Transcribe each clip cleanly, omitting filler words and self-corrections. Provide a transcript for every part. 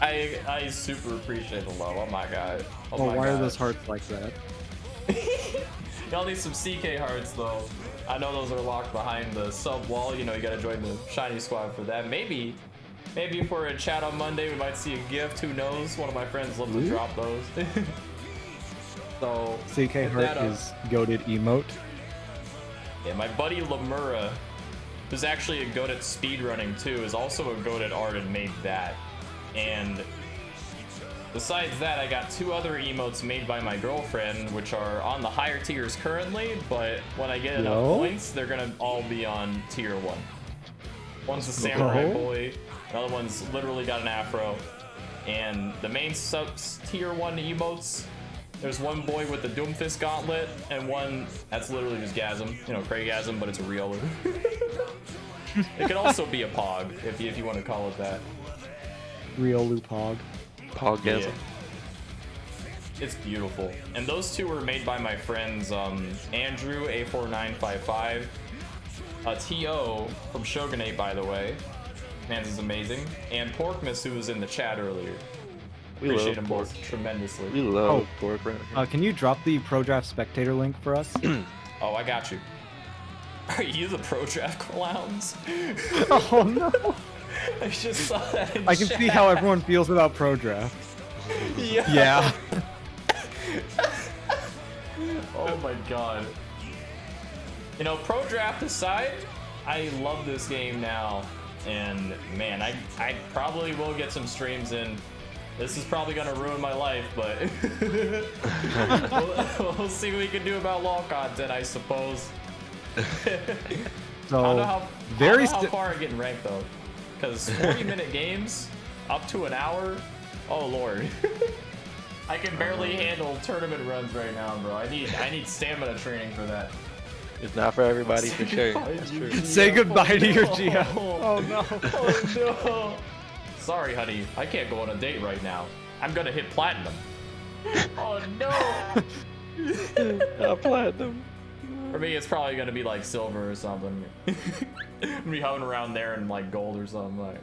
I super appreciate the love. Oh my god. Oh Well, my why god. are those hearts like that? Y'all need some CK hearts though. I know those are locked behind the sub wall. You know, you gotta join the shiny squad for that. Maybe if we're in chat on Monday, we might see a gift. Who knows? One of my friends loves to drop those. So CK heart is goated emote. Yeah, my buddy Lamura, who's actually a goat at speedrunning too, is also a goat at art and made that. And besides that, I got 2 other emotes made by my girlfriend, which are on the higher tiers currently, but when I get enough points, they're gonna all be on tier 1. One's a samurai boy, another one's literally got an afro, and the main subs tier 1 emotes, there's one boy with the Doomfist gauntlet, and one that's literally just Gasm, you know, Craigasm, but it's a real. It could also be a Pog, if you want to call it that. Real Pog. Poggasm. Yeah. It's beautiful. And those 2 were made by my friends Andrew A4955, T.O. from Shogunate, by the way. Man, this is amazing. And Porkmas, who was in the chat earlier. We appreciate love them both tremendously. We love Pork. Can you drop the Pro Draft spectator link for us? Oh, I got you. Are you the Pro Draft clowns? Oh no! I just saw that in I can chat. see how everyone feels about Pro Draft. Yeah. Oh my god. You know, Pro Draft aside, I love this game now. And man, I probably will get some streams in. This is probably gonna ruin my life, but we'll see what we can do about LoL content, I suppose. So, I don't know how far I'm getting ranked though, because 40-minute games up to an hour. Oh lord, I can barely handle tournament runs right now, bro. I need stamina training for that. It's not for everybody, for sure. That's true. Say goodbye to your GM. Oh no. Oh no. Sorry, honey. I can't go on a date right now. I'm gonna hit platinum. Oh no. Platinum. For me, it's probably gonna be like silver or something. I'm gonna be hovering around there in like gold or something. Like.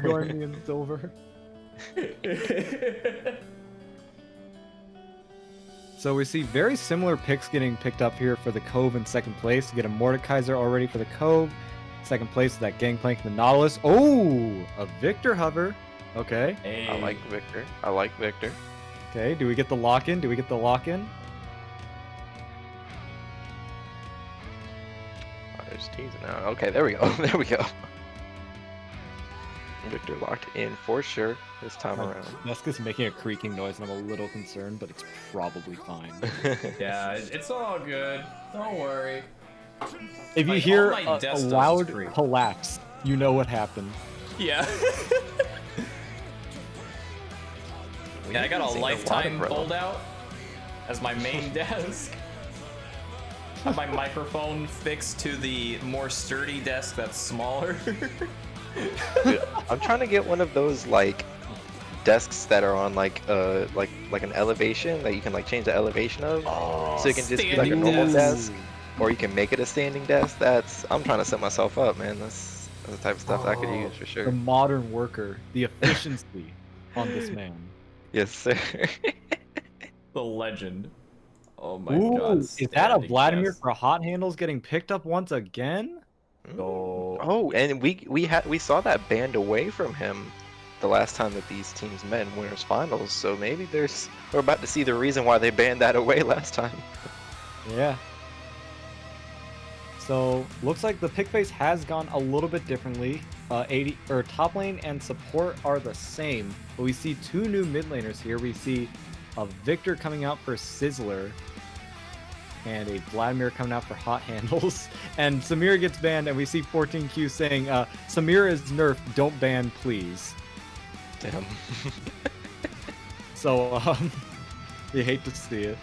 Going me in silver. So we see very similar picks getting picked up here for the Cove in second place. You get a Mordekaiser already for the Cove. Second place is that Gangplank and the Nautilus. Oh, a Victor hover. Okay. Hey. I like Victor. I like Victor. Okay, do we get the lock-in? Do we get the lock-in? Oh, there's teasing now. Okay, there we go. There we go. Victor locked in for sure this time around. Desk is making a creaking noise and I'm a little concerned, but it's probably fine. Yeah, it's all good. Don't worry. If you hear a loud collapse, you know what happened. Yeah. Yeah, I got a lifetime fold out as my main desk. Have my microphone fixed to the more sturdy desk that's smaller. Dude, I'm trying to get one of those like desks that are on like an elevation that you can like change the elevation of, so it can just be like a normal desk, or you can make it a standing desk. I'm trying to set myself up, man. That's the type of stuff I could use for sure. The modern worker, the efficiency on this man. Yes, sir. The legend. Oh my god. Is that a Vladimir for hot handles getting picked up once again? Oh, and we saw that banned away from him the last time that these teams met in winners finals. So maybe we're about to see the reason why they banned that away last time. Yeah. So looks like the pick phase has gone a little bit differently. Top lane and support are the same, but we see 2 new mid laners here. We see a Victor coming out for Sizzler and a Vladimir coming out for hot handles. And Samir gets banned, and we see 14Q saying, Samir is nerfed, don't ban, please. Damn. So, you hate to see it.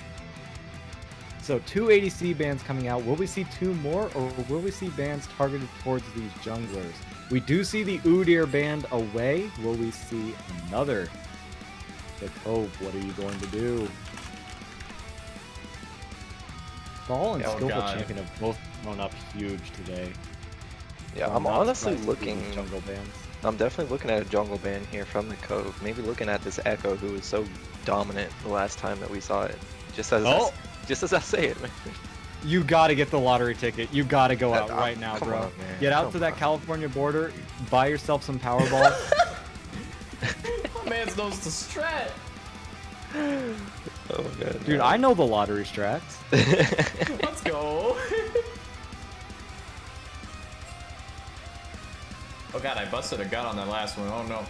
So 2 ADC bans coming out. Will we see 2 more, or will we see bans targeted towards these junglers? We do see the Udyr banned away. Will we see another? The Cove, what are you going to do? Ball and Skillful Champion have both grown up huge today. Yeah, I'm honestly looking jungle bans. I'm definitely looking at a jungle ban here from the Cove. Maybe looking at this Echo who was so dominant the last time that we saw it. Just as I say it, man. You gotta get the lottery ticket. You gotta go out right now, come bro. on, man. Get out Come to that on. California border, buy yourself some Powerball. My man's knows the strat. Oh my god. Dude, I know the lottery strats. Let's go. Oh god, I busted a gut on that last one. Oh no.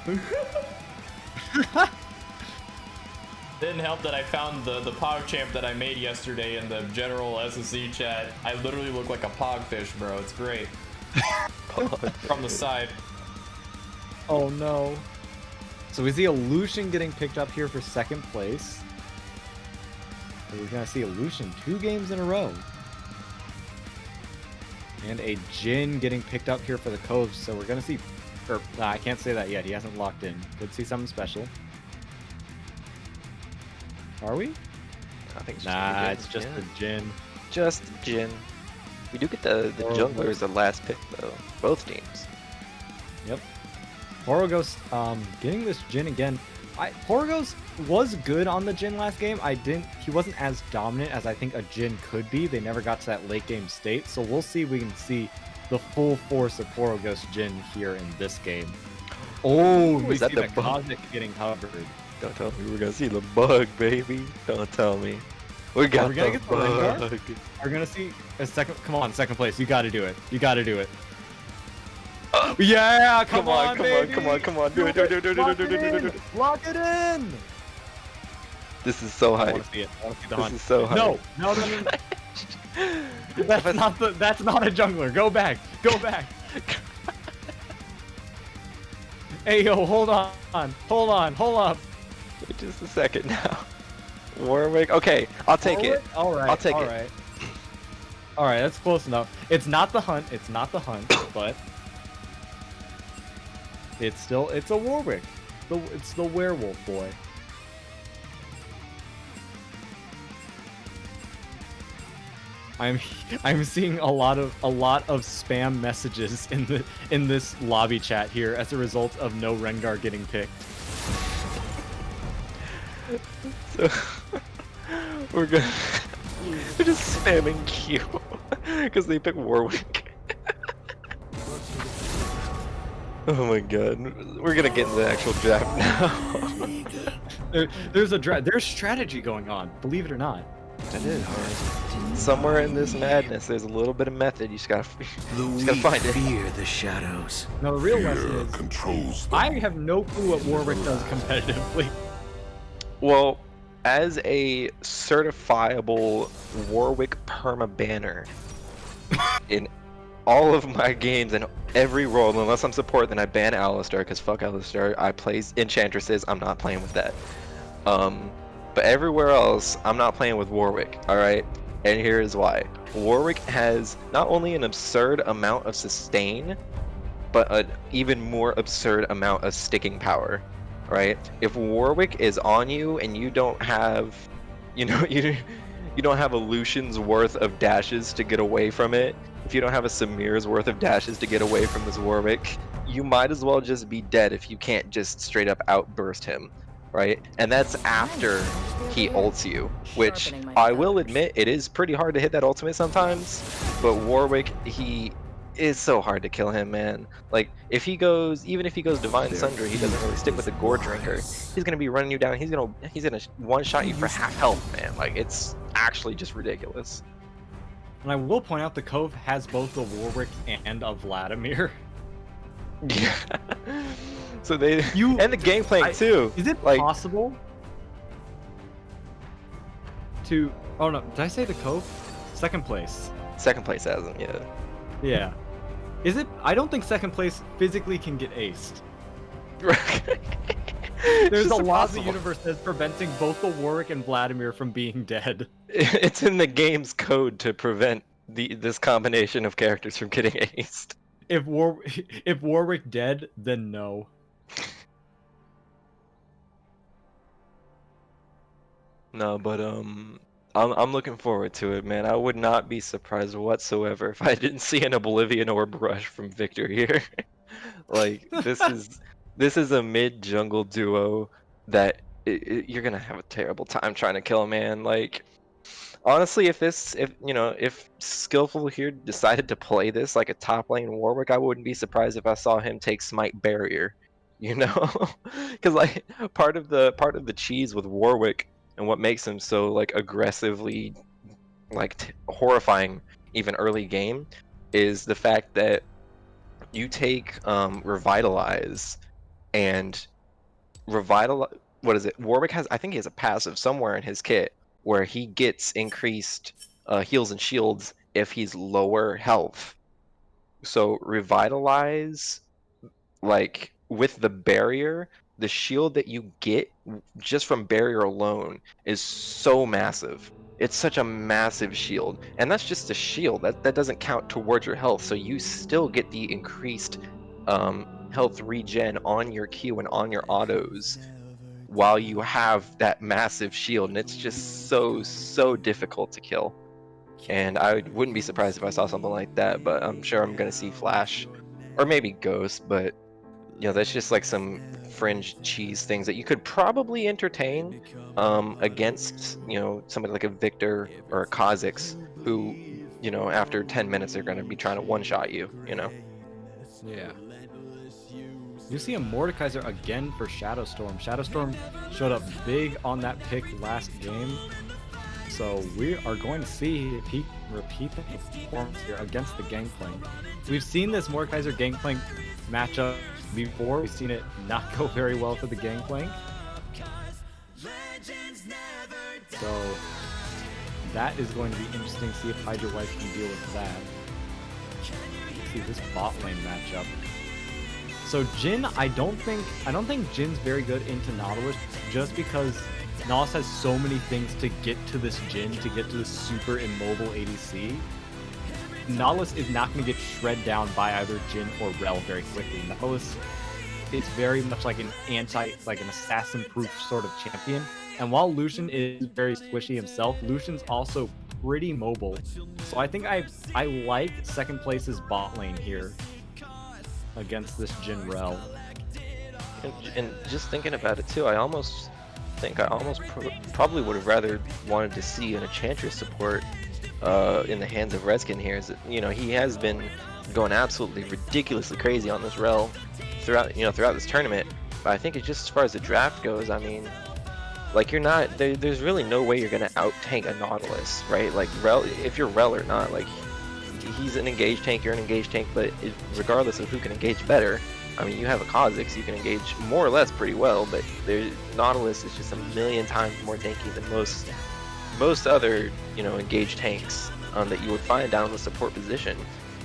Didn't help that I found the PogChamp that I made yesterday in the general SSE chat. I literally look like a pogfish, bro. It's great. From the side. Oh no. So we see a Lucian getting picked up here for second place. So we're gonna see a Lucian 2 games in a row. And a Jin getting picked up here for the Cove. So we're gonna see, or I can't say that yet. He hasn't locked in. Could see something special. Are we? I think it's just Nah, it's just yeah. a Jin. Just Jin. We do get the jungler as the last pick though. Both teams. Yep. Porogos getting this Jin again. Porogos was good on the Jin last game. He wasn't as dominant as I think a Jin could be. They never got to that late game state. So we'll see if we can see the full force of Porogos Jin here in this game. Oh, we is that see the the Cosmic getting covered. Don't tell me we're gonna see the bug, baby. Don't tell me. We got gonna the get the Rengar? bug. We're gonna see a second. Come on, second place. You gotta do it. You gotta do it. Yeah, come on, baby. Come on. Do it. Lock it in. This is so I hype. wanna see it. I wanna see the This hunt. is so hype. No. That's not a jungler. Go back. Hey yo, hold on. Hold up. Wait just a second now. Warwick. Okay, I'll take it. All right. I'll take it. Right. All right, that's close enough. It's not the hunt, but it's a Warwick. It's the werewolf boy. I'm seeing a lot of spam messages in this lobby chat here as a result of no Rengar getting picked. So we're just spamming Q because they pick Warwick. Oh my god, we're gonna get into the actual draft now. There's strategy going on, believe it or not. It is, man. Somewhere in this madness, there's a little bit of method. You just gotta find it. Fear the shadows. No, the real lesson is controls I have no clue what Warwick does competitively. Well, as a certifiable Warwick perma banner in all of my games and every role, unless I'm support, then I ban Alistar because fuck Alistar. I play Enchantresses. I'm not playing with that. But everywhere else, I'm not playing with Warwick. All right, and here's why. Warwick has not only an absurd amount of sustain, but an even more absurd amount of sticking power. Right? If Warwick is on you and you don't have, you don't have a Lucian's worth of dashes to get away from it, if you don't have a Samir's worth of dashes to get away from this Warwick, you might as well just be dead if you can't just straight up outburst him, right? And that's after he ults you, which I will admit, it is pretty hard to hit that ultimate sometimes, but Warwick, he is so hard to kill him, man. Like, even if he goes Divine Sundry, he doesn't really stick with the Gore Drinker. He's gonna be running you down. He's gonna one-shot you for half health, man. Like, it's actually just ridiculous. And I will point out the Cove has both a Warwick and a Vladimir. Yeah. So and the gameplay too. Is it like, possible to? Oh no, did I say the Cove? Second place. Second place has him, yeah. Yeah. Is it? I don't think second place physically can get aced. There's a law of the universe that's preventing both the Warwick and Vladimir from being dead. It's in the game's code to prevent this combination of characters from getting aced. If Warwick dead, then no. No, but I'm looking forward to it, man. I would not be surprised whatsoever if I didn't see an Oblivion Orb rush from Victor here. Like this is a mid jungle duo that you're gonna have a terrible time trying to kill, man. Like honestly, if Skillful here decided to play this like a top lane Warwick, I wouldn't be surprised if I saw him take Smite Barrier. You know, because like part of the cheese with Warwick and what makes him so like aggressively like horrifying even early game is the fact that you take Revitalize and Revitalize. What is it? Warwick has, I think he has a passive somewhere in his kit where he gets increased heals and shields if he's lower health. So Revitalize, like with the barrier, the shield that you get just from barrier alone is so massive. It's such a massive shield, and that's just a shield. That doesn't count towards your health, so you still get the increased health regen on your Q and on your autos while you have that massive shield, and it's just so difficult to kill. And I wouldn't be surprised if I saw something like that, but I'm sure I'm gonna see Flash or maybe Ghost, but that's just like some fringe cheese things that you could probably entertain against, somebody like a Victor or a Kha'Zix who, after 10 minutes are going to be trying to one-shot you. Yeah. You see a Mordekaiser again for Shadowstorm. Shadowstorm showed up big on that pick last game. So we are going to see if he can repeat the performance here against the Gangplank. We've seen this Mordekaiser Gangplank matchup before. We've seen it not go very well for the Gangplank. So that is going to be interesting to see if Hydra Wife can deal with that. Let's see this bot lane matchup. So Jhin, I don't think Jin's very good into Nautilus just because Nautilus has so many things to get to this Jhin, to get to this super immobile ADC. Nautilus is not going to get shred down by either Jhin or Rel very quickly. Nautilus is very much like an assassin-proof sort of champion. And while Lucian is very squishy himself, Lucian's also pretty mobile. So I think I like second place's bot lane here against this Jhin Rel. And just thinking about it too, I almost probably would have rather wanted to see an Enchantress support in the hands of Reskin here. Is that, he has been going absolutely ridiculously crazy on this Rel throughout this tournament. But I think it's just as far as the draft goes, I mean, like there's really no way you're gonna out tank a Nautilus, right? Like Rel, if you're Rel or not, like he's an engaged tank, you're an engaged tank, but regardless of who can engage better, I mean, you have a Kha'Zix, you can engage more or less pretty well, but Nautilus is just a million times more tanky than most other, engaged tanks that you would find down in the support position.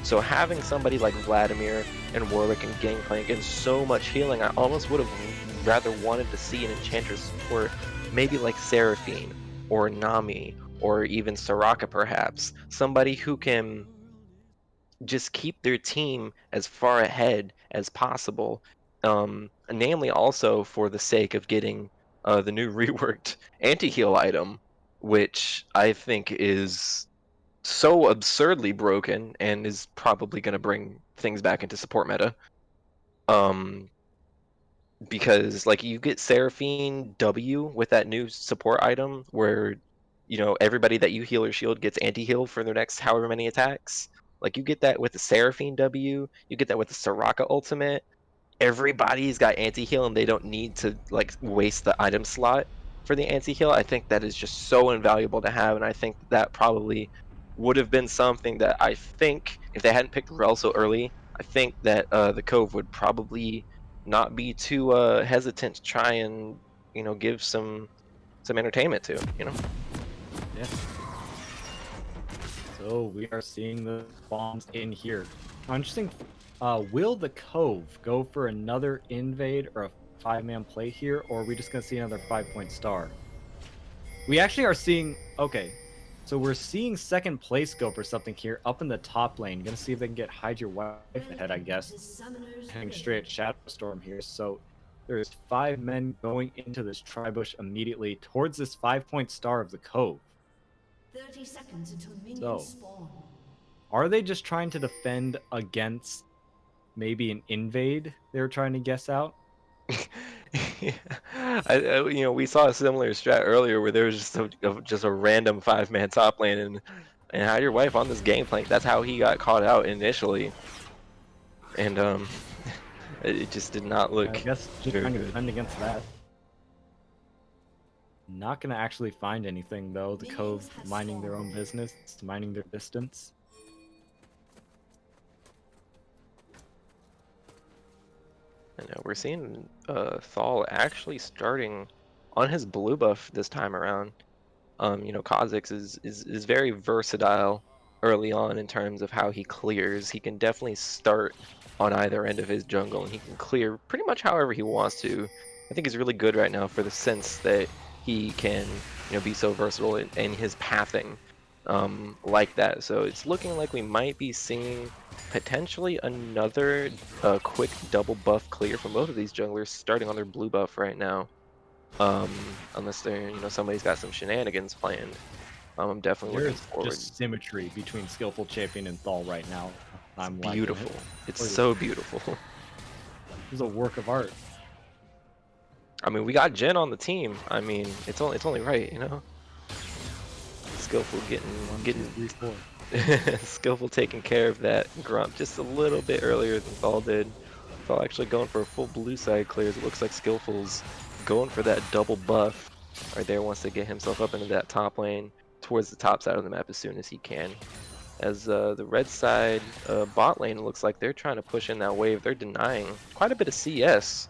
So having somebody like Vladimir and Warwick and Gangplank and so much healing, I almost would have rather wanted to see an Enchantress support, maybe like Seraphine or Nami or even Soraka perhaps. Somebody who can just keep their team as far ahead as possible, namely also for the sake of getting the new reworked anti-heal item, which I think is so absurdly broken and is probably going to bring things back into support meta. Because like you get Seraphine W with that new support item where everybody that you heal or shield gets anti-heal for their next however many attacks. Like you get that with the Seraphine W, you get that with the Soraka ultimate. Everybody's got anti-heal and they don't need to like waste the item slot for the anti-heal. I think that is just so invaluable to have, and I think that probably would have been something that I think if they hadn't picked Rel so early, I think that the Cove would probably not be too hesitant to try and give some entertainment to. Yeah. So we are seeing the bombs in here. Interesting. Will the Cove go for another invade or a 5-man play here, or are we just gonna see another 5-point star? We actually are seeing. Okay, so we're seeing second place go for something here up in the top lane. Gonna see if they can get Hydra Wife ahead, I guess. Heading straight at Shadowstorm here. So there's 5 men going into this Tribush immediately towards this 5-point star of the Cove. 30 seconds until minions spawn. Are they just trying to defend against maybe an invade they were trying to guess out. Yeah. We saw a similar strat earlier where there was just a random 5-man top lane, and Had Your Wife on this Gangplank. That's how he got caught out initially, and it just did not look I guess just very trying to good. defend against that. Not gonna actually find anything though. The Cove minding their own business, minding their distance. And we're seeing Thal actually starting on his blue buff this time around. Kha'Zix is very versatile early on in terms of how he clears. He can definitely start on either end of his jungle, and he can clear pretty much however he wants to. I think he's really good right now for the sense that he can, be so versatile in his pathing like that. So it's looking like we might be seeing potentially another quick double buff clear from both of these junglers starting on their blue buff right now. Unless they're, somebody's got some shenanigans planned. I'm definitely looking There's forward. just symmetry between Skillful Champion and Thal right now. It's I'm beautiful. liking it. It's so beautiful. It's a work of art. I mean, we got Jhin on the team. I mean, it's only right, Skillful getting 2, 3, 4. Skillful taking care of that Grump just a little bit earlier than Thal did. Thal actually going for a full blue side clears. It looks like Skillful's going for that double buff right there, wants to get himself up into that top lane towards the top side of the map as soon as he can. As the red side bot lane, it looks like they're trying to push in that wave. They're denying quite a bit of CS,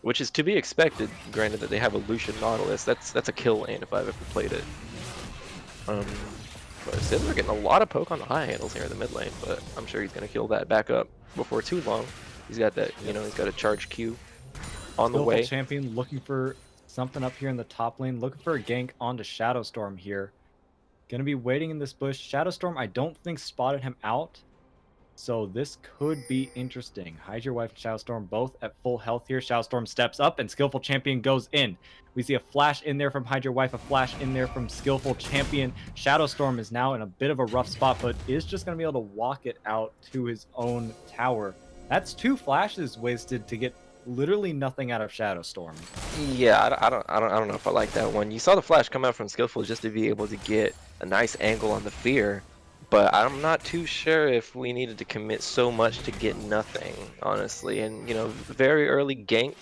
which is to be expected, granted that they have a Lucian Nautilus. That's a kill lane if I've ever played it. But Sizzler getting a lot of poke on the high handles here in the mid lane, but I'm sure he's going to heal that back up before too long. He's got that, he's got a charge Q on the way. Champion looking for something up here in the top lane, looking for a gank onto Shadowstorm here. Gonna be waiting in this bush. Shadowstorm, I don't think spotted him out, so this could be interesting. Hide Your Wife and Shadowstorm both at full health here. Shadowstorm steps up and Skillful Champion goes in. We see a flash in there from Hide Your Wife, a flash in there from Skillful Champion. Shadowstorm is now in a bit of a rough spot, but is just going to be able to walk it out to his own tower. That's 2 flashes wasted to get literally nothing out of Shadowstorm. Yeah, I don't know if I like that one. You saw the flash come out from Skillful just to be able to get a nice angle on the fear, but I'm not too sure if we needed to commit so much to get nothing, honestly. And very early gank,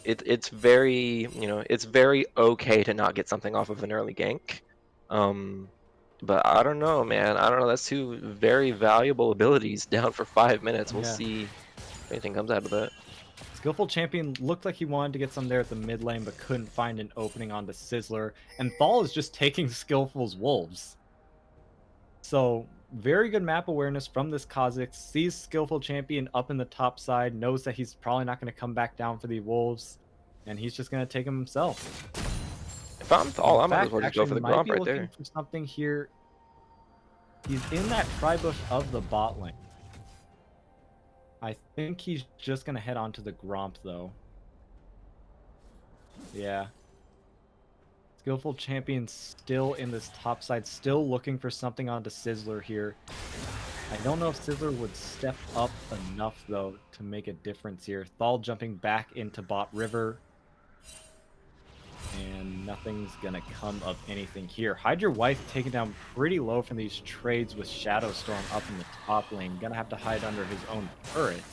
it's very it's very okay to not get something off of an early gank. But I don't know, man. I don't know. That's 2 very valuable abilities down for 5 minutes. We'll see if anything comes out of that. Skillful Champion looked like he wanted to get some there at the mid lane, but couldn't find an opening onto Sizzler. And Thal is just taking Skillful's wolves. So, very good map awareness from this Kha'Zix. Sees Skillful Champion up in the top side, knows that he's probably not going to come back down for the wolves, and he's just going to take him himself. If I'm Thal, I might as well just go for the Gromp right there. For something here. He's in that tri-bush of the bot lane. I think he's just going to head on to the Gromp, though. Yeah. Skillful Champion still in this top side, still looking for something onto Sizzler here. I don't know if Sizzler would step up enough, though, to make a difference here. Thal jumping back into bot river. And nothing's gonna come of anything here. Hide Your Wife taken down pretty low from these trades with Shadowstorm up in the top lane. Gonna have to hide under his own turret.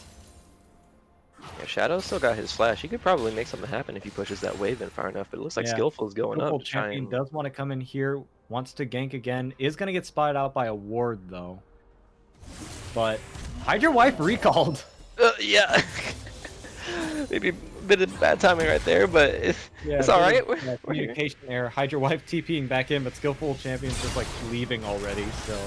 Yeah, Shadow still got his flash. He could probably make something happen if he pushes that wave in far enough, but it looks like Skillful's going Skillful up to try Champion and... does want to come in here, wants to gank again, is gonna get spotted out by a ward though. But Hide Your Wife recalled. Yeah. Maybe a bit of bad timing right there, but it's all right. Communication error. Hide Your Wife TPing back in, but Skillful Champion's just like leaving already. So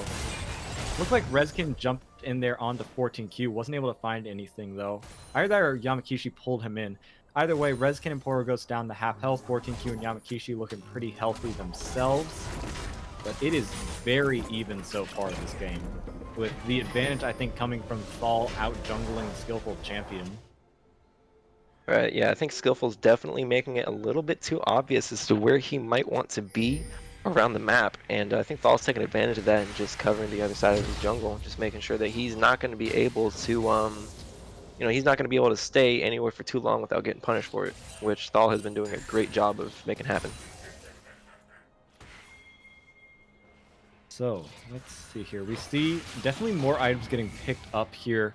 looks like Rezkin jumped in there onto 14Q. Wasn't able to find anything though. Either that or Yamakishi pulled him in. Either way, Rezkin and Poro goes down to half health. 14Q and Yamakishi looking pretty healthy themselves. But it is very even so far in this game, with the advantage I think coming from Thal out jungling Skillful Champion. Right, yeah, I think Skillful's definitely making it a little bit too obvious as to where he might want to be around the map, and I think Thal's taking advantage of that and just covering the other side of his jungle, just making sure that he's not going to be able to, he's not going to be able to stay anywhere for too long without getting punished for it, which Thal has been doing a great job of making happen. So let's see here. We see definitely more items getting picked up here.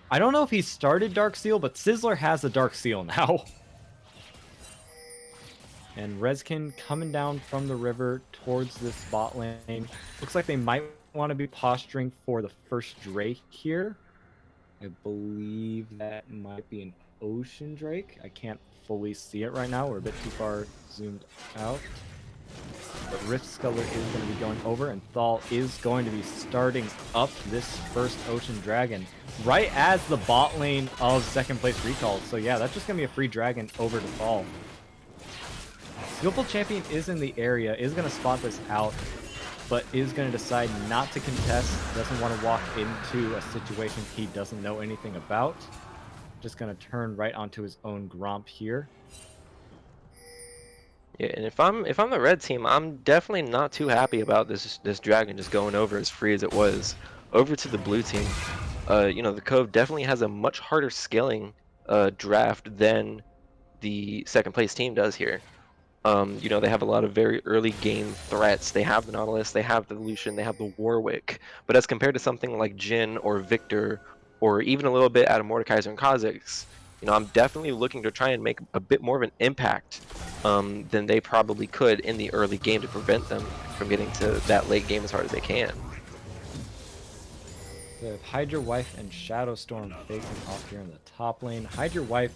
I don't know if he started Dark Seal, but Sizzler has a Dark Seal now. And Rezkin coming down from the river towards this bot lane. Looks like they might want to be posturing for the first Drake here. I believe that might be an Ocean Drake. I can't fully see it right now. We're a bit too far zoomed out. But Rift Sculler is going to be going over, and Thal is going to be starting up this first Ocean Dragon right as the bot lane of second place recalls. So yeah, that's just going to be a free dragon over to Thal. Skillful Champion is in the area, is going to spot this out, but is going to decide not to contest, doesn't want to walk into a situation he doesn't know anything about. Just going to turn right onto his own Gromp here. Yeah, and if I'm the red team, I'm definitely not too happy about this dragon just going over as free as it was over to the blue team. The Cove definitely has a much harder scaling draft than the second place team does here. They have a lot of very early game threats. They have the Nautilus, they have the Lucian, they have the Warwick. But as compared to something like Jhin or Victor, or even a little bit out of Mordekaiser and Kha'Zix, I'm definitely looking to try and make a bit more of an impact than they probably could in the early game to prevent them from getting to that late game as hard as they can. We have Hydra Wife and Shadow Storm facing off here in the top lane. Hydra Wife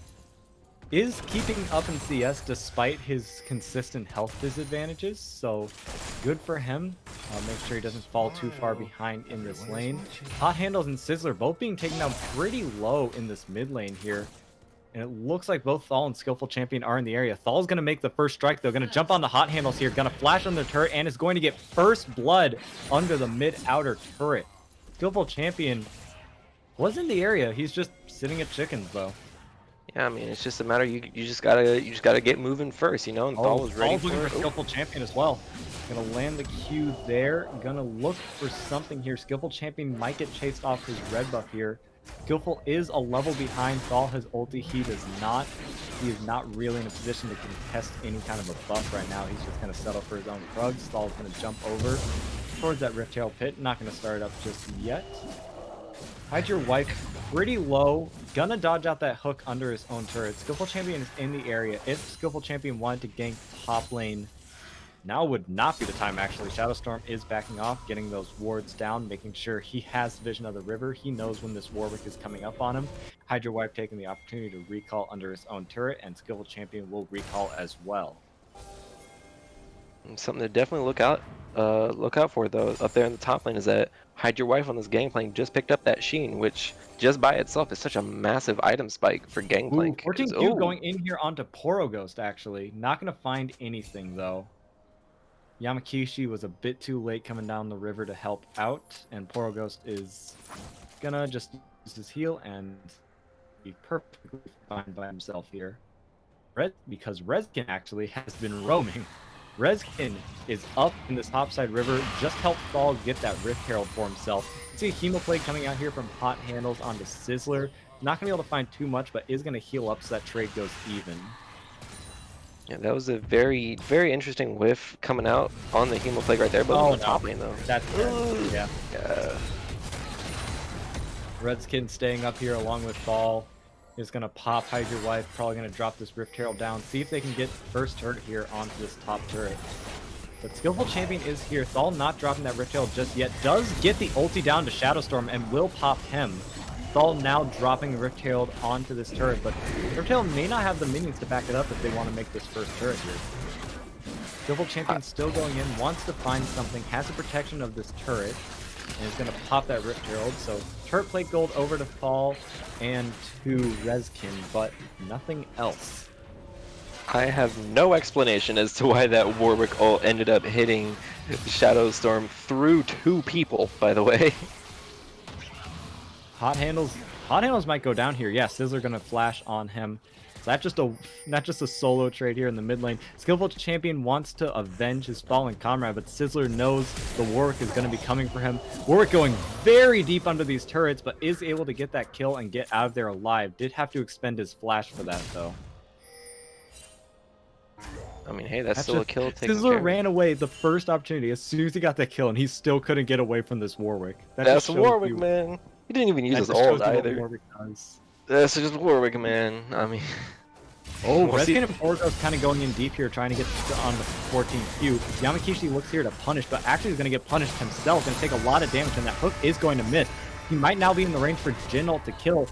is keeping up in CS despite his consistent health disadvantages, so good for him. Make sure he doesn't fall too far behind in this lane. Hot Handles and Sizzler both being taken down pretty low in this mid lane here. And it looks like both Thal and Skillful Champion are in the area. Thal's going to make the first strike, though. Going to jump on the Hot Handles here. Going to flash on the turret and is going to get first blood under the mid-outer turret. Skillful Champion was in the area. He's just sitting at chickens, though. Yeah, I mean, it's just a matter you just gotta get moving first, and Thal was ready Thal's looking for Skillful Champion as well. Gonna land the Q there. Gonna look for something here. Skillful Champion might get chased off his red buff here. Skillful is a level behind. Thal has ulti. He does not. He is not really in a position to contest any kind of a buff right now. He's just going to settle for his own krugs. Thal's going to jump over towards that Rift Tail pit. Not going to start it up just yet. Hydra Wife pretty low. Gonna dodge out that hook under his own turret. Skillful Champion is in the area. If Skillful Champion wanted to gank top lane, now would not be the time, actually. Shadow Storm is backing off, getting those wards down, making sure he has vision of the river. He knows when this Warwick is coming up on him. Hydra Wife taking the opportunity to recall under his own turret, and Skillful Champion will recall as well. Something to definitely look out for, though, up there in the top lane is that Hydra Wife on this Gangplank just picked up that Sheen, which just by itself is such a massive item spike for Gangplank. 14Q going in here onto Poro Ghost, actually. Not going to find anything, though. Yamakishi was a bit too late coming down the river to help out, and Poro Ghost is gonna just use his heal and be perfectly fine by himself here. Because Rezkin actually has been roaming. Rezkin is up in this topside river, just helped Thal get that Rift Herald for himself. See a Hemoplague coming out here from Hot Handles onto Sizzler. Not gonna be able to find too much, but is gonna heal up so that trade goes even. Yeah, that was a very, very interesting whiff coming out on the Hemoplague right there, but on the top lane though. That's yeah. Yeah. Redskin staying up here along with Thal is gonna pop Hydra Wife, probably gonna drop this Rift Herald down, see if they can get first turret here onto this top turret. But Skillful Champion is here. Thal not dropping that Rift Herald just yet. Does get the ulti down to Shadow Storm and will pop him. Thal now dropping Rift Herald onto this turret, but Rift Herald may not have the minions to back it up if they want to make this first turret here. Skillful Champion still going in, wants to find something, has the protection of this turret, and is going to pop that Rift Herald. So turret plate gold over to Thal and to Rezkin, but nothing else. I have no explanation as to why that Warwick ult ended up hitting Shadow Storm through 2 people, by the way. Hot handles might go down here. Yeah, Sizzler gonna flash on him. Not just a solo trade here in the mid lane. Skillful Champion wants to avenge his fallen comrade, but Sizzler knows the Warwick is going to be coming for him. Warwick going very deep under these turrets, but is able to get that kill and get out of there alive. Did have to expend his flash for that, though. I mean, hey, that's still a kill taken Sizzler care of. ran away the first opportunity as soon as he got that kill, and he still couldn't get away from this Warwick. That's Warwick, man. He didn't even use his ult either. That's just Warwick, man. I mean... Oh, Redkin and Porgo's kind of going in deep here, trying to get on the 14Q. Yamakishi looks here to punish, but actually is going to get punished himself. Going to take a lot of damage, and that hook is going to miss. He might now be in the range for Jin ult to kill.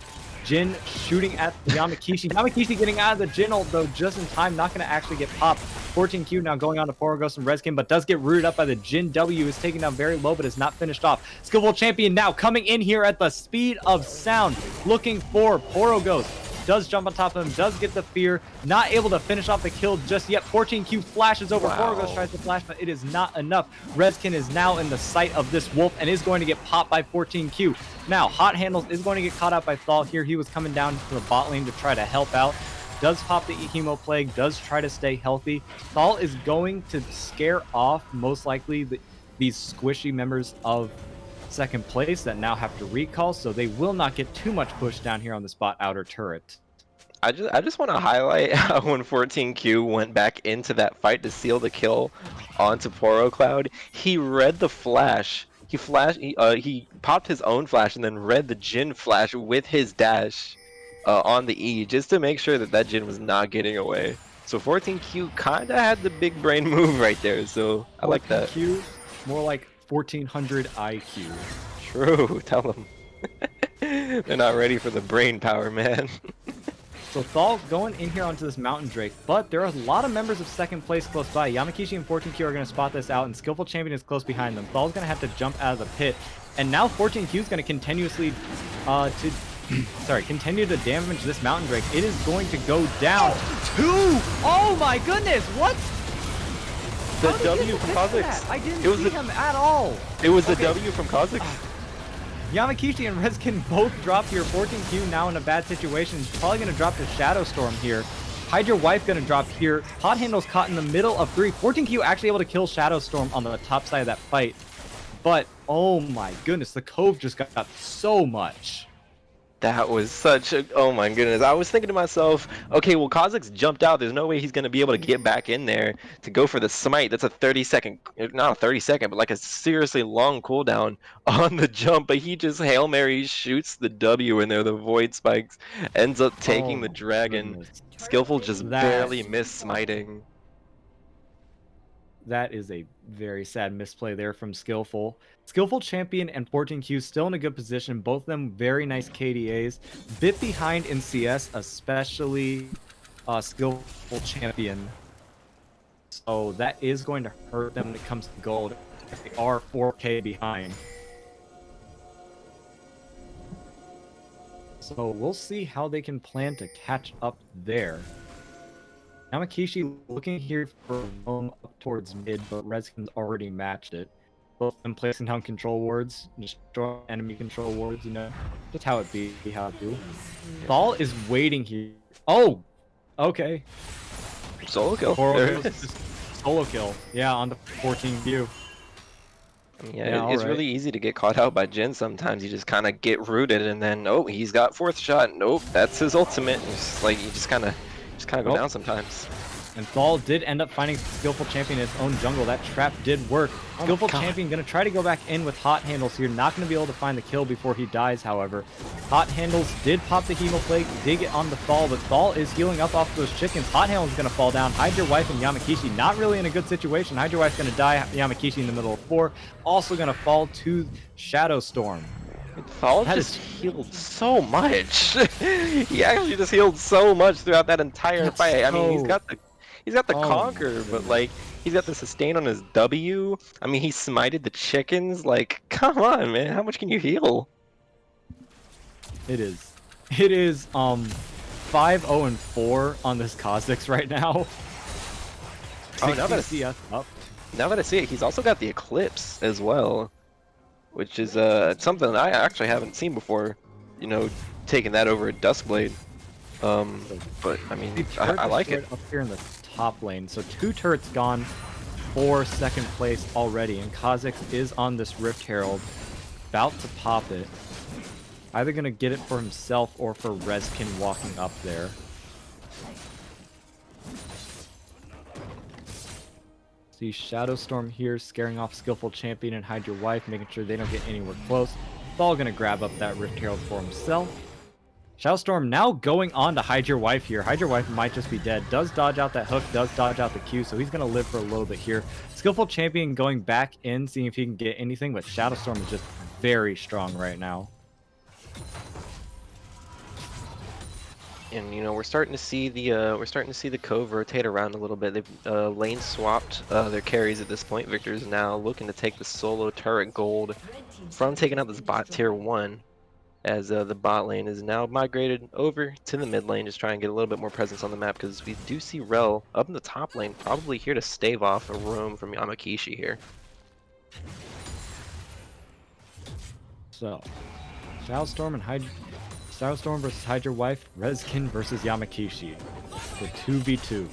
Jin shooting at Yamakishi. Yamakishi getting out of the Jin ult, though, just in time. Not going to actually get popped. 14Q now going on to Porogos and Redkin, but does get rooted up by the Jin W. Is taken down very low, but is not finished off. Skillful Champion now coming in here at the speed of sound, looking for Porogos. Does jump on top of him, does get the fear, not able to finish off the kill just yet. 14Q flashes over, Porogos tries to flash, but it is not enough. Redkin is now in the sight of this wolf and is going to get popped by 14Q. Now, Hot Handles is going to get caught out by Thal here. He was coming down to the bot lane to try to help out. Does pop the Hemo Plague, does try to stay healthy. Thal is going to scare off, most likely, these squishy members of second place that now have to recall, so they will not get too much push down here on the spot outer turret. I just want to highlight how when 14Q went back into that fight to seal the kill onto Poro Cloud, he read the flash. He popped his own flash and then read the Jin flash with his dash on the E, just to make sure that Jin was not getting away. So 14Q kind of had the big brain move right there, so I like that. 14Q, more like 1400 IQ. True, tell them. They're not ready for the brain power, man. So Thal going in here onto this Mountain Drake, but there are a lot of members of second place close by. Yamakishi and 14Q are going to spot this out, and Skillful Champion is close behind them. Thal's going to have to jump out of the pit, and now 14Q is going to continuously continue to damage this Mountain Drake. It is going to go down to... Oh my goodness, what? The W from Kha'Zix. I didn't see him at all. It was the W from Kha'Zix. Yamakishi and Rezkin both drop here. 14Q now in a bad situation. He's probably going to drop to Shadow Storm here. Hydra Wife going to drop here. Hot Handle's caught in the middle of 3. 14Q actually able to kill Shadow Storm on the top side of that fight. But, oh my goodness, the Cove just got so much. That was such a... Oh my goodness. I was thinking to myself, okay, well, Kha'Zix jumped out. There's no way he's going to be able to get back in there to go for the smite. That's a 30-second... Not a 30-second, but like a seriously long cooldown on the jump. But he just Hail Mary shoots the W in there. The Void Spikes ends up taking the dragon. Goodness. Skillful just barely missed smiting. That is a very sad misplay there from Skillful. Skillful Champion and 14Q still in a good position. Both of them very nice KDAs. Bit behind in CS, especially Skillful Champion. So that is going to hurt them when it comes to gold. They are 4K behind. So we'll see how they can plan to catch up there. Yamakishi looking here for a roam up towards mid, but Rezkin's already matched it. Both of them placing down control wards, destroy enemy control wards, you know, just how it be, how it do. Thal is waiting here. Oh! Okay. Solo kill. Solo kill. Yeah, on the 14Q. Yeah, it's really easy to get caught out by Jin sometimes. You just kind of get rooted, and then, oh, he's got fourth shot. Nope, that's his ultimate. It's like, you just kind of go down sometimes. And Thal did end up finding Skillful Champion in his own jungle. That trap did work. Skillful Champion going to try to go back in with Hot Handles here. Not going to be able to find the kill before he dies, however. Hot Handles did pop the Hemo Plague, did get on the Thal, but Thal is healing up off those chickens. Hot Handles is going to fall down. Hydra Wife and Yamakishi not really in a good situation. Hydra Wife's going to die. Yamakishi in the middle of 4. Also going to fall to Shadow Storm. Thal just healed so much. He actually just healed so much throughout that entire fight. I mean, he's got the conquer, but like he's got the sustain on his W. I mean, he smited the chickens. Like, come on, man, how much can you heal? It is 5-0-4 on this Kha'Zix right now. Oh, now that I see it, he's also got the Eclipse as well, which is something I actually haven't seen before. You know, taking that over a Duskblade. But I mean, The I turret like it. destroyed up here in the top lane. So 2 turrets gone for second place already. And Kha'Zix is on this Rift Herald, about to pop it. Either going to get it for himself or for Rezkin walking up there. See Shadow Storm here, scaring off Skillful Champion and Hide Your Wife, making sure they don't get anywhere close. Thaul going to grab up that Rift Herald for himself. Shadow Storm now going on to Hide Your Wife here. Hide Your Wife might just be dead. Does dodge out that hook, does dodge out the Q, so he's going to live for a little bit here. Skillful Champion going back in, seeing if he can get anything, but Shadow Storm is just very strong right now. And you know, we're starting to see the Cove rotate around a little bit. They've lane swapped their carries at this point. Victor is now looking to take the solo turret gold from taking out this bot tier 1, as the bot lane is now migrated over to the mid lane, just trying to get a little bit more presence on the map, because we do see Rel up in the top lane, probably here to stave off a roam from Yamakishi here. So, Shadow Storm versus Hide Your Wife, Rezkin versus Yamakishi. The 2v2.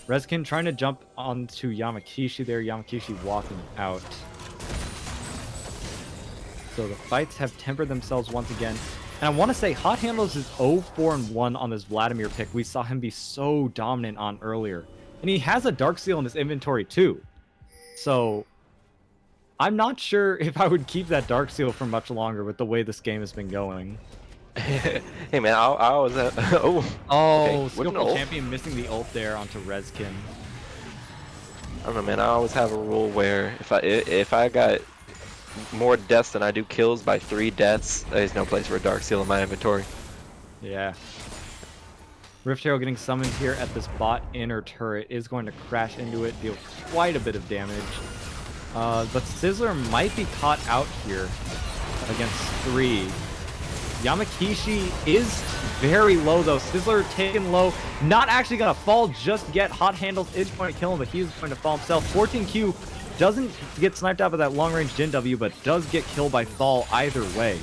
Rezkin trying to jump onto Yamakishi there, Yamakishi walking out. So the fights have tempered themselves once again. And I want to say Hot Handles is 0-4-1 on this Vladimir pick. We saw him be so dominant on earlier. And he has a Dark Seal in his inventory too. So I'm not sure if I would keep that Dark Seal for much longer with the way this game has been going. Hey man, I was at oh, okay. Skillful Champion missing the ult there onto Rezkin. I don't know, man. I always have a rule where if I got more deaths than I do kills by 3 deaths, there's no place for a Dark Seal in my inventory. Yeah. Rift Herald getting summoned here at this bot inner turret is going to crash into it, deal quite a bit of damage. But Sizzler might be caught out here against 3. Yamakishi is very low though. Sizzler taken low, not actually gonna fall just yet. Hot Handles is going to kill him, but he's going to fall himself. 14Q doesn't get sniped out by that long range Jin W, but does get killed by Thaul either way.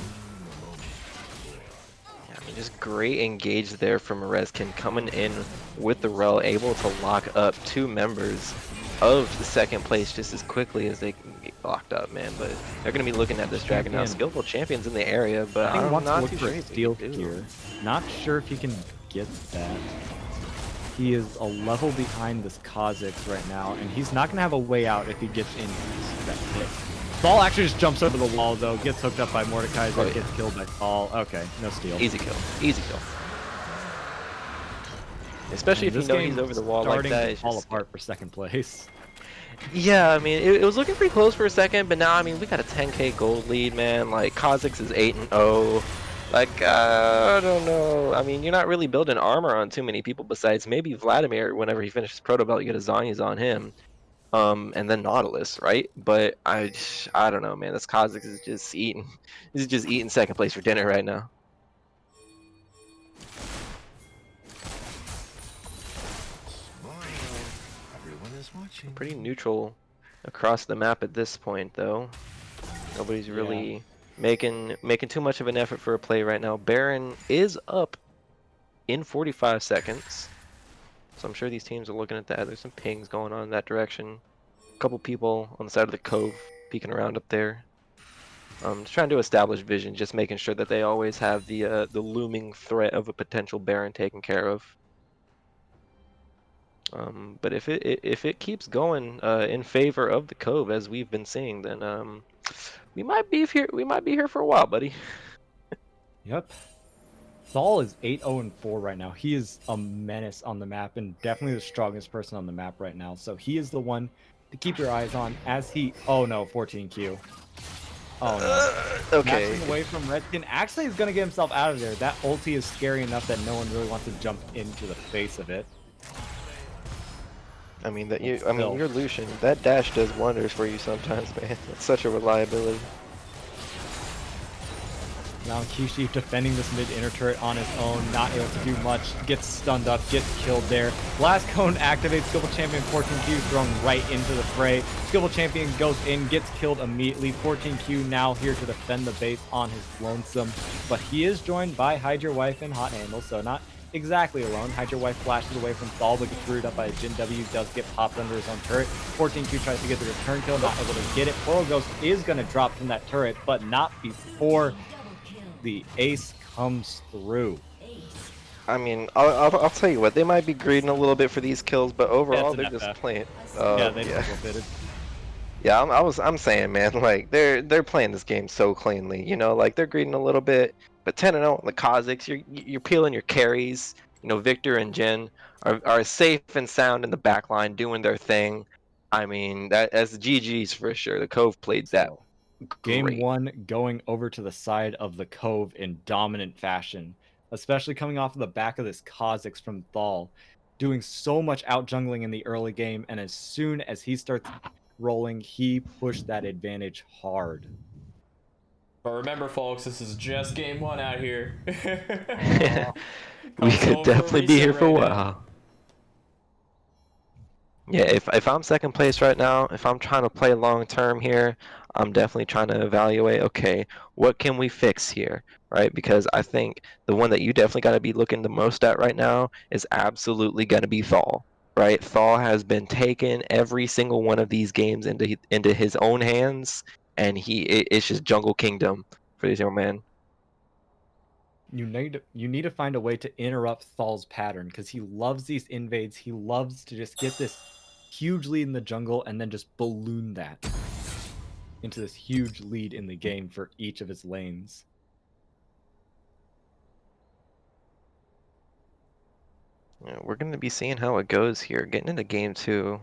Yeah, I mean, just great engage there from Rezkin coming in with the Rel, able to lock up 2 members of the second place just as quickly as they can get locked up, man. But they're going to be looking at this dragon now. Skillful Champion's in the area, but I'm not too sure. Steal here. Not sure if he can get that. He is a level behind this Kha'Zix right now, and he's not going to have a way out if he gets in that hit. Thaul actually just jumps over the wall, though, gets hooked up by Mordecai, gets killed by Thaul. Okay, no steal. Easy kill. Easy kill. Especially if you know he's over the wall like that. It's fall apart for second place. Yeah, I mean, it was looking pretty close for a second, but now, I mean, we got a 10k gold lead, man. Like, Kha'Zix is 8-0. Like, I don't know. I mean, you're not really building armor on too many people besides maybe Vladimir. Whenever he finishes Proto Belt, you get a Zhonya's on him. And then Nautilus, right? But I don't know, man. This Kha'Zix is just eating. He's just eating second place for dinner right now. Pretty neutral across the map at this point, though. Nobody's really making too much of an effort for a play right now. Baron is up in 45 seconds, so I'm sure these teams are looking at that. There's some pings going on in that direction. A couple people on the side of the Cove peeking around up there. Just trying to establish vision, just making sure that they always have the looming threat of a potential Baron taken care of. But if it keeps going in favor of the Cove as we've been seeing, then we might be here. We might be here for a while, buddy. Yep. Thaul is 8-0-4 right now. He is a menace on the map and definitely the strongest person on the map right now. So he is the one to keep your eyes on as he. Oh no, 14Q. Oh no. Okay. Matching away from Redkin. Actually, he's gonna get himself out of there. That ulti is scary enough that no one really wants to jump into the face of it. I mean you're Lucian. That dash does wonders for you sometimes, man. It's such a reliability. Now Kishi defending this mid inner turret on his own, not able to do much, gets stunned up, gets killed there. Blast Cone activates, Skillful Champion 14Q thrown right into the fray. Skillful Champion goes in, gets killed immediately. 14Q now here to defend the base on his lonesome, but he is joined by Hide Your Wife and Hot Handle, so not exactly alone. Hydro Wife flashes away from Thal, but gets rooted up by a Jin W. Does get popped under his own turret. 14-2 tries to get the return kill, not able to get it. Poro Ghost is going to drop from that turret, but not before the ace comes through. I mean, I'll tell you what, they might be greeding a little bit for these kills, but overall That's they're an just FF. playing. Yeah, they Yeah. double fitted. Yeah, I'm saying, man, like they're playing this game so cleanly, you know, like they're greeding a little bit, but 10-0 on the Kazakhs, you're peeling your carries. You know, Victor and Jin are safe and sound in the back line doing their thing. I mean, that's GG's for sure. The Cove played that So, game great. 1 going over to the side of the Cove in dominant fashion, especially coming off of the back of this Kha'Zix from Thal, doing so much out jungling in the early game, and as soon as he starts rolling, he pushed that advantage hard. But remember, folks, this is just game 1 out here. We Cove's could going for a definitely be here reset for a right now. while. Yeah, if I'm second place right now, if I'm trying to play long term here, I'm definitely trying to evaluate, okay, what can we fix here, right? Because I think the one that you definitely got to be looking the most at right now is absolutely going to be Thal, right? Thal has been taking every single one of these games into his own hands, and it's just Jungle Kingdom for this young man. You need to find a way to interrupt Thal's pattern because he loves these invades. He loves to just get this huge lead in the jungle and then just balloon that into this huge lead in the game for each of his lanes. Yeah, we're going to be seeing how it goes here, getting into game 2.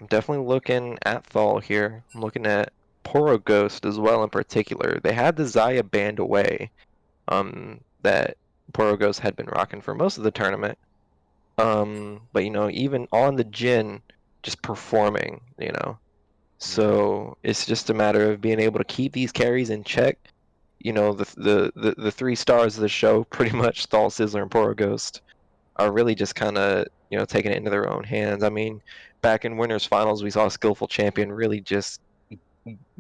I'm definitely looking at Thal here. I'm looking at Poro Ghost as well in particular. They had the Xayah banned away, that Poro Ghost had been rocking for most of the tournament. But you know, even on the Jin, just performing, you know. So it's just a matter of being able to keep these carries in check. You know, the 3 stars of the show, pretty much Thal, Sizzler, and Poro Ghost, are really just kind of, you know, taking it into their own hands. I mean, back in winners finals, we saw a skillful champion really just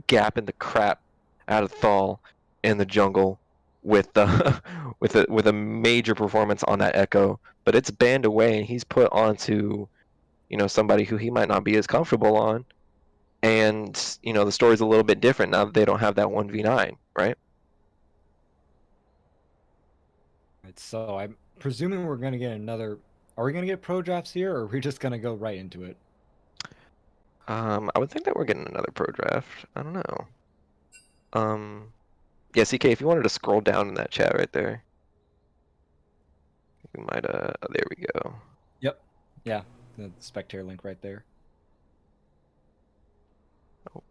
gapping the crap out of Thal in the jungle with the with a major performance on that Echo. But it's banned away, and he's put onto, you know, somebody who he might not be as comfortable on. And you know, the story's a little bit different now that they don't have that 1v9, right? Right, so I'm presuming we're going to get another. Are we going to get pro drafts here, or are we just going to go right into it? I would think that we're getting another pro draft. I don't know. Yeah, CK, if you wanted to scroll down in that chat right there, we might there we go. Yep. Yeah, the spectator link right there. Oh.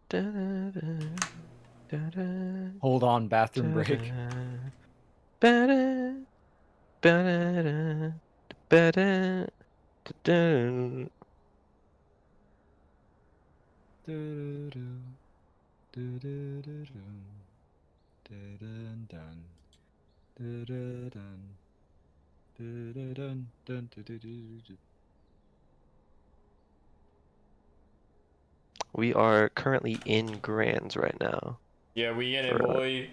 Da-da-da, da-da, Hold on, bathroom break. da-da, ba-da, ba-da-da, ba-da, da-da. We are currently in Grands right now Yeah, we in it, for boy.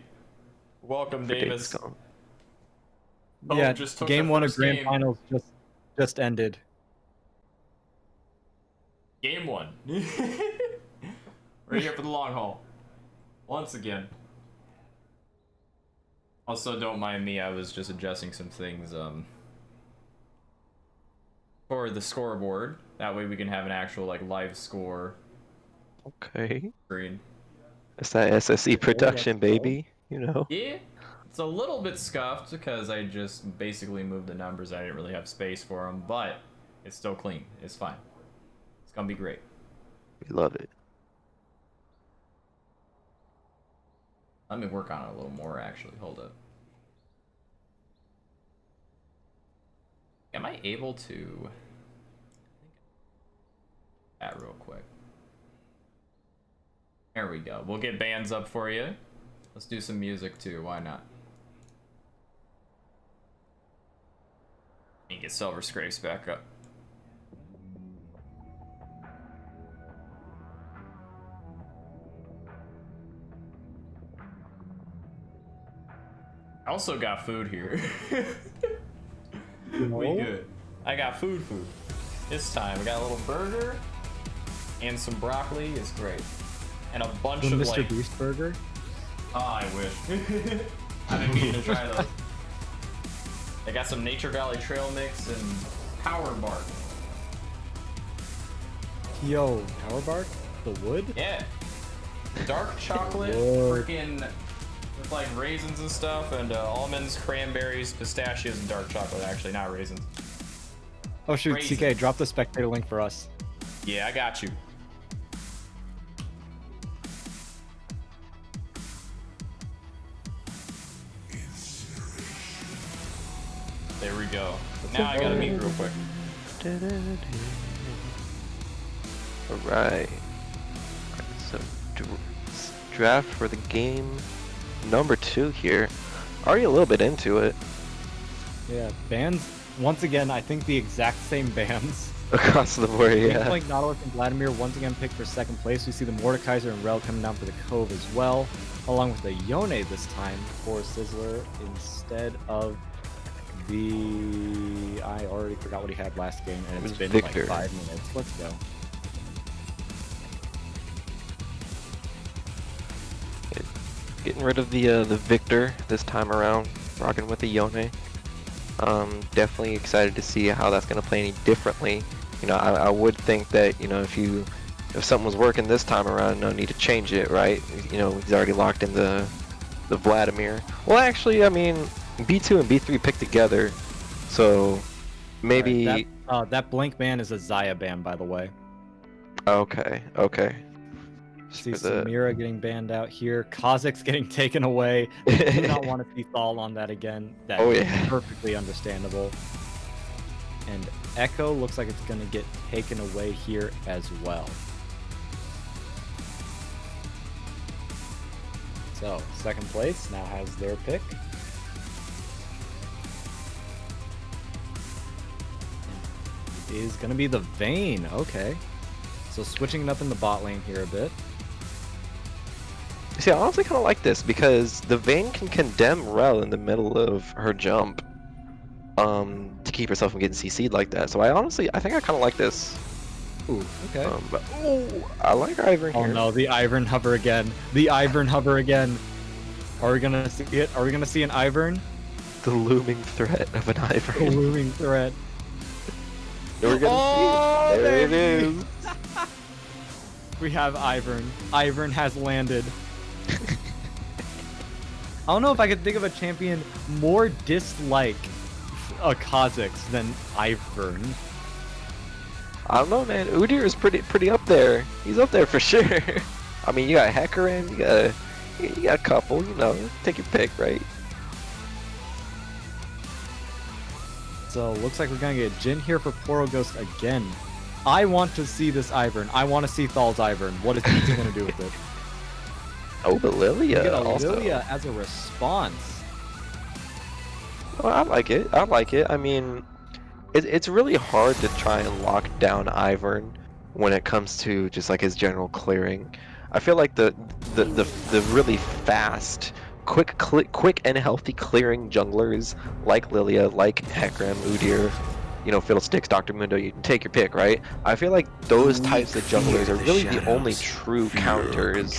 Welcome, Davis. Daviscon. Yeah, Cove just took the game 1 of first grand game. finals just ended. Game 1. We're here for the long haul. Once again. Also, don't mind me, I was just adjusting some things for the scoreboard. That way we can have an actual like live score Okay. screen. It's that SSE production, Let's go. baby. You know. Yeah, it's a little bit scuffed because I just basically moved the numbers. I didn't really have space for them, but it's still clean. It's fine. It's gonna be great. We love it. Let me work on it a little more, actually. Hold up. Am I able to... that real quick. There we go. We'll get bands up for you. Let's do some music, too. Why not? And get Silver Scrapes back up. I also got food here. You know? We good. I got food. This time, I got a little burger and some broccoli. It's great. And a bunch The of Mr. like. Beast burger. Oh, I wish. I've been meaning to try those. I got some Nature Valley Trail Mix and Power Bark. Yo, power bark? The wood? Yeah. Dark chocolate, Lord. freaking with like raisins and stuff, and almonds, cranberries, pistachios, and dark chocolate. Actually, not raisins. Oh shoot, Crazy. CK, drop the spectator link for us. Yeah, I got you. There we go. Now I gotta meet real quick. Alright. So, draft for the game number 2 here. Already a little bit into it. Yeah, bands, once again, I think the exact same bands. Across the board, yeah. Like Nautilus and Vladimir once again picked for second place. We see the Mordekaiser and Rel coming down for the Cove as well, along with the Yone this time for Sizzler instead of the... I already forgot what he had last game, and it's been Victor. like 5 minutes. Let's go. Getting rid of the Victor this time around, rocking with the Yone. Definitely excited to see how that's going to play any differently. You know, I would think that, you know, if something was working this time around, no need to change it, right? You know, he's already locked in the Vladimir. Well, actually, I mean, B2 and B3 picked together, so maybe... Right, that blank ban is a Zaya ban, by the way. Okay. See Samira getting banned out here. Kazakh's getting taken away. I do not want to see Thal on that again. That Oh, is yeah. perfectly understandable. And Echo looks like it's going to get taken away here as well. So, second place now has their pick. It is going to be the Vayne. Okay. So switching it up in the bot lane here a bit. See, I honestly kind of like this because the Vayne can condemn Rel in the middle of her jump, to keep herself from getting CC'd like that. So I think I kind of like this. Ooh, okay. But I like Ivern here. Oh no, the Ivern hover again. The Ivern hover again. Are we gonna see it? Are we gonna see an Ivern? The looming threat of an The Ivern. looming threat. We're gonna see it. There it is. We have Ivern. Ivern has landed. I don't know if I could think of a champion more dislike Kazakhs than Ivern. I don't know, man. Udyr is pretty up there. He's up there for sure. I mean, you got Hecarim, you got a couple. You know, take your pick, right? So looks like we're gonna get Jin here for Poro Ghost again. I want to see this Ivern. I want to see Thal's Ivern. What is he gonna do with it? Oh, but Lilia Get a also. Lilia as a response. Well, I like it. I mean, it's really hard to try and lock down Ivern when it comes to just like his general clearing. I feel like the really fast, quick and healthy clearing junglers like Lilia, like Hecarim, Udyr, you know, Fiddlesticks, Dr. Mundo, you can take your pick, right? I feel like those types of junglers are really the only true counters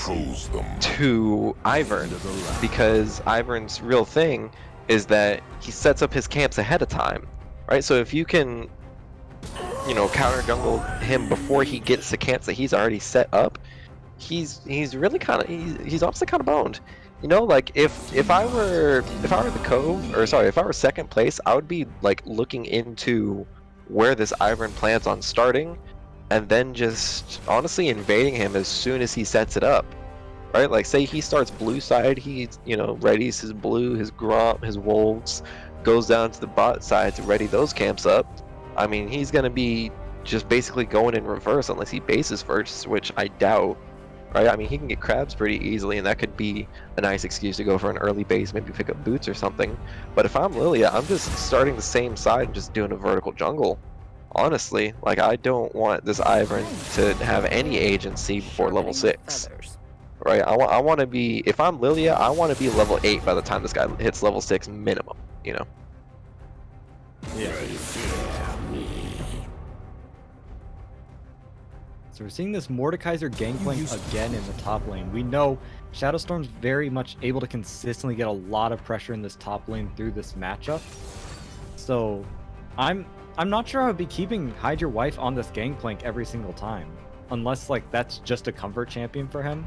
to Ivern, because Ivern's real thing is that he sets up his camps ahead of time, right? So if you can, you know, counter jungle him before he gets the camps that he's already set up, he's really kind of he's honestly kind of boned. You know, like if I were the Cove, or sorry, if I were second place, I would be like looking into where this Ivern plans on starting, and then just honestly invading him as soon as he sets it up. Right? Like say he starts blue side, he, you know, readies his blue, his Gromp, his wolves, goes down to the bot side to ready those camps up. I mean, he's gonna be just basically going in reverse unless he bases first, which I doubt. Right? I mean, he can get crabs pretty easily, and that could be a nice excuse to go for an early base, maybe pick up boots or something. But if I'm Lilia, I'm just starting the same side and just doing a vertical jungle. Honestly, like I don't want this Ivern to have any agency before level 6. right? I want to be, if I'm Lilia, I want to be level 8 by the time this guy hits level 6 minimum, you know? Yeah. So we're seeing this Mordekaiser gangplank again in the top lane. We know Shadowstorm's very much able to consistently get a lot of pressure in this top lane through this matchup. So I'm not sure I would be keeping Hide Your Wife on this gangplank every single time. Unless like that's just a comfort champion for him.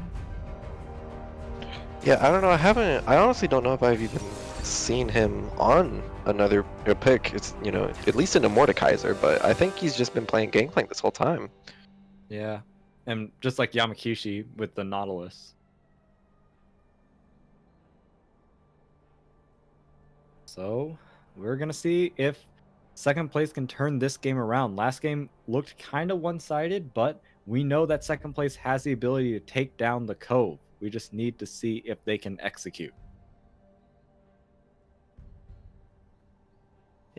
Yeah, I don't know. I honestly don't know if I've even seen him on another pick. It's, you know, at least in a Mordekaiser, but I think he's just been playing Gangplank this whole time. Yeah. And just like Yamakishi with the Nautilus. So we're going to see if second place can turn this game around. Last game looked kind of one-sided, but we know that second place has the ability to take down the Cove. We just need to see if they can execute.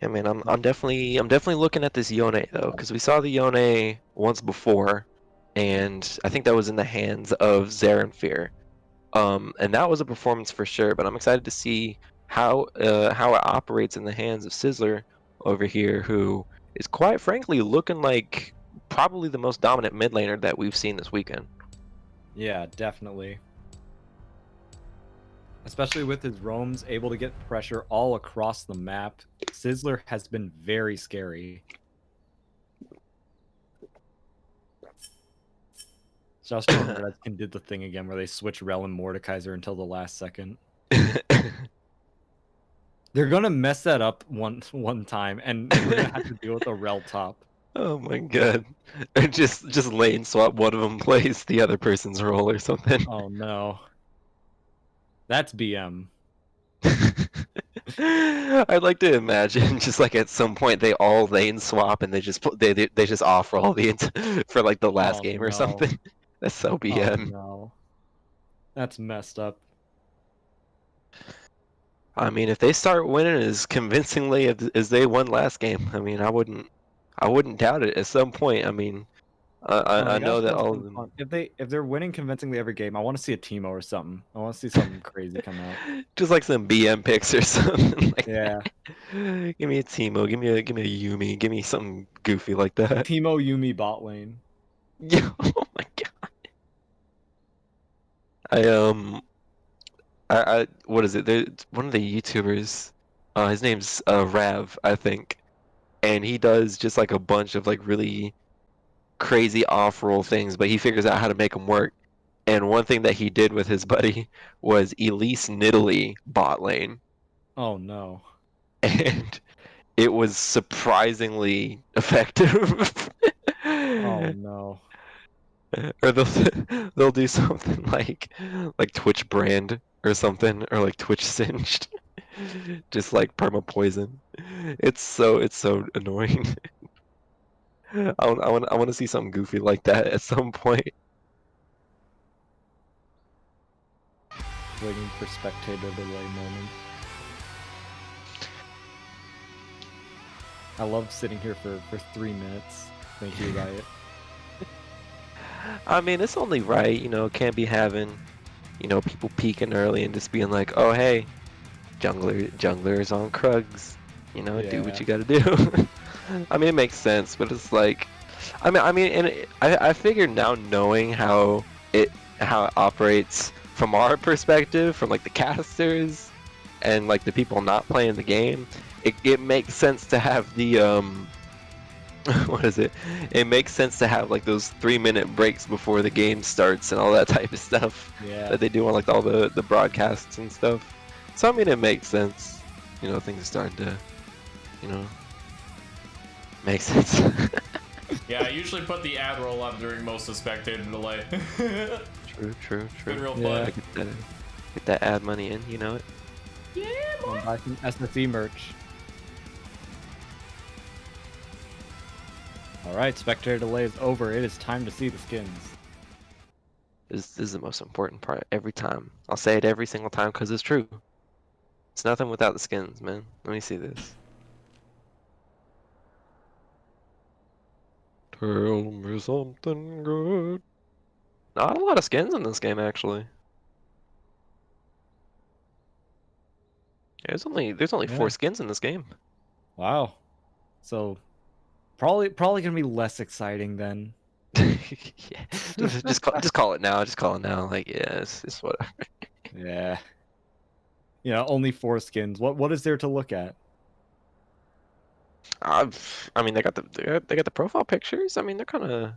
Yeah, man, I'm definitely looking at this Yone though, because we saw the Yone once before, and I think that was in the hands of Zarenfear. And that was a performance for sure, but I'm excited to see how it operates in the hands of Sizzler over here, who is quite frankly looking like probably the most dominant mid laner that we've seen this weekend. Yeah, definitely. Especially with his roams able to get pressure all across the map. Sizzler has been very scary. Shellstorm Redskin did the thing again where they switch Rel and Mordekaiser until the last second. They're gonna mess that up one time, and we're gonna have to deal with a Rel top. Oh my god. Or just lane swap, one of them plays the other person's role or something. Oh no. That's BM. I'd like to imagine just like at some point they all lane swap and they just they just offer all the for like the last Oh game or no. something. That's so Oh BM. no. That's messed up. I mean, if they start winning as convincingly as they won last game, I mean, I wouldn't doubt it at some point. I mean, Oh, I they gotta know that show all of some them fun. If they're winning convincingly every game, I want to see a Teemo or something. I want to see something crazy come out. just like some BM picks or something like Yeah. that. Give me a Teemo, give me a Yumi, give me something goofy like that. Teemo Yumi bot lane. Yeah, oh my god. I what is it? There, one of the YouTubers, his name's Rav, I think, and he does just like a bunch of like really crazy off-roll things, but he figures out how to make them work. And one thing that he did with his buddy was Elise Nidalee bot lane, Oh no. and it was surprisingly effective. Oh no. Or they'll do something like Twitch brand or something, or like Twitch singed, just like perma poison. It's so annoying. I want to see something goofy like that at some point. Waiting for spectator delay moment. I love sitting here for 3 minutes. Thank you, Riot. I mean, it's only right, you know, can't be having, you know, people peeking early and just being like, oh hey, jungler's on Krugs, you know, do what Yeah. you gotta do. I mean, it makes sense, but it's like, I figured now knowing how it operates from our perspective, from like the casters and like the people not playing the game, it makes sense to have the what is it? It makes sense to have like those 3-minute breaks before the game starts and all that type of stuff Yeah. that they do on like all the broadcasts and stuff. So I mean, it makes sense. You know, things are starting to, you know, make sense. Yeah, I usually put the ad roll up during most of spectator delay. True. Been real Yeah. fun. Get that ad money in, you know it. I'm buy some SSE merch. Alright, spectator delay is over. It is time to see the skins. This is the most important part every time. I'll say it every single time because it's true. It's nothing without the skins, man. Let me see this. Tell me something good. Not a lot of skins in this game, actually. There's only 4 skins in this game. Wow. So probably gonna be less exciting then. Yeah. Just call it now. Just call it now. Like, yeah, it's whatever. Yeah. Only 4 skins. What is there to look at? I mean, they got the profile pictures. I mean, they're kind of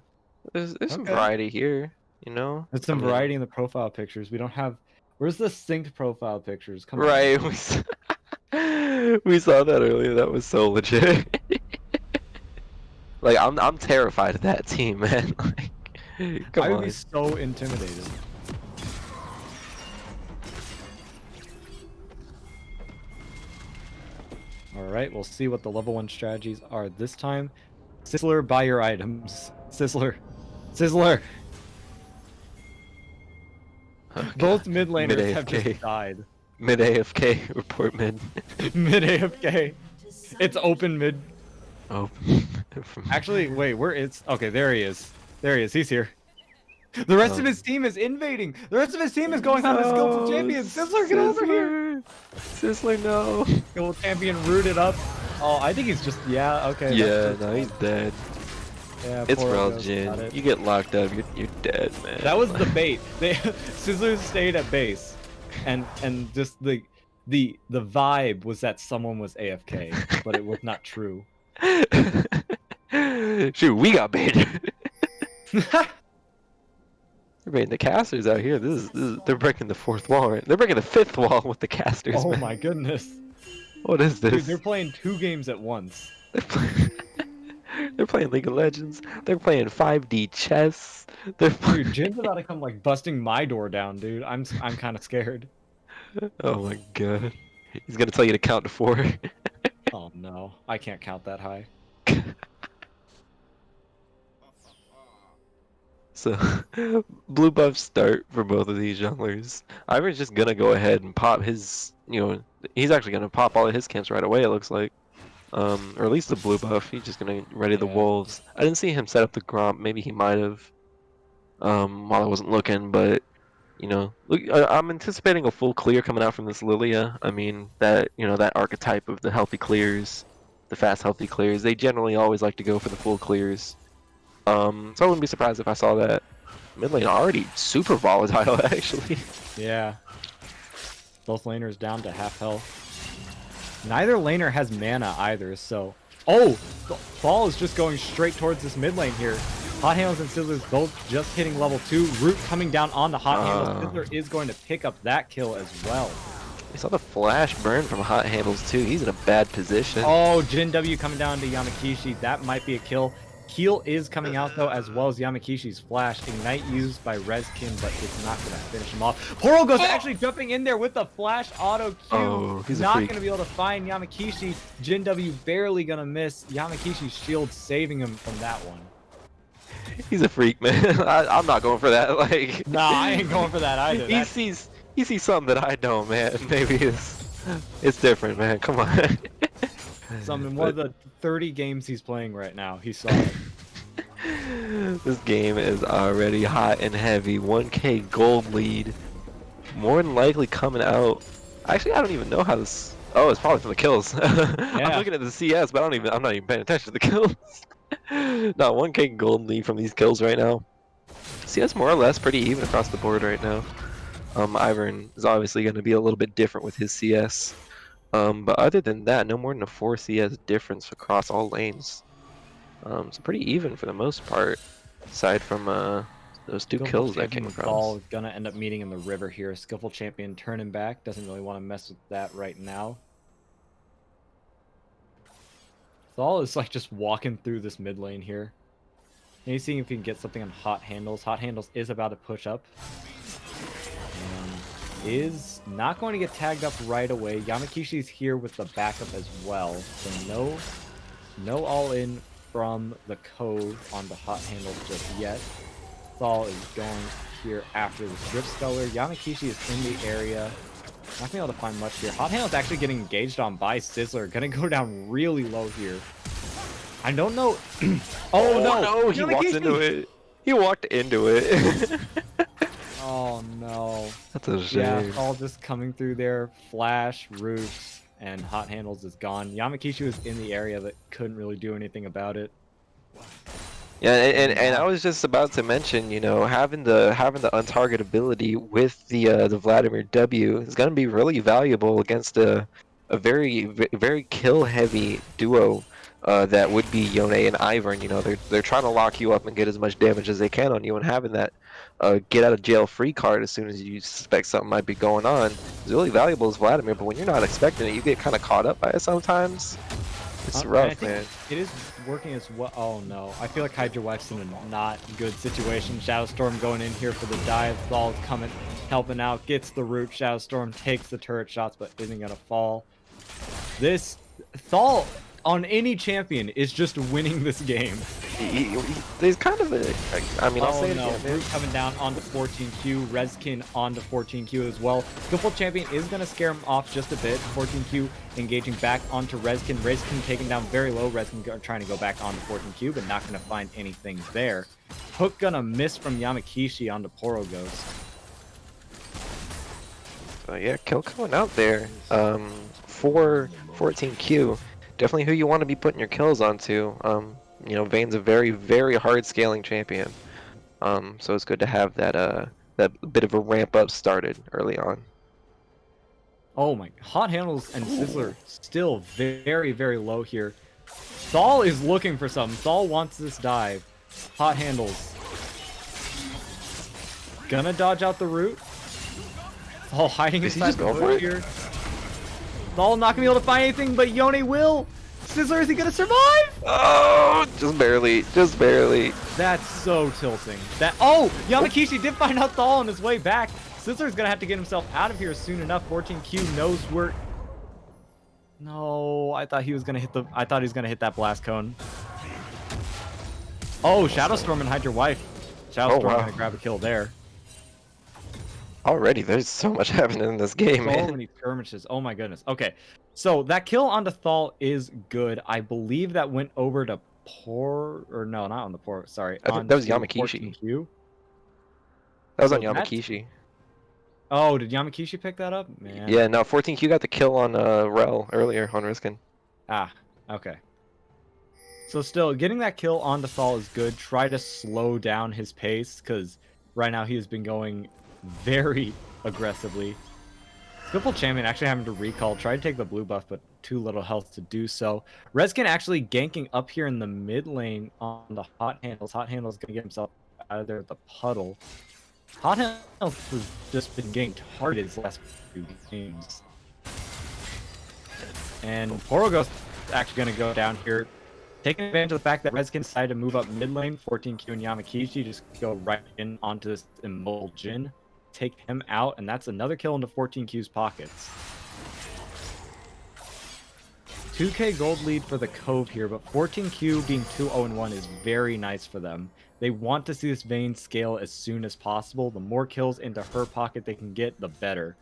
there's some Okay. variety here, you know. There's some I mean, variety in the profile pictures. We don't have. Where's the synced profile pictures? Come on. right? We saw that earlier. That was so legit. Like, I'm terrified of that team, man. Like, come I would on. be so intimidated. All right, we'll see what the level 1 strategies are this time. Sizzler, buy your items. Sizzler. Sizzler. Oh, Both God. mid laners have AFK. just died. Mid AFK. Report mid. Mid AFK. It's open mid. Oh. Actually, wait, where is... Okay, there he is. There he is. He's here. The rest of Oh. his team is invading. The rest of his team is going on to Skillful Champion. Sizzler, get over here. Sizzler, no. Skillful Champion rooted up. Oh, I think he's just... Yeah, okay. Yeah, no, he's dead. Yeah, It's poor Rel Ogo's got Jin. it. You get locked up, you're dead, man. That was the bait. Sizzler stayed at base, and just the vibe was that someone was AFK, but it was not true. Shoot, we got baited. They're baiting the casters out here. They're breaking the 4th wall, right? They're breaking the 5th wall with the casters. Oh man. my goodness. What is this? Dude, they're playing 2 games at once. They're playing League of Legends. They're playing 5D chess. Dude, Jin's about to come like busting my door down, dude. I'm kind of scared. Oh my god. He's gonna tell you to count to 4. Oh no, I can't count that high. So, blue buff start for both of these junglers. Ivor's just gonna go ahead and pop his, he's actually gonna pop all of his camps right away, it looks like. Or at least the blue buff. He's just gonna ready the wolves. I didn't see him set up the Gromp. Maybe he might have, while I wasn't looking, but, look, I'm anticipating a full clear coming out from this Lilia. I mean, that archetype of the healthy clears, the fast healthy clears, they generally always like to go for the full clears. So I wouldn't be surprised if I saw that. Mid lane already super volatile, actually. Yeah. Both laners down to half health. Neither laner has mana either, so... Oh! The ball is just going straight towards this mid lane here. Hot Handles and Sizzlers both just hitting level 2. Root coming down on the Hot Handles. Sizzler is going to pick up that kill as well. We saw the flash burn from Hot Handles too. He's in a bad position. Oh, Jin W coming down to Yamakishi. That might be a kill. Heal is coming out though, as well as Yamakishi's flash. Ignite used by Rezkin, but it's not going to finish him off. Porogo's actually jumping in there with the flash auto Q. Oh, he's not a freak. going to be able to find Yamakishi. Jin W barely going to miss. Yamakishi's shield saving him from that one. He's a freak, man. I'm not going for that. Like, Nah, I ain't going for that either. He sees something that I don't, man. Maybe it's different, man. Come on. In one of the 30 games he's playing right now, he saw it. This game is already hot and heavy. 1K gold lead. More than likely coming out. Actually, I don't even know how this... Oh, it's probably from the kills. I'm looking at the CS, but I'm not even paying attention to the kills. No, 1K gold lead from these kills right now. CS more or less pretty even across the board right now. Ivern is obviously going to be a little bit different with his CS. But other than that, no more than a 4 CS difference across all lanes. So pretty even for the most part, aside from those 2 kills that came across. Ball is gonna end up meeting in the river here. Skillful Champion turning back, doesn't really want to mess with that right now. Thal is like just walking through this mid lane here. Maybe seeing if he can get something on Hot Handles. Hot Handles is about to push up. Is not going to get tagged up right away. Yamakishi's here with the backup as well. So no all in from the Cove on the Hot Handles just yet. Thal is going here after this Drift Sculler. Yamakishi is in the area. Not being able to find much here. Hot Handle's actually getting engaged on by Sizzler. Gonna go down really low here. I don't know. Oh no! He walked into it. He walked into it. Oh no. That's a Yeah, shame. all just coming through there. Flash, roots, and hot handles is gone. Yamakishi was in the area but couldn't really do anything about it. Yeah, And and I now, was just about to mention, you know, having the untargetability with the Vladimir W is going to be really valuable against a very kill heavy duo that would be Yone and Ivern. You know, they're trying to lock you up and get as much damage as they can on you, and having that get out of jail free card as soon as you suspect something might be going on is really valuable as Vladimir. But when you're not expecting it, you get kind of caught up by it sometimes. It's and I rough, think man. it is working as well. Oh no, I feel like Hydra Wife's in a not good situation. Shadowstorm going in here for the dive. Thal's coming, helping out, gets the root. Shadowstorm takes the turret shots, but isn't gonna fall. This Thal on any champion is just winning this game. There's kind of a, I mean, I'll Oh say it no, again, man. Root coming down onto 14Q, Rezkin onto 14Q as well. Skillful Champion is going to scare him off just a bit. 14Q engaging back onto Rezkin. Rezkin taken down very low. Rezkin trying to go back onto 14Q, but not going to find anything there. Hook gonna miss from Yamakishi onto Poro Ghost. So yeah, kill coming out there. For 14Q, definitely who you want to be putting your kills onto. You know, Vayne's a very hard scaling champion. So it's good to have that bit of a ramp up started early on. Oh my, Hot Handles and Sizzler still very low here. Thal is looking for something. Thal wants this dive. Hot Handles. Gonna dodge out the root. Thal hiding Is he inside just the going for bush it? here. Thal not gonna be able to find anything, but Yone will. Sizzler, is he gonna survive? Oh, just barely, just barely. That's so tilting. Oh, Yamakishi did find out Thal on his way back. Sizzler's gonna have to get himself out of here soon enough. 14Q knows where. No, I thought he was gonna hit the. I thought he was gonna hit that blast cone. Oh, Shadowstorm and Hydra Wife. Shadowstorm wow. gonna grab a kill there. Already, there's so much happening in this game, So man. many skirmishes. Oh my goodness. Okay, so that kill onto Thal is good. I believe that went over to or no, not on the Por. Sorry, I think on that was to Yamakishi. 14Q. That was on So that's. Yamakishi. Oh, did Yamakishi pick that up? Man. Yeah, no, 14Q got the kill on Rel earlier on Riskin. Ah, okay. So still, getting that kill onto Thal is good. Try to slow down his pace, because right now he has been going very aggressively. Skillful Champion actually having to recall. Tried to take the blue buff, but too little health to do so. Rezkin actually ganking up here in the mid lane on the Hot Handles. Hot Handles going to get himself out of there with the puddle. Hot Handles has just been getting targeted his last few games. And Porogos actually going to go down here. Taking advantage of the fact that Rezkin decided to move up mid lane, 14Q and Yamakishi just go right in onto this Immortal Jin. Take him out, and that's another kill into 14Q's pockets. 2k gold lead for the Cove here, but 14Q being 2-0-1 is very nice for them. They want to see this Vayne scale as soon as possible. The more kills into her pocket they can get, the better.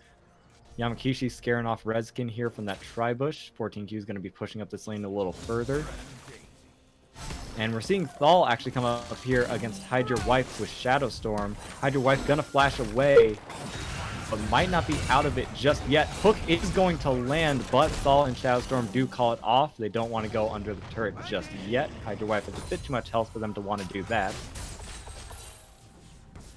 Yamakishi scaring off Rezkin here from that Tribush. 14Q is going to be pushing up this lane a little further. And we're seeing Thal actually come up here against Hydra Wife with Shadowstorm. Hydra Wife gonna flash away, but might not be out of it just yet. Hook is going to land, but Thal and Shadowstorm do call it off. They don't want to go under the turret just yet. Hydra Wife has a bit too much health for them to want to do that.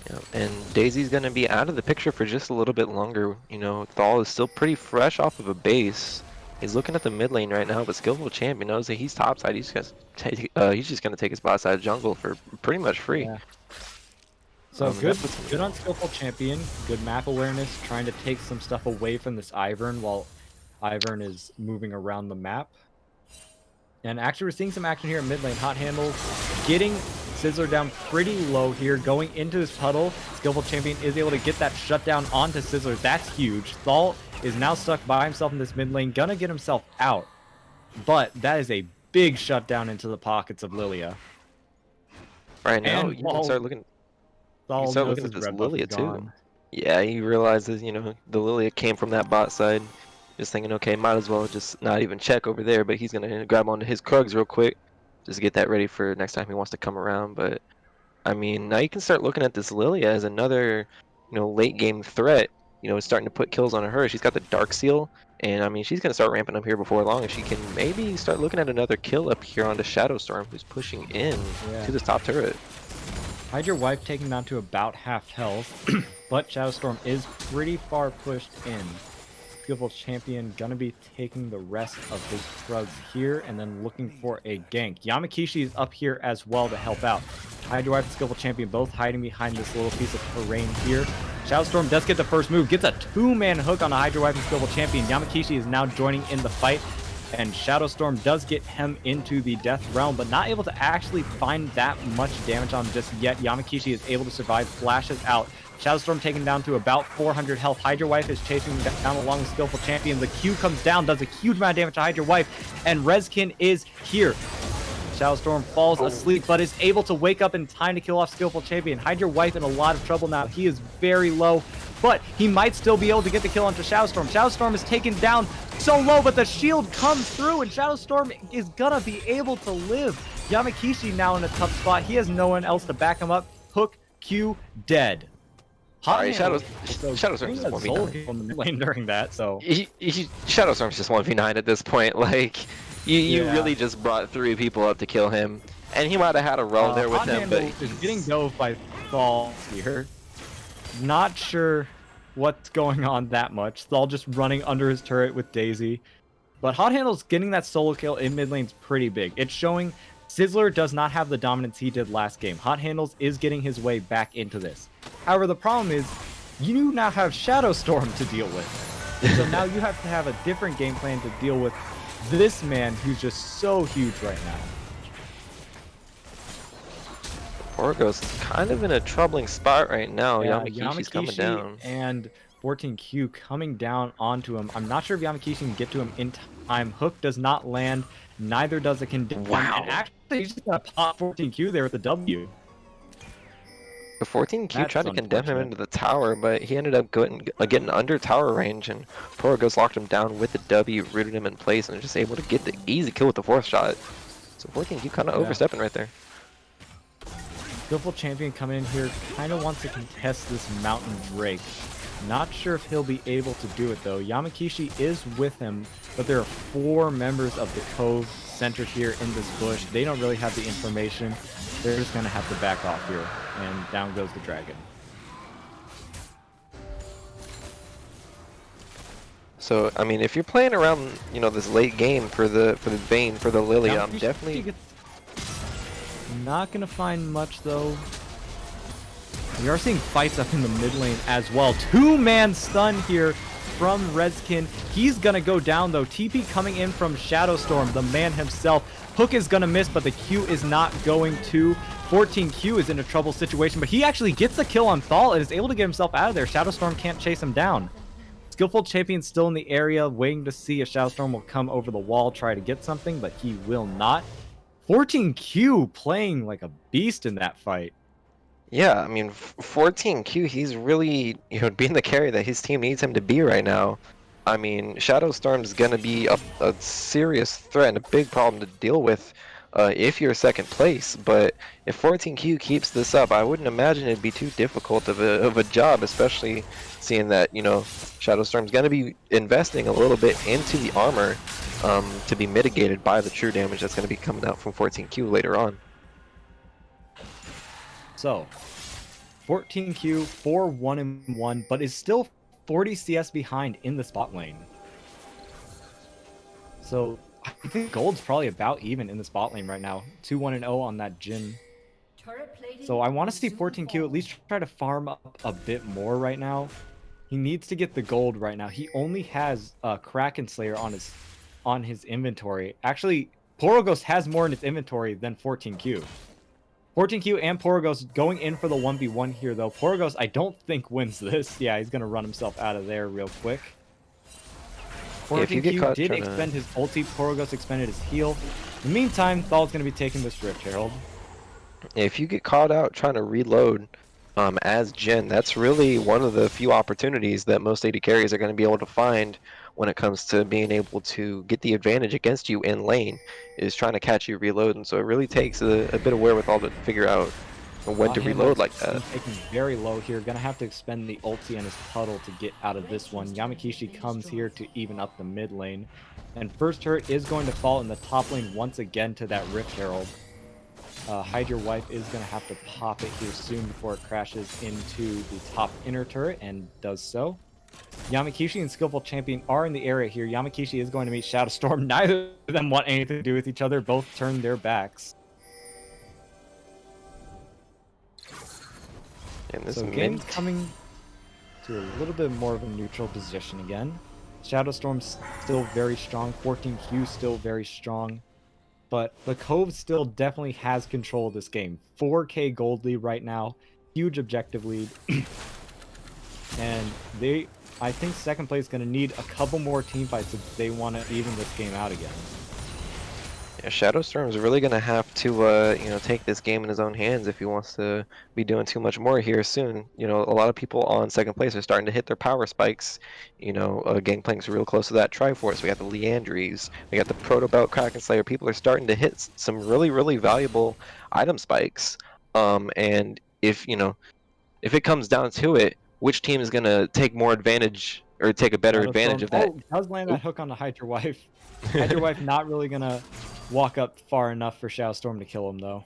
Yeah, and Daisy's gonna be out of the picture for just a little bit longer. You know, Thal is still pretty fresh off of a base. He's looking at the mid lane right now, but Skillful Champion knows that he's topside. He's just gonna take his bot side jungle for pretty much free. Yeah. So good on Skillful Champion, good map awareness, trying to take some stuff away from this Ivern while Ivern is moving around the map. And actually we're seeing some action here in mid lane. Hot Handles getting Sizzler down pretty low here, going into his puddle. Skillful Champion is able to get that shutdown onto Sizzler. That's huge. Thal is now stuck by himself in this mid lane, gonna get himself out. But that is a big shutdown into the pockets of Lilia. Right now, And you can start looking. You can start looking at this Lilia too. Yeah, he realizes, you know, the Lilia came from that bot side. Just thinking, okay, might as well just not even check over there, but he's gonna grab onto his Krugs real quick. Just get that ready for next time he wants to come around. But I mean, now you can start looking at this Lilia as another late game threat, is starting to put kills on her. She's got the Dark Seal, and I mean, she's gonna start ramping up here before long, and she can maybe start looking at another kill up here onto Shadowstorm, who's pushing in to this top turret. Hydra Wife taken down to about half health, but Shadowstorm is pretty far pushed in. Skillful Champion gonna be taking the rest of his drugs here and then looking for a gank. Yamakishi is up here as well to help out. Hydra Wife and Skillful Champion both hiding behind this little piece of terrain here. Shadowstorm does get the first move, gets a two-man hook on the Hydra Wife and Skillful Champion. Yamakishi is now joining in the fight, and Shadowstorm does get him into the death realm, but not able to actually find that much damage on him just yet. Yamakishi is able to survive, flashes out. Shadowstorm taken down to about 400 health. Hydra Wife is chasing down along with Skillful Champion. The Q comes down, does a huge amount of damage to Hydra Wife, and Rezkin is here. Shadowstorm falls asleep, but is able to wake up in time to kill off Skillful Champion. Hydra Wife in a lot of trouble now. He is very low, but he might still be able to get the kill onto Shadowstorm. Shadowstorm is taken down so low, but the shield comes through, and Shadowstorm is gonna be able to live. Yamakishi now in a tough spot. He has no one else to back him up. Hook, Q, dead. Alright, Shadowstorm's just 1v9 on the mid lane during that, so Shadowstorm's just 1v9 at this point. Like, you really just brought 3 people up to kill him, and he might have had a roll there with him, but he's getting dove by Thal here. Not sure what's going on that much. Thal just running under his turret with Daisy, but Hot Handle's getting that solo kill in mid lane's pretty big. It's showing Sizzler does not have the dominance he did last game. Hot Handles is getting his way back into this. However, the problem is you now have Shadowstorm to deal with. So now you have to have a different game plan to deal with this man who's just so huge right now. Orgo's kind of in a troubling spot right now. Yeah, Yamakishi's coming down. And 14Q coming down onto him. I'm not sure if Yamakishi can get to him in time. Hook does not land. Neither does a condemn. Wow. And actually, he's just gonna pop 14Q there with the W. The 14Q That's tried to condemn him into the tower, but he ended up getting under tower range, and Poragos locked him down with the W, rooted him in place, and was just able to get the easy kill with the 4th shot. So 14Q kind of overstepping right there. Skillful Champion coming in here, kind of wants to contest this Mountain Drake. Not sure if he'll be able to do it though. Yamakishi is with him, but there are 4 members of the Cove centered here in this bush. They don't really have the information. They're just going to have to back off here, and down goes the dragon. So I mean, if you're playing around, this late game for the Vayne, for the Lilia, I'm definitely not gonna find much though. We are seeing fights up in the mid lane as well. 2-man stun here from Rezkin. He's gonna go down though. TP coming in from Shadowstorm, the man himself. Hook is gonna miss, but the Q is not going to. 14Q is in a trouble situation, but he actually gets the kill on Thal and is able to get himself out of there. Shadowstorm can't chase him down. Skillful Champion still in the area, waiting to see if Shadowstorm will come over the wall, try to get something, but he will not. 14Q playing like a beast in that fight. Yeah, I mean, 14Q, he's really, being the carry that his team needs him to be right now. I mean, Shadowstorm's gonna be a serious threat and a big problem to deal with if you're 2nd place. But if 14Q keeps this up, I wouldn't imagine it'd be too difficult of a job, especially seeing that, Shadowstorm's gonna be investing a little bit into the armor to be mitigated by the true damage that's gonna be coming out from 14Q later on. So, 14Q, 4-1-1, but is still 40 CS behind in the spot lane. So, I think Gold's probably about even in the spot lane right now. 2-1-0 on that Jhin. So I want to see 14Q at least try to farm up a bit more right now. He needs to get the gold right now. He only has Kraken Slayer on his inventory. Actually, Porogos has more in his inventory than 14Q. 14Q and Porogos going in for the 1v1 here, though. Porogos, I don't think, wins this. Yeah, he's going to run himself out of there real quick. 14Q did expend his ulti. Porogos expended his heal. In the meantime, Thal's going to be taking this Rift Herald. If you get caught out trying to reload as Jhin, that's really one of the few opportunities that most AD carries are going to be able to find when it comes to being able to get the advantage against you in lane, is trying to catch you reloading. So it really takes a bit of wherewithal to figure out when to reload like that. Taking very low here. Gonna have to expend the ulti and his puddle to get out of this one. Yamakishi comes here to even up the mid lane. And first turret is going to fall in the top lane once again to that Rift Herald. Hide Your Wife is going to have to pop it here soon before it crashes into the top inner turret, and does so. Yamakishi and Skillful Champion are in the area here. Yamakishi is going to meet Shadow Storm. Neither of them want anything to do with each other. Both turn their backs. And this So game's coming to a little bit more of a neutral position again. Shadow Storm's still very strong. 14Q still very strong. But the Cove still definitely has control of this game. 4K gold lead right now. Huge objective lead. And I think second place is going to need a couple more team fights if they want to even this game out again. Yeah, Shadow Storm's really gonna have to, take this game in his own hands if he wants to be doing too much more here soon. You know, a lot of people on second place are starting to hit their power spikes. You know, Gangplank's real close to that Triforce. We got the Leandries, we got the Protobelt Kraken Slayer. People are starting to hit some really, really valuable item spikes. And if if it comes down to it, which team is gonna take more advantage or take a better Shadow advantage Storm, of that? does land that hook on the Hide Your Wife. Hide Your Wife not really going to walk up far enough for Shadow Storm to kill him, though.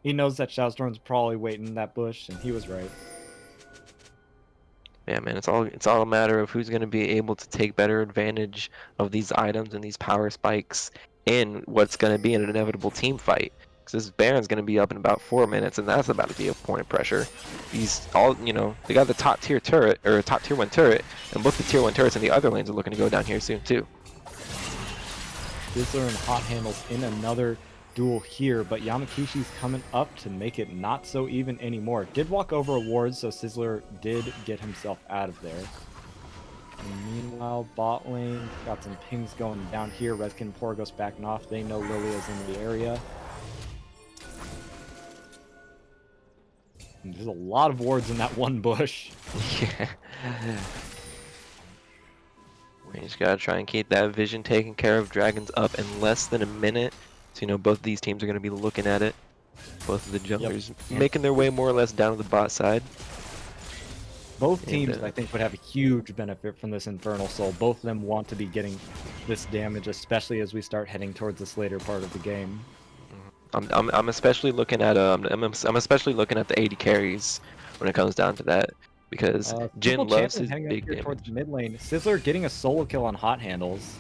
He knows that Shadow Storm's probably waiting in that bush, and he was right. Yeah, man, it's all a matter of who's going to be able to take better advantage of these items and these power spikes in what's going to be an inevitable team fight. Because this Baron's going to be up in about 4 minutes, and that's about to be a point of pressure. These all, they got the top tier turret or top tier 1 turret, and both the tier 1 turrets in the other lanes are looking to go down here soon too. Sizzler and Hot Handles in another duel here, but Yamakishi's coming up to make it not so even anymore. Did walk over a ward, so Sizzler did get himself out of there. And meanwhile, bot lane got some pings going down here. Reskin and Porgos backing off. They know Lilia's in the area. And there's a lot of wards in that one bush. Yeah. We just gotta try and keep that vision taken care of. Dragon's up in less than a minute. So, both of these teams are gonna be looking at it. Both of the junglers making their way more or less down to the bot side. Both teams, I think, would have a huge benefit from this Infernal Soul. Both of them want to be getting this damage, especially as we start heading towards this later part of the game. I'm especially looking at I'm especially looking at the AD carries when it comes down to that, because Jin loves his big damage. Towards mid lane. Sizzler getting a solo kill on Hot Handles.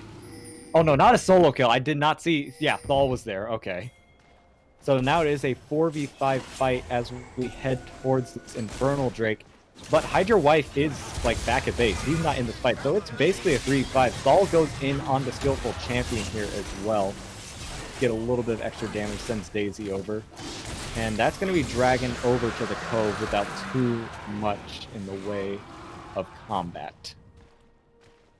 Oh no, not a solo kill. I did not see. Yeah, Thal was there. Okay. So now it is a 4v5 fight as we head towards this Infernal Drake. But Hide Your Wife is like back at base. He's not in this fight. So it's basically a 3v5. Thal goes in on the Skillful Champion here as well. Get a little bit of extra damage, sends Daisy over. And that's going to be Dragon over to the Cove without too much in the way of combat.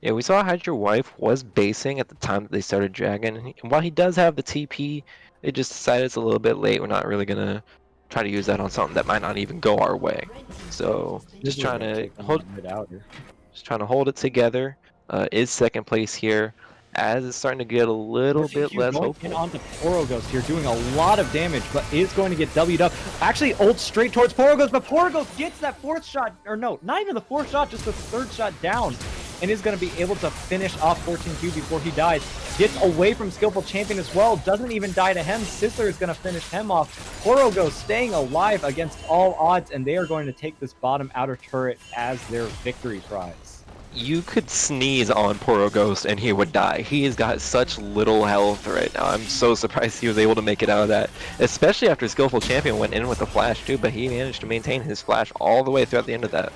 Yeah, we saw Hide Your Wife was basing at the time that they started Dragon. And while he does have the TP, they just decided it's a little bit late. We're not really going to try to use that on something that might not even go our way. So just trying to hold it together. Is second place here, as it's starting to get a little bit less hopeful. In onto Porogos here, doing a lot of damage, but is going to get W'd up. Actually, ult straight towards Porogos, but Porogos gets that fourth shot, or no, not even the fourth shot, just the third shot down, and is going to be able to finish off 14Q before he dies. Gets away from Skillful Champion as well, doesn't even die to him. Sizzler is going to finish him off. Porogos staying alive against all odds, and they are going to take this bottom outer turret as their victory prize. You could sneeze on Porogos and he would die. He has got such little health right now. I'm so surprised he was able to make it out of that, especially after Skillful Champion went in with the flash too, but he managed to maintain his flash all the way throughout the end of that.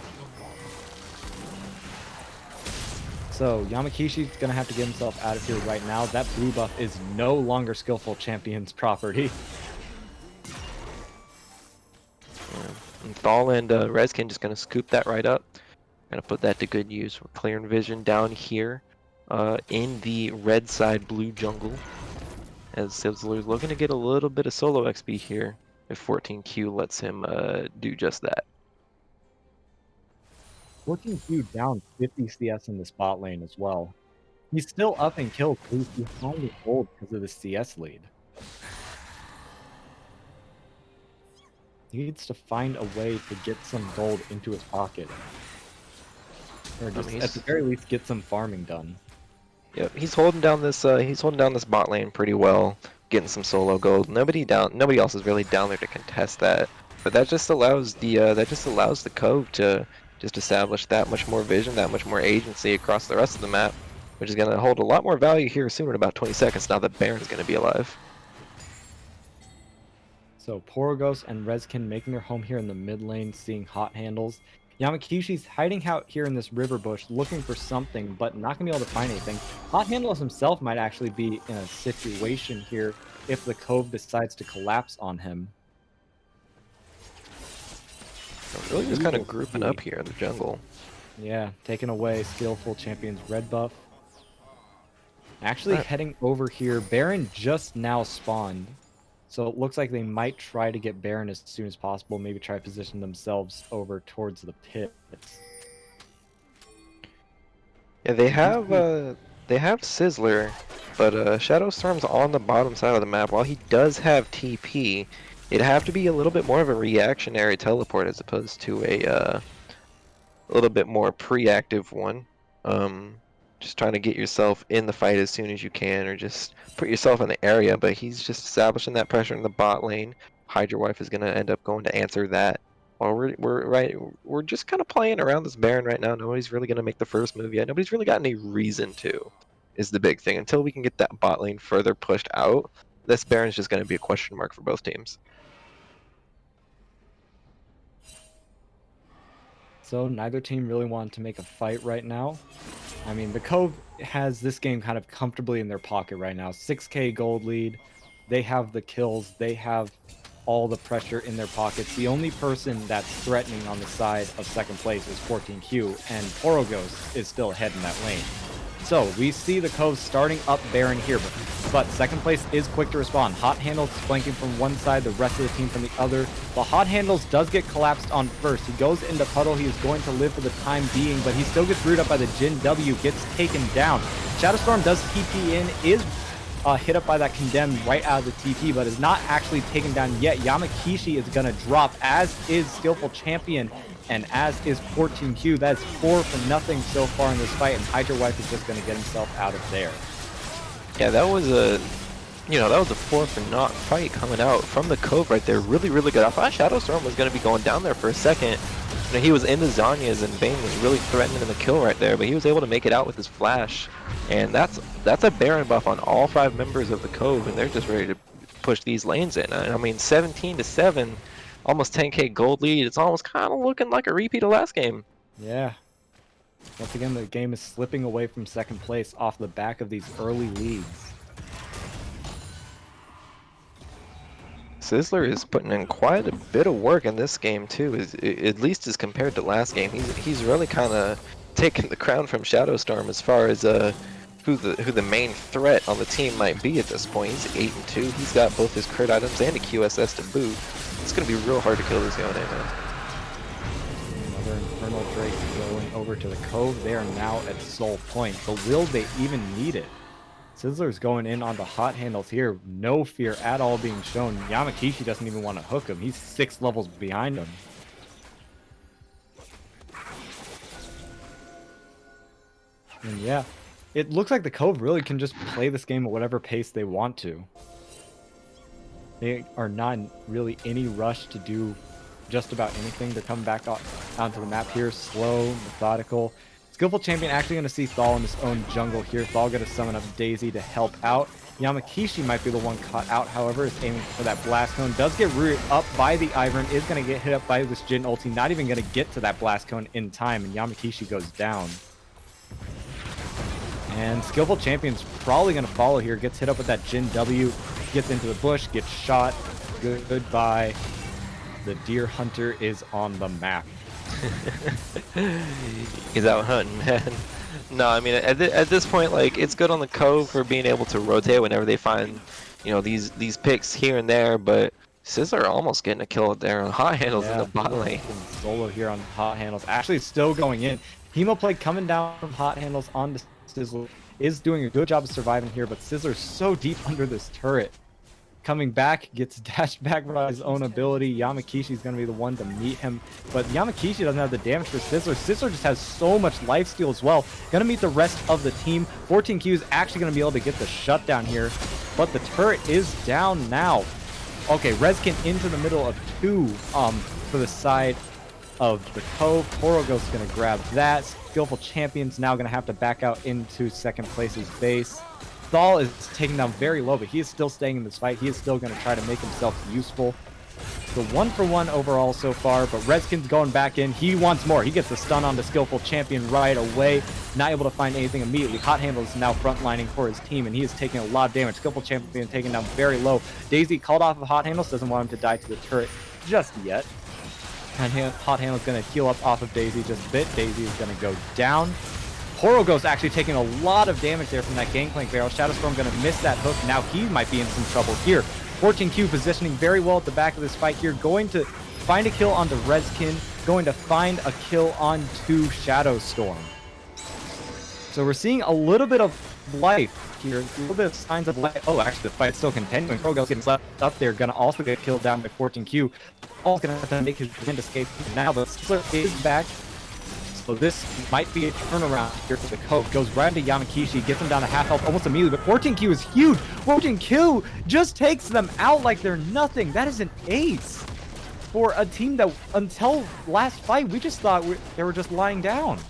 So Yamakishi's going to have to get himself out of here right now. That blue buff is no longer Skillful Champion's property. Yeah. And Thal and Reskin just going to scoop that right up. Gonna put that to good use. We're clearing vision down here in the red side blue jungle, as Sizzler's looking to get a little bit of solo XP here if 14Q lets him do just that. 14Q down 50 CS in the spot lane as well. He's still up in kills, but he's behind the gold because of the CS lead. He needs to find a way to get some gold into his pocket. Or just, at the very least, get some farming done. Yep, he's holding down this bot lane pretty well, getting some solo gold. Nobody else is really down there to contest that. But that just allows the Cove to just establish that much more vision, that much more agency across the rest of the map, which is going to hold a lot more value here soon in about 20 seconds now that Baron's going to be alive. So Porogos and Rezkin making their home here in the mid lane, seeing hot handles. Yamakishi's hiding out here in this river bush, looking for something, but not going to be able to find anything. Hot Handles himself might actually be in a situation here if the Cove decides to collapse on him. So really just kind of grouping up here in the jungle. Yeah, taking away Skillful Champion's red buff. Actually heading over here, Baron just now spawned. So it looks like they might try to get Baron as soon as possible, maybe try to position themselves over towards the pits. Yeah, they have Sizzler, but Shadow Storm's on the bottom side of the map. While he does have TP, it'd have to be a little bit more of a reactionary teleport as opposed to a little bit more pre-active one. Just trying to get yourself in the fight as soon as you can, or just put yourself in the area. But he's just establishing that pressure in the bot lane. Hydra Wife is gonna end up going to answer that. Well, we're just kind of playing around this Baron right now. Nobody's really gonna make the first move yet. Nobody's really got any reason to. Is the big thing. Until we can get that bot lane further pushed out, this Baron's just gonna be a question mark for both teams. So neither team really wanted to make a fight right now. I mean, the Cove has this game kind of comfortably in their pocket right now. 6k gold lead. They have the kills. They have all the pressure in their pockets. The only person that's threatening on the side of second place is 14Q, and Porogos is still ahead in that lane. So we see the Cove starting up Baron here, but second place is quick to respond. Hot Handles flanking from one side, the rest of the team from the other. The Hot Handles does get collapsed on first. He goes into puddle. He is going to live for the time being, but he still gets rooted up by the Jin W, gets taken down. Shadowstorm does TP in, is hit up by that Condemned right out of the TP, but is not actually taken down yet. Yamakishi is going to drop, as is Skillful Champion, and as is 14Q. That's 4-0 so far in this fight, and Hydra Wife is just going to get himself out of there. Yeah, that was a 4-0 fight coming out from the Cove right there. Really, really good. I thought Shadowstorm was going to be going down there for a second. You know, he was in the Zanyas and Bane was really threatening the kill right there, but he was able to make it out with his flash. And that's a Baron buff on all 5 members of the Cove, and they're just ready to push these lanes in. I mean, 17-7, almost 10k gold lead. It's almost kind of looking like a repeat of last game. Yeah. Once again, the game is slipping away from second place off the back of these early leads. Sizzler is putting in quite a bit of work in this game too, at least as compared to last game. He's really kind of taken the crown from Shadowstorm as far as who the main threat on the team might be at this point. He's 8-2. He's got both his crit items and a QSS to boot. It's gonna be real hard to kill this Yone, man. Another Infernal Drake going over to the Cove. They are now at Soul Point, but will they even need it? Sizzler's going in on the Hot Handles here. No fear at all being shown. Yamakishi doesn't even want to hook him. He's 6 levels behind him. And yeah, it looks like the Cove really can just play this game at whatever pace they want to. They are not in really any rush to do just about anything. They're coming back onto the map here, slow, methodical. Skillful Champion actually going to see Thal in his own jungle here. Thal going to summon up Daisy to help out. Yamakishi might be the one caught out, however, is aiming for that Blast Cone. Does get rooted up by the Ivern, is going to get hit up by this Jin ulti. Not even going to get to that Blast Cone in time, and Yamakishi goes down. And Skillful Champion's probably going to follow here. Gets hit up with that Jin W, gets into the bush, gets shot. Goodbye. The Deer Hunter is on the map. He's out hunting, man. No, I mean at this point, like, it's good on the Cove for being able to rotate whenever they find, you know, these picks here and there. But Sizzler almost getting a kill there on Hot Handles in the bot lane. Solo here on Hot Handles, actually still going in. Hemoplay coming down from Hot Handles onto Sizzler, is doing a good job of surviving here, but Sizzler's so deep under this turret. coming back, gets dashed back by his own ability. Yamakishi's going to be the one to meet him, but Yamakishi doesn't have the damage for Sizzler. Sizzler just has so much life steal as well. Going to meet the rest of the team. 14Q is actually going to be able to get the shutdown here, but the turret is down now. Okay, Rezkin into the middle of 2 for the side of the Cove. Horoghost going to grab that. Skillful Champion's now going to have to back out into second place's base. Thal is taken down very low, but he is still staying in this fight. He is still going to try to make himself useful. So 1-for-1 overall so far, but Rezkin's going back in. He wants more. He gets the stun on the Skillful Champion right away. Not able to find anything immediately. Hot Handle is now frontlining for his team, and he is taking a lot of damage. Skillful Champion taken down very low. Daisy called off of Hot Handles, doesn't want him to die to the turret just yet. And Hot Handle's going to heal up off of Daisy just a bit. Daisy is going to go down. Horoghost actually taking a lot of damage there from that Gangplank barrel. Shadowstorm going to miss that hook. Now he might be in some trouble here. 14Q positioning very well at the back of this fight here. Going to find a kill onto Rezkin. Going to find a kill onto Shadowstorm. So we're seeing a little bit of life here. A little bit of signs of life. Oh, actually the fight's still continuing. Horoghost getting left up there. Going to also get killed down by 14Q. All going to have to make his wind escape now. But Sizzler is back. So this might be a turnaround here for the Cove. Goes right into Yamakishi, gets him down to half health almost immediately, but 14Q is huge. 14Q just takes them out like they're nothing. That is an ace for a team that, until last fight, we just thought they were just lying down.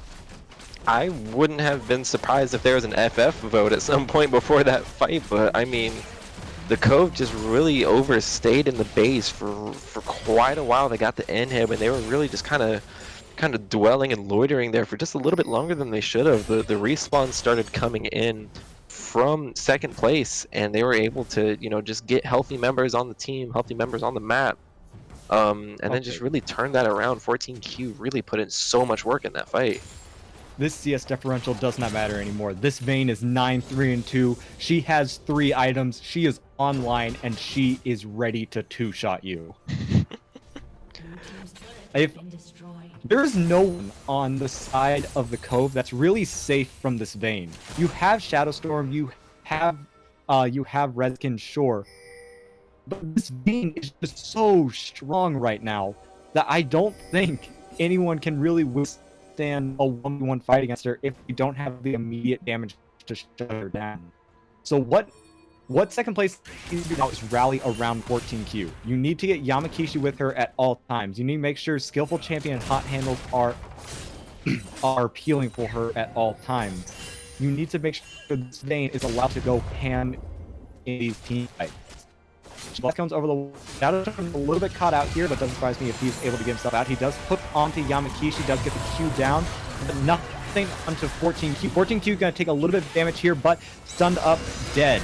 I wouldn't have been surprised if there was an FF vote at some point before that fight, but I mean, the Cove just really overstayed in the base for quite a while. They got the inhib, and they were really just kind of dwelling and loitering there for just a little bit longer than they should have. The respawn started coming in from second place, and they were able to, you know, just get healthy members on the team, healthy members on the map, and then just really turn that around. 14Q really put in so much work in that fight. This CS differential does not matter anymore. This Vayne is 9-3-2. She has 3 items. She is online, and she is ready to 2-shot you. If there's no one on the side of the Cove that's really safe from this Vayne. You have Shadowstorm, you have Rezkin, sure, but this Vayne is just so strong right now that I don't think anyone can really withstand a 1v1 fight against her if you don't have the immediate damage to shut her down. So what second place needs to do now is rally around 14Q. You need to get Yamakishi with her at all times. You need to make sure Skillful Champion and Hot Handles are peeling for her at all times. You need to make sure this Vayne is allowed to go pan in these team fights. Blood comes over the Shadowstorm, a little bit caught out here, but doesn't surprise me if he's able to get himself out. He does hook onto Yamakishi, does get the Q down, but nothing onto 14Q. 14Q gonna take a little bit of damage here, but stunned up, dead.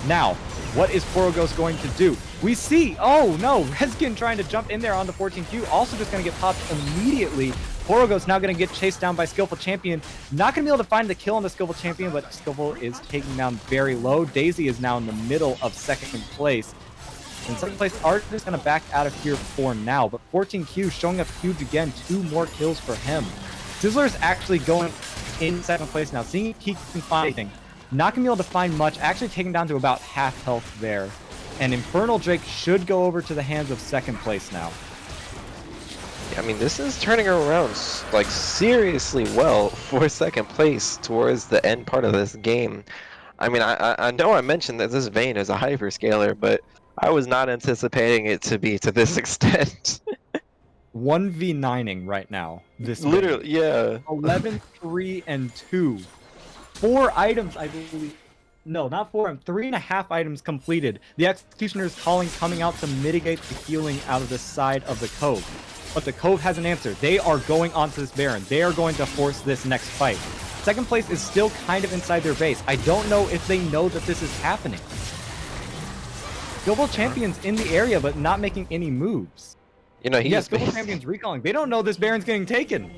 Now, what is Horoghost going to do? We see, oh no, Rezkin trying to jump in there onto 14Q, also just going to get popped immediately. Horoghost now going to get chased down by Skillful Champion. Not going to be able to find the kill on the Skillful Champion, but Skillful is taken down very low. Daisy is now in the middle of second place. In second place, Art is going to back out of here for now, but 14Q showing up huge again, 2 more kills for him. Sizzler is actually going in second place now, seeing if he can find anything. Not going to be able to find much, actually taken down to about half health there. And Infernal Drake should go over to the hands of second place now. Yeah, I mean, this is turning around, like, seriously well for second place towards the end part of this game. I mean, I know I mentioned that this Vayne is a hyperscaler, but I was not anticipating it to be to this extent. 1v9ing right now. This literally, yeah. 11, 3, and 2. 4 items, I believe. No, not 4. 3.5 items completed. The Executioner's calling coming out to mitigate the healing out of the side of the Cove. But the Cove has an answer. They are going onto this Baron. They are going to force this next fight. Second place is still kind of inside their base. I don't know if they know that this is happening. Skillful Champion's in the area, but not making any moves. You know, he's Skillful Champion's recalling. They don't know this Baron's getting taken.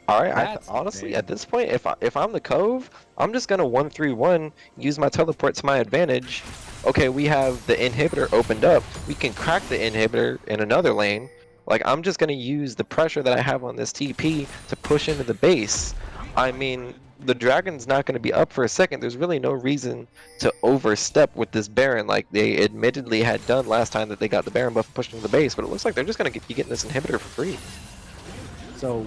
All right, honestly, at this point, if I'm the Cove, I'm just gonna 1-3-1, use my teleport to my advantage. Okay, we have the inhibitor opened up. We can crack the inhibitor in another lane. Like, I'm just gonna use the pressure that I have on this TP to push into the base. I mean, the dragon's not going to be up for a second. There's really no reason to overstep with this Baron like they admittedly had done last time that they got the Baron buff and pushed into the base, but it looks like they're just going to be getting this inhibitor for free. So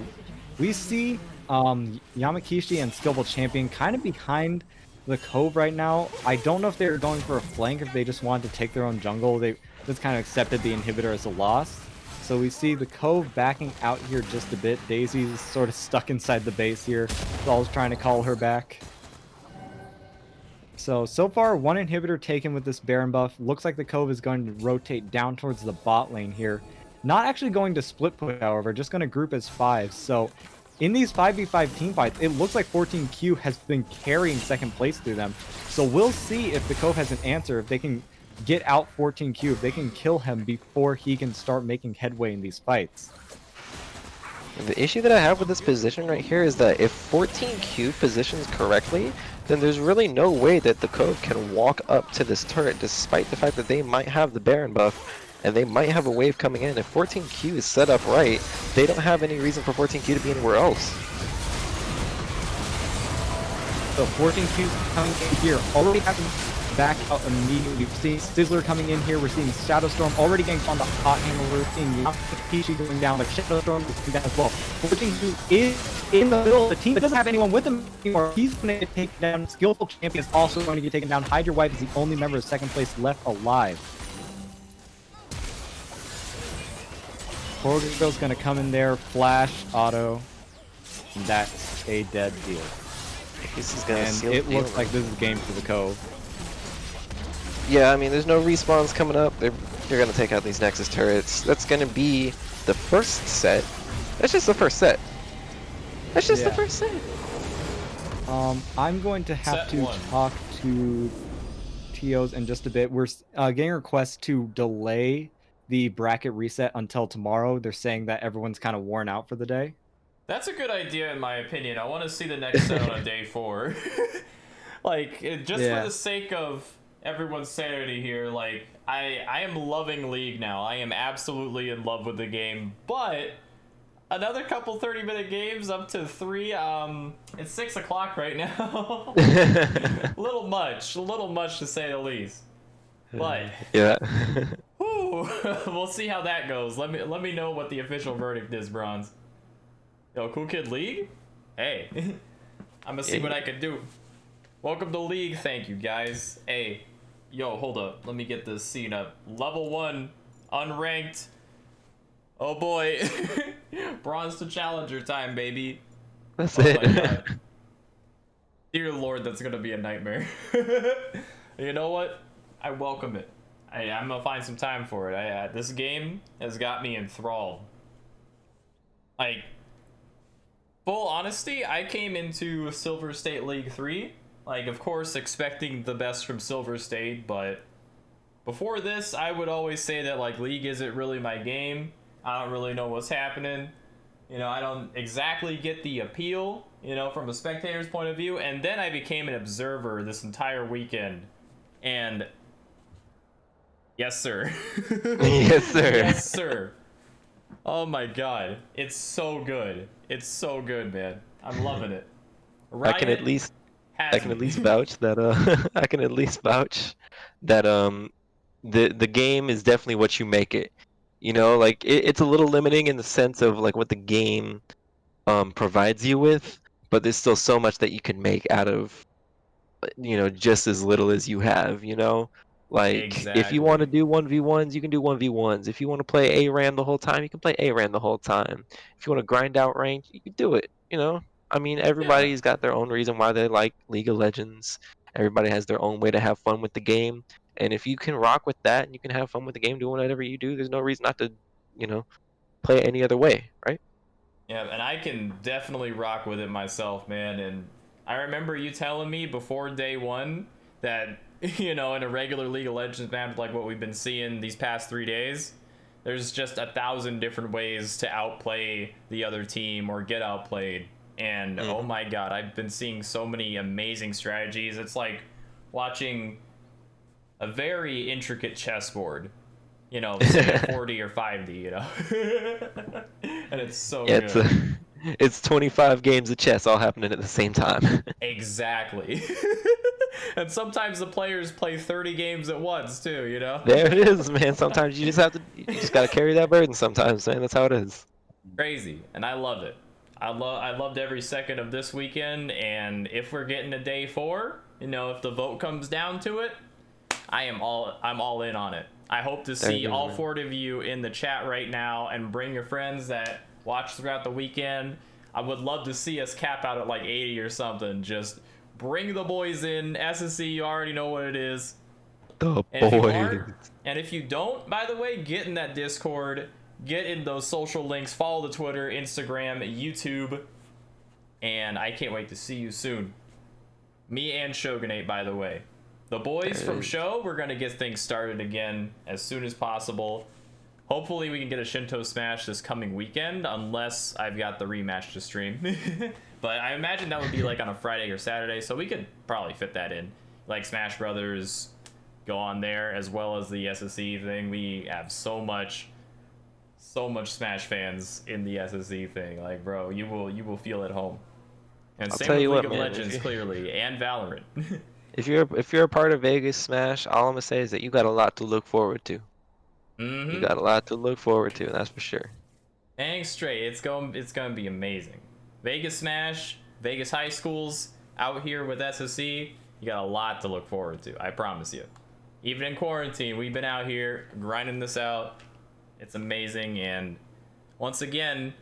we see Yamakishi and Skillful Champion kind of behind the Cove right now. I don't know if they're going for a flank, if they just wanted to take their own jungle. They just kind of accepted the inhibitor as a loss. So we see the Cove backing out here just a bit. Daisy's sort of stuck inside the base here. Thrall's trying to call her back. So far, one inhibitor taken with this Baron buff. Looks like the Cove is going to rotate down towards the bot lane here. Not actually going to split push, however, just going to group as 5. So in these 5v5 team fights, it looks like 14Q has been carrying second place through them. So we'll see if the Cove has an answer, if they can get out 14Q, if they can kill him before he can start making headway in these fights. The issue that I have with this position right here is that if 14Q positions correctly, then there's really no way that the Cove can walk up to this turret despite the fact that they might have the Baron buff and they might have a wave coming in. If 14Q is set up right, they don't have any reason for 14Q to be anywhere else. So 14Q's coming in here, already having back out immediately. We've seen Sizzler coming in here. We're seeing Shadow Storm already getting on the hot handle. We're seeing Yamakishi going down, but Shadow Storm is going down as well. 14Q is in the middle of the team, but doesn't have anyone with him anymore. He's going to get taken down. Skillful Champion is also going to get taken down. Hydra Wife is the only member of second place left alive. Portugal's going to come in there, flash, auto, and that's a dead deal. This is gonna and it looks like this is game for the Cove. Yeah, I mean, there's no respawns coming up. They're gonna take out these Nexus turrets. That's gonna be the first set. That's just the first set. That's just the first set. I'm going to have to talk to TOs in just a bit. We're getting requests to delay the bracket reset until tomorrow. They're saying that everyone's kind of worn out for the day. That's a good idea, in my opinion. I want to see the next set on a day 4. Like, just for the sake of everyone's sanity here, like, I am loving League now. I am absolutely in love with the game, but another couple 30-minute games up to 3, it's 6 o'clock right now. a little much to say the least. But yeah. We'll see how that goes. Let me know what the official verdict is, Bronze. Yo, Cool Kid League? Hey, I'm gonna see what I can do. Welcome to League, thank you guys. Hey, yo, hold up, let me get this scene up. Level 1, unranked. Oh boy, Bronze to Challenger time, baby. That's it. My God. Dear Lord, that's gonna be a nightmare. You know what? I welcome it. I'm gonna find some time for it. This game has got me enthralled. Like, full honesty, I came into Silver State League 3, like, of course, expecting the best from Silver State, but before this, I would always say that, like, League isn't really my game. I don't really know what's happening. You know, I don't exactly get the appeal, you know, from a spectator's point of view, and then I became an observer this entire weekend, and yes, sir. Yes, sir. Yes, sir. Oh my God, it's so good. It's so good, man. I'm loving it. Riot I can at least vouch that I can at least vouch that the game is definitely what you make it. You know, like it's a little limiting in the sense of like what the game provides you with, but there's still so much that you can make out of, you know, just as little as you have, you know? Like, if you want to do 1v1s, you can do 1v1s. If you want to play ARAN the whole time, you can play ARAN the whole time. If you want to grind out rank, you can do it, you know? I mean, everybody's got their own reason why they like League of Legends. Everybody has their own way to have fun with the game. And if you can rock with that and you can have fun with the game doing whatever you do, there's no reason not to, you know, play it any other way, right? Yeah, and I can definitely rock with it myself, man. And I remember you telling me before day 1 that, you know, in a regular League of Legends map like what we've been seeing these past 3 days, there's just 1,000 different ways to outplay the other team or get outplayed. And oh my God, I've been seeing so many amazing strategies. It's like watching a very intricate chessboard, you know, say 40 or 5D, you know. And it's so good. It's 25 games of chess all happening at the same time. Exactly. And sometimes the players play 30 games at once too, you know? There it is, man. Sometimes you just gotta carry that burden sometimes, man. That's how it is. Crazy, and I love it. I loved every second of this weekend, and if we're getting a day 4, you know, if the vote comes down to it, I'm all in on it. I hope to see all 4 of you in the chat right now, and bring your friends that watch throughout the weekend. I would love to see us cap out at like 80 or something. Just bring the boys in. SSC, you already know what it is. The And if you boys. aren't, and if you don't, by the way, get in that Discord, get in those social links, follow the Twitter, Instagram, YouTube, and I can't wait to see you soon. Me and Shogunate, by the way. The boys from Show, we're going to get things started again as soon as possible. Hopefully we can get a Shinto Smash this coming weekend, unless I've got the rematch to stream. But I imagine that would be like on a Friday or Saturday, so we could probably fit that in. Like Smash Brothers, go on there, as well as the SSE thing. We have so much Smash fans in the SSE thing. Like, bro, you will feel at home. And I'll same tell with you League what, of man, Legends, clearly, and Valorant. If you're a part of Vegas Smash, all I'm gonna say is that you got a lot to look forward to. You got a lot to look forward to, that's for sure. Dang straight, it's gonna be amazing. Vegas Smash, Vegas high schools, out here with SSE, you got a lot to look forward to, I promise you. Even in quarantine, we've been out here grinding this out. It's amazing, and once again,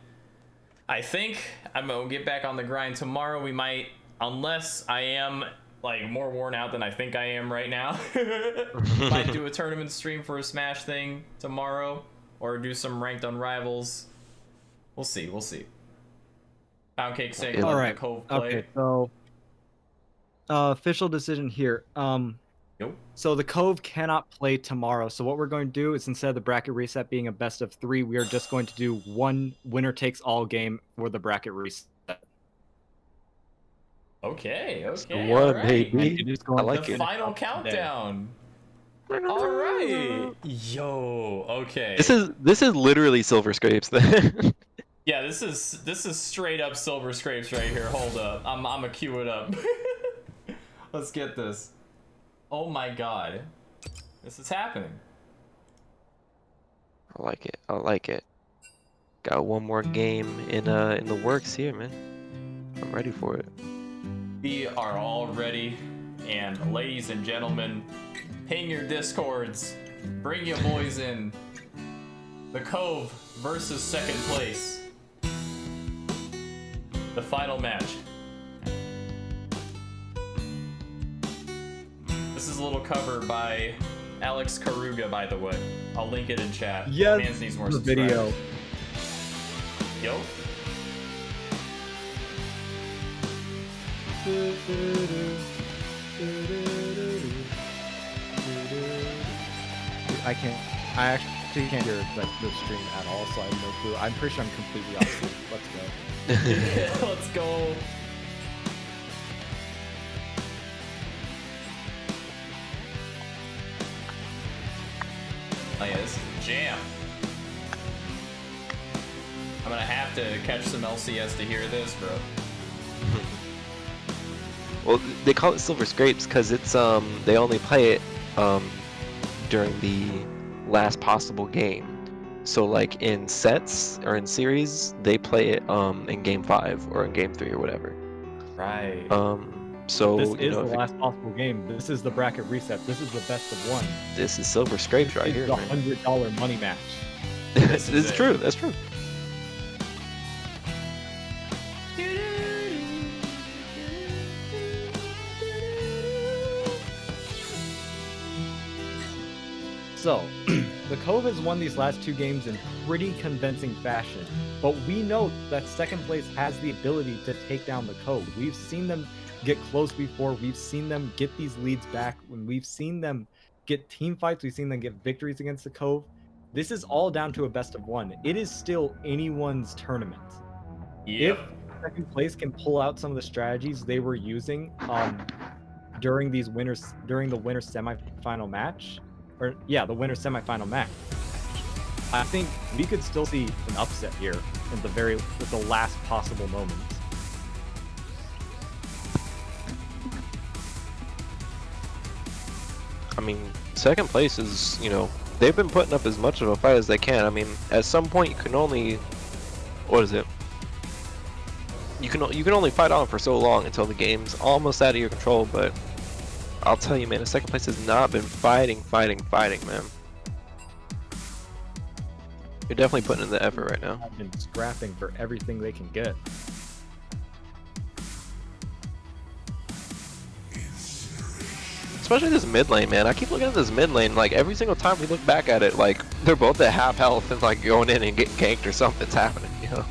I think I'm gonna get back on the grind tomorrow. We might, unless I am like more worn out than I think I am right now, might do a tournament stream for a Smash thing tomorrow, or do some ranked on Rivals. We'll see. Pound Cake saying All let right. the Cove play. Okay, so official decision here. Nope. So the Cove cannot play tomorrow. So what we're going to do is, instead of the bracket reset being a best of 3, we are just going to do one winner takes all game for the bracket reset. Okay. One, All right. baby. It is going I like The it. final countdown. All right. Yo. Okay. This is literally Silver Scrapes then. Yeah, this is straight up Silver Scrapes right here. Hold up. I'm gonna queue it up. Let's get this. Oh my god. This is happening. I like it. Got one more game in the works here, man. I'm ready for it. We are all ready, and ladies and gentlemen, ping your discords, bring your boys in. The Cove versus second place. The final match. This is a little cover by Alex Karuga, by the way. I'll link it in chat. Yes, Mans needs more the subscribers. video. Yo. I actually can't hear the stream at all, so I have no clue. I'm pretty sure I'm completely off sleep. Let's go. Let's go. Oh yeah, this is a jam. I'm gonna have to catch some LCS to hear this, bro. Well, they call it Silver Scrapes because it's they only play it during the last possible game. So like in sets or in series, they play it in game 5 or in game 3 or whatever. Right. So This you is know, the last possible game. This is the bracket reset. This is the best of 1. this is Silver Scrapes right This here, is the man. $100 money match. This is It's it. true. That's true. So, the Cove has won these last 2 games in pretty convincing fashion, but we know that second place has the ability to take down the Cove. We've seen them get close before, we've seen them get these leads back, when we've seen them get team fights, we've seen them get victories against the Cove. This is all down to a best of 1. It is still anyone's tournament. Yep. If second place can pull out some of the strategies they were using during the winner's semifinal match, the winner's semifinal match, I think we could still see an upset here at the last possible moment. I mean, second place is, you know, they've been putting up as much of a fight as they can. I mean, at some point you can only, what is it? You can only fight on for so long until the game's almost out of your control. But I'll tell you, man, the second place has not been fighting, man. You're definitely putting in the effort right now. I've been scrapping for everything they can get. Especially this mid lane, man. I keep looking at this mid lane, like every single time we look back at it, like they're both at half health and like going in and getting ganked or something's happening, you know?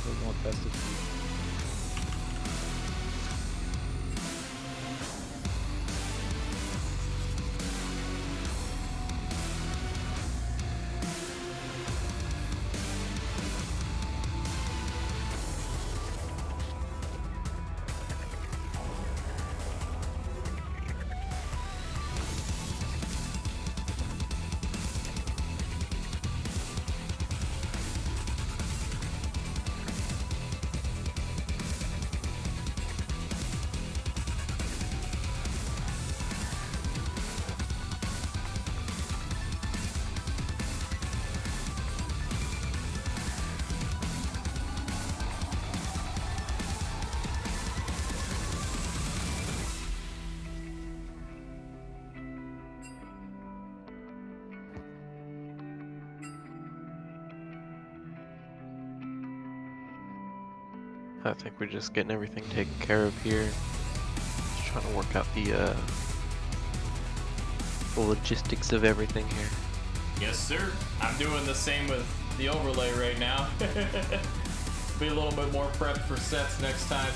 They want best of three. I think we're just getting everything taken care of here. Just trying to work out the logistics of everything here. Yes, sir. I'm doing the same with the overlay right now. Be a little bit more prepped for sets next time.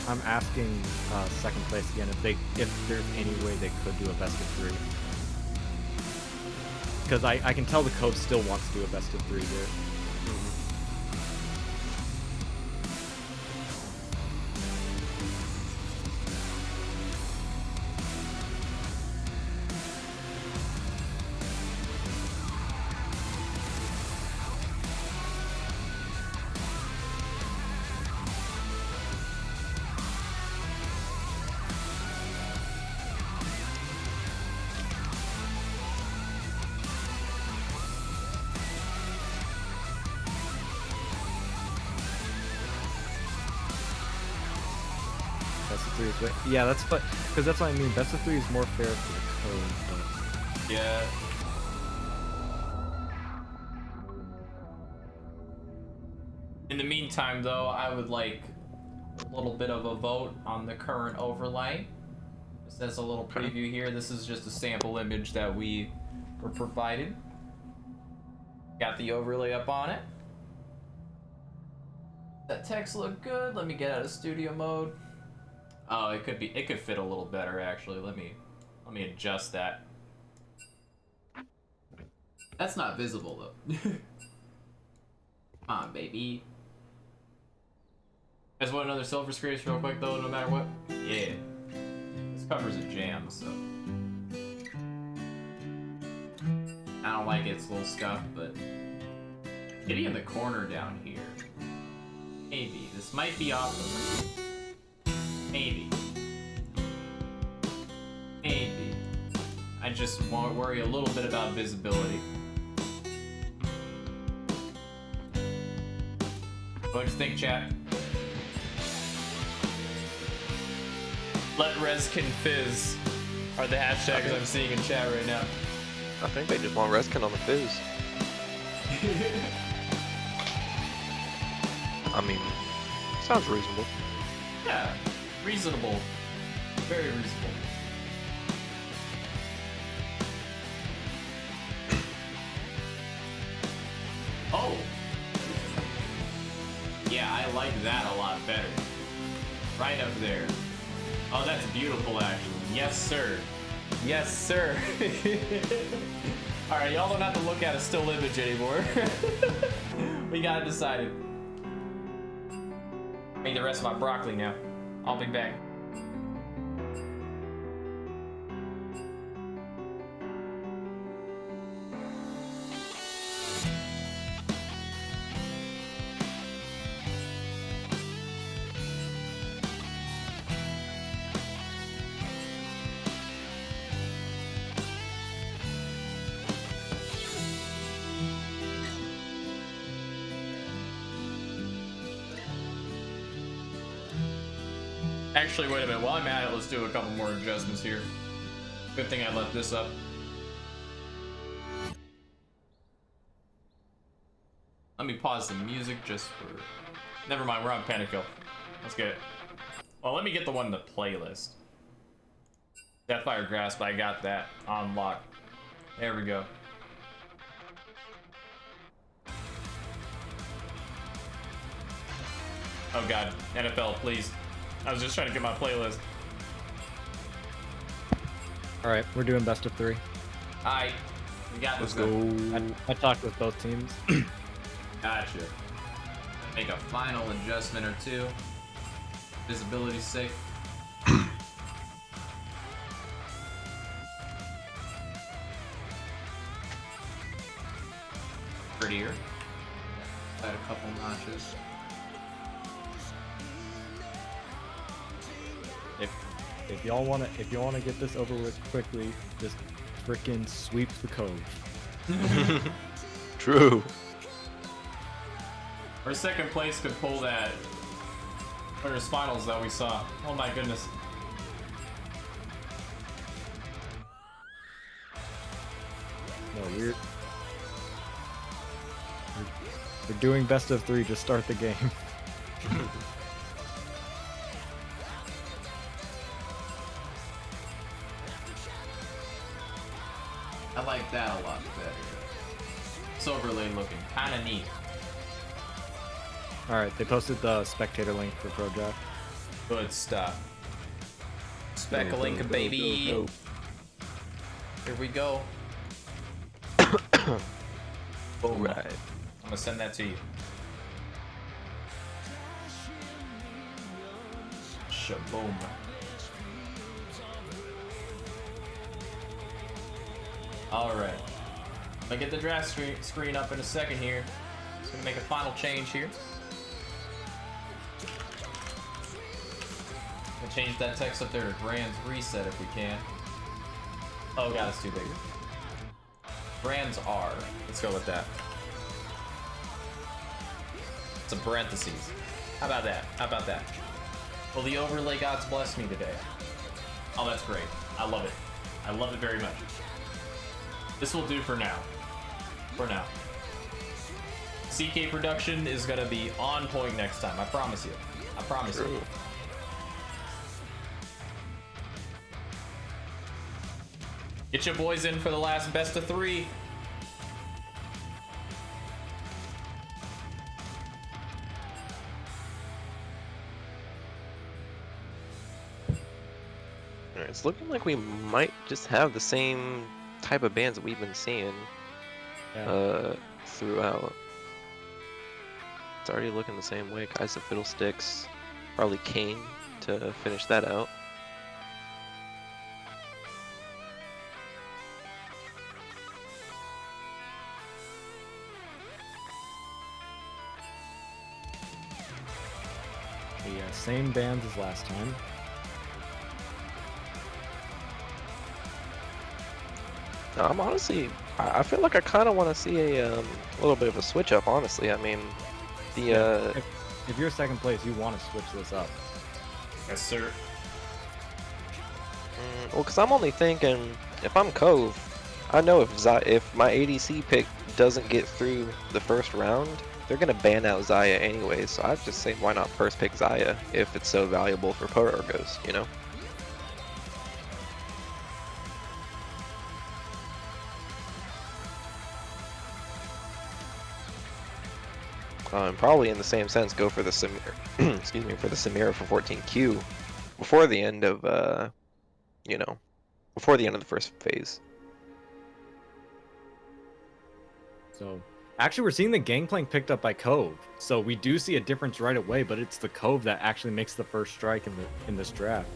I'm asking second place again if there's any way they could do a best of three. Because I can tell the Cove still wants to do a best of three here. Best of three is way. Yeah, that's what, because that's what I mean. Best of three is more fair for the Cove. Yeah. In the meantime, though, I would like a little bit of a vote on the current overlay. Just as a little preview here, this is just a sample image that we were provided. Got the overlay up on it. That text look good. Let me get out of studio mode. Oh, it could fit a little better actually. Let me adjust that. That's not visible though. Come on, baby. Guys want another silver screen real quick though, no matter what? Yeah. This cover's a jam, so. I don't like its little scuff, but getting in the corner down here. Maybe. This might be off. Maybe. Maybe. I just worry a little bit about visibility. What do you think, chat? Let Reskin fizz are the hashtags I'm seeing in chat right now. I think they just want Reskin on the fizz. I mean, sounds reasonable. Yeah, reasonable. Very reasonable. Oh! I like that a lot better. Right up there. Oh, that's beautiful, actually. Yes, sir. Yes, sir. Alright, y'all don't have to look at a still image anymore. We got it decided. I need the rest of my broccoli now. I'll be back. Actually, wait a minute. While I'm at it, let's do a couple more adjustments here. Good thing I left this up. Let me pause the music just for... Never mind, we're on Panico. Let's get it. Well, let me get the one in the playlist. Deathfire Grasp, I got that on lock. There we go. Oh god, NFL, please. I was just trying to get my playlist. Alright, we're doing best of 3. Alright, we got this. Let's go. I talked with both teams. Gotcha. Make a final adjustment or two. Visibility's sake. Prettier. Add a couple notches. If y'all wanna get this over with quickly, just frickin' sweep the Cove. True. Or second place could pull that winners finals that we saw. Oh my goodness. No, we're doing best of 3 to start the game. I like that a lot better. This overlay looking kind of neat. Alright, they posted the spectator link for Project. Good stuff. Spec link, baby. Here we go. Alright. I'm gonna send that to you. Shaboom. Alright. I'm gonna get the draft screen up in a second here. Just gonna make a final change here. Gonna change that text up there to Brands Reset if we can. Oh god, it's too big. Brands R. Let's go with that. It's a parentheses. How about that? How about that? Will the overlay gods bless me today? Oh, that's great. I love it. I love it very much. This will do for now. For now. CK production is gonna be on point next time. I promise you. I promise you. Get your boys in for the last best of 3. Alright, it's looking like we might just have the same type of bands that we've been seeing throughout. It's already looking the same way. Guys of Fiddlesticks, probably Kane to finish that out. Yeah, same bands as last time. No, I'm honestly, I feel like I kind of want to see a little bit of a switch up. Honestly, I mean, the if you're second place, you want to switch this up. Yes, sir. Well, because I'm only thinking, if I'm Cove, I know if my ADC pick doesn't get through the first round, they're gonna ban out Xayah anyway. So I'd just say, why not first pick Xayah if it's so valuable for Pro Ergos, you know? And probably in the same sense, go for the Samira, excuse me, for the Samira for 14Q before the end of, you know, before the end of the first phase. So actually, we're seeing the Gangplank picked up by Cove. So we do see a difference right away, but it's the Cove that actually makes the first strike in this draft.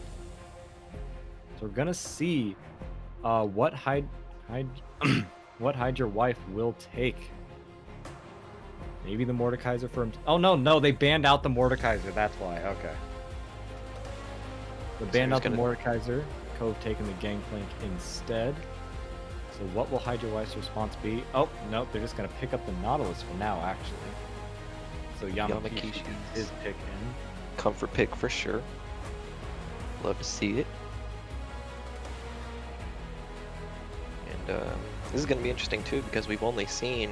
So we're gonna see what what Hide Your Wife will take. Maybe the Mordekaiser for him. Oh no, they banned out the Mordekaiser. That's why. Okay. They banned out the Mordekaiser. Cove taking the Gangplank instead. So what will Hide Your Wife's response be? Oh, no, they're just going to pick up the Nautilus for now, actually. So Yamakishi is pick in. Comfort pick for sure. Love to see it. And this is going to be interesting too, because we've only seen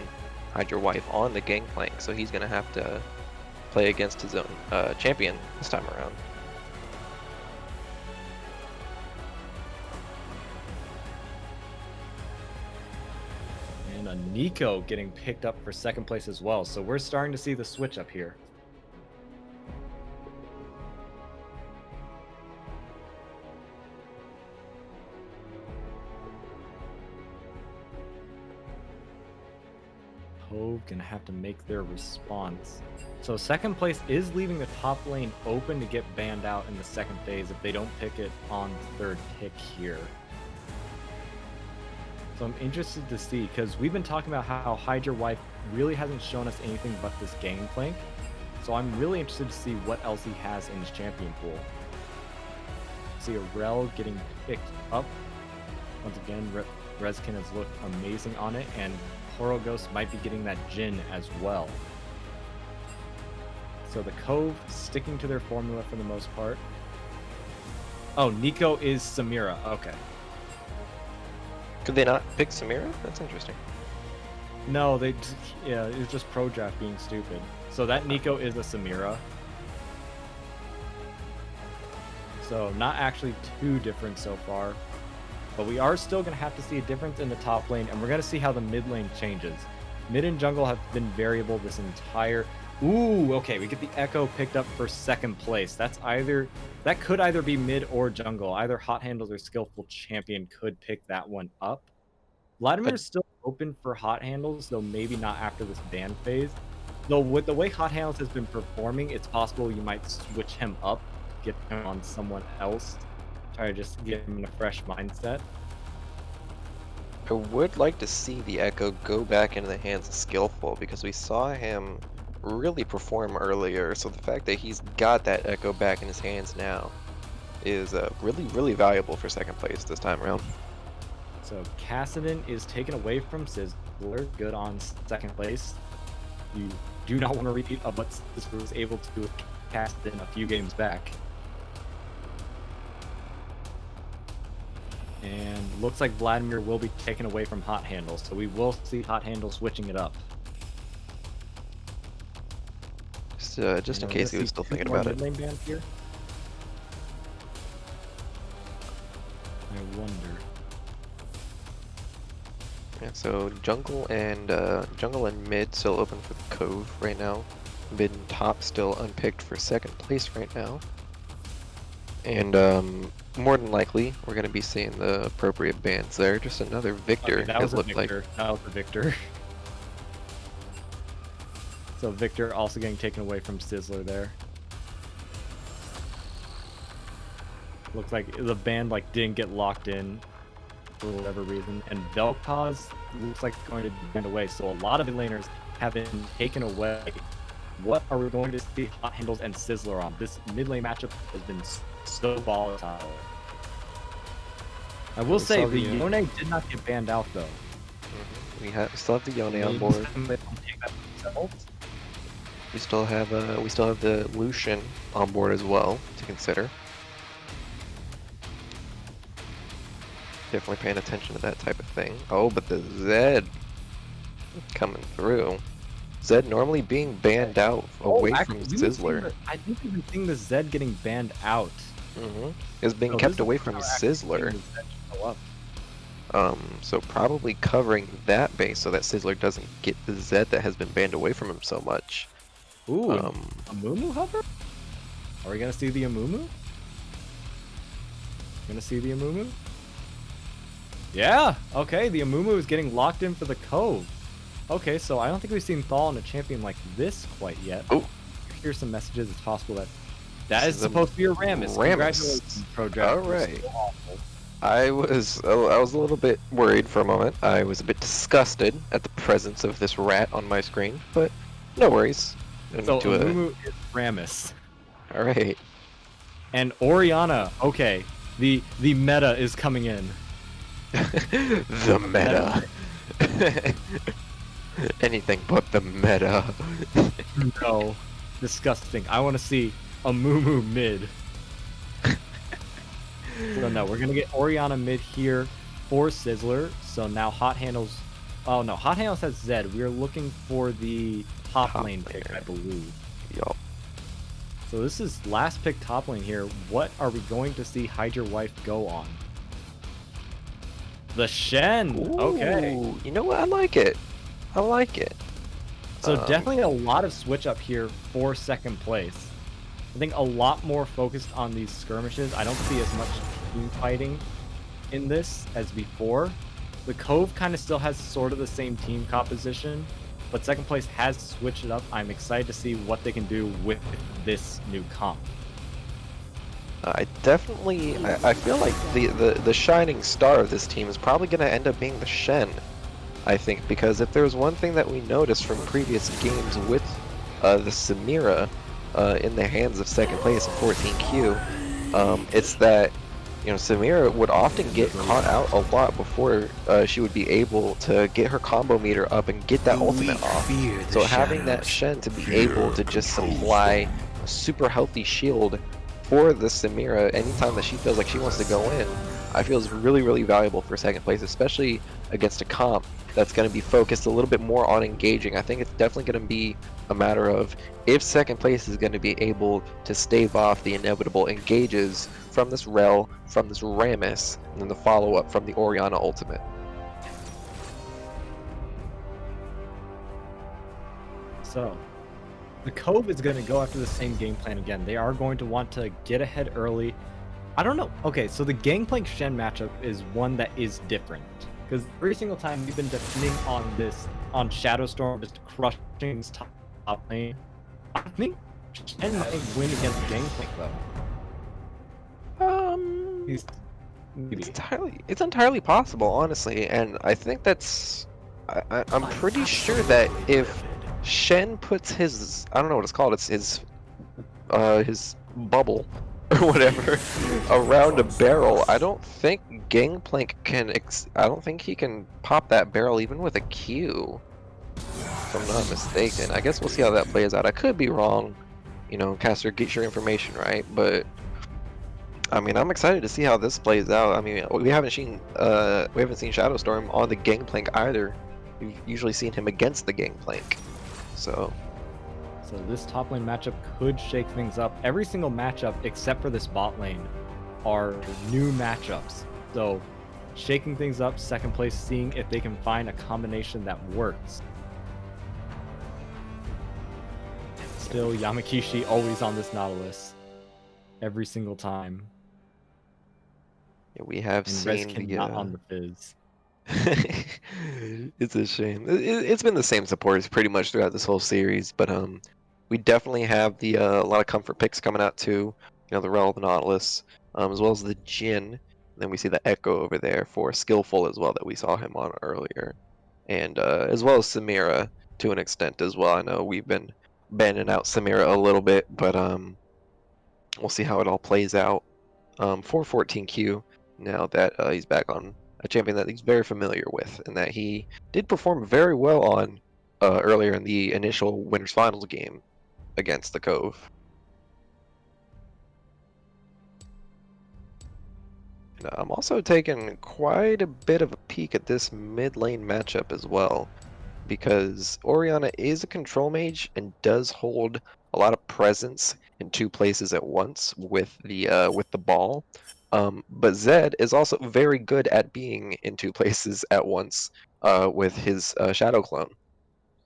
Hide Your Wife on the Gangplank, so he's going to have to play against his own champion this time around. And a Nico getting picked up for second place as well, so we're starting to see the switch up here. Cove gonna have to make their response. So second place is leaving the top lane open to get banned out in the second phase if they don't pick it on third pick here. So I'm interested to see, because we've been talking about how Hide Your Wife really hasn't shown us anything but this Gangplank. So I'm really interested to see what else he has in his champion pool. See a Rel getting picked up. Once again, Rezkin has looked amazing on it, and Horoghost might be getting that Jhin as well. So the Cove sticking to their formula for the most part. Oh, Nico is Samira. Okay. Could they not pick Samira? That's interesting. No, it was just pro draft being stupid. So that Nico is a Samira. So not actually too different so far. But we are still going to have to see a difference in the top lane, and we're going to see how the mid lane changes. Mid and jungle have been variable this entire... Ooh, okay, we get the Echo picked up for second place. That could either be mid or jungle. Either Hot Handles or Skillful Champion could pick that one up. Vladimir's still open for Hot Handles, though maybe not after this ban phase. Though with the way Hot Handles has been performing, it's possible you might switch him up, get him on someone else. Try to just get him in a fresh mindset. I would like to see the Echo go back into the hands of Skillful, because we saw him really perform earlier, so the fact that he's got that Echo back in his hands now is really valuable for second place this time around. So Kassadin is taken away from Sizzler, good on second place. You do not want to repeat of what Sizzler was able to do with Kassadin a few games back. And looks like Vladimir will be taken away from Hot Handles, so we will see Hot Handles switching it up. Just in case he was still thinking about it. Lane bans here? I wonder. Yeah, so jungle and mid still open for the Cove right now. Mid and top still unpicked for second place right now. And more than likely, we're going to be seeing the appropriate bans there. Just another Victor. Okay, that was a Victor. That was a Victor. So Victor also getting taken away from Sizzler there. Looks like the ban didn't get locked in for whatever reason. And Vel'Koz looks like it's going to be banned away. So a lot of the laners have been taken away. What are we going to see Hot Handles and Sizzler on? This mid lane matchup has been so volatile. I will say the Yone did not get banned out though. We still have the Yone on board. We still have the Lucian on board as well to consider. Definitely paying attention to that type of thing. Oh, but the Zed coming through. Zed normally being banned out away from Sizzler. I think we've been seeing the Zed getting banned out. Is being kept away from Sizzler. So probably covering that base so that Sizzler doesn't get the Zed that has been banned away from him so much. Ooh, Um, a Mumu hover? Are we gonna see the Amumu? Gonna see the Amumu? Yeah, okay, the Amumu is getting locked in for the Cove. Okay, so I don't think we've seen Thaw on a champion like this quite yet. Oh, Here's some messages. It's possible that this is is a supposed to be a Rammus. Rammus. Congratulations, Pro Draft. All right. I was a little bit worried for a moment. I was a bit disgusted at the presence of this rat on my screen, but no worries. So Amumu is Rammus. All right. And Oriana, okay. The meta is coming in. The meta. Anything but the meta. No. Disgusting. I want to see a Mumu mid. So no, we're gonna get Oriana mid here for Sizzler. So now Hot Handles. Oh no, Hot Handles has Zed. We are looking for the top lane pick, I believe. Yup. So this is last pick top lane here. What are we going to see Hide Your Wife go on? The Shen. Okay. Ooh, you know what? I like it. I like it. So definitely a lot of switch up here for second place. I think a lot more focused on these skirmishes. I don't see as much team fighting in this as before. The Cove kind of still has sort of the same team composition, but second place has switched it up. I'm excited to see what they can do with this new comp. I definitely, I feel like the shining star of this team is probably going to end up being the Shen. I think, because if there's one thing that we noticed from previous games with the Samira in the hands of second place of 14Q, it's that, you know, Samira would often get caught out a lot before she would be able to get her combo meter up and get that ultimate off. So having that Shen to be able to just supply a super healthy shield for the Samira anytime that she feels like she wants to go in, I feel is really, really valuable for second place, especially against a comp that's going to be focused a little bit more on engaging. I think it's definitely going to be a matter of if second place is going to be able to stave off the inevitable engages from this Rel, from this Rammus, and then the follow-up from the Oriana ultimate. So, the Cove is going to go after the same game plan again. They are going to want to get ahead early. I don't know. Okay, so the Gangplank Shen matchup is one that is different. Because every single time we've been depending on Shadowstorm just crushing his top lane. I think Shen might win against Gangplank though. It's entirely possible, honestly, and I think that's I'm pretty sure that if Shen puts his, I don't know what it's called, it's his bubble or whatever around a barrel, I don't think Gangplank can I don't think he can pop that barrel even with a Q, if I'm not mistaken. I guess we'll see how that plays out. I could be wrong, you know, Caster, get your information right, but I mean, I'm excited to see how this plays out. I mean, we haven't seen Shadowstorm on the Gangplank either. We've usually seen him against the Gangplank. So this top lane matchup could shake things up. Every single matchup except for this bot lane are new matchups. So shaking things up, second place, seeing if they can find a combination that works. Still, Yamakishi always on this Nautilus. Every single time. yeah, we have And seen Rezkin not on the Fizz. It's a shame. It's been the same supporters pretty much throughout this whole series, but we definitely have the a lot of comfort picks coming out too. You know, the Rel, the Nautilus, as well as the Jhin. And then we see the Echo over there for Skillful as well that we saw him on earlier, and as well as Samira to an extent as well. I know we've been banning out Samira a little bit, but we'll see how it all plays out for 14Q now that he's back on a champion that he's very familiar with and that he did perform very well on earlier in the initial winners finals game against the Cove. And I'm also taking quite a bit of a peek at this mid lane matchup as well, because Oriana is a control mage and does hold a lot of presence in two places at once with the ball. But Zed is also very good at being in two places at once with his Shadow Clone.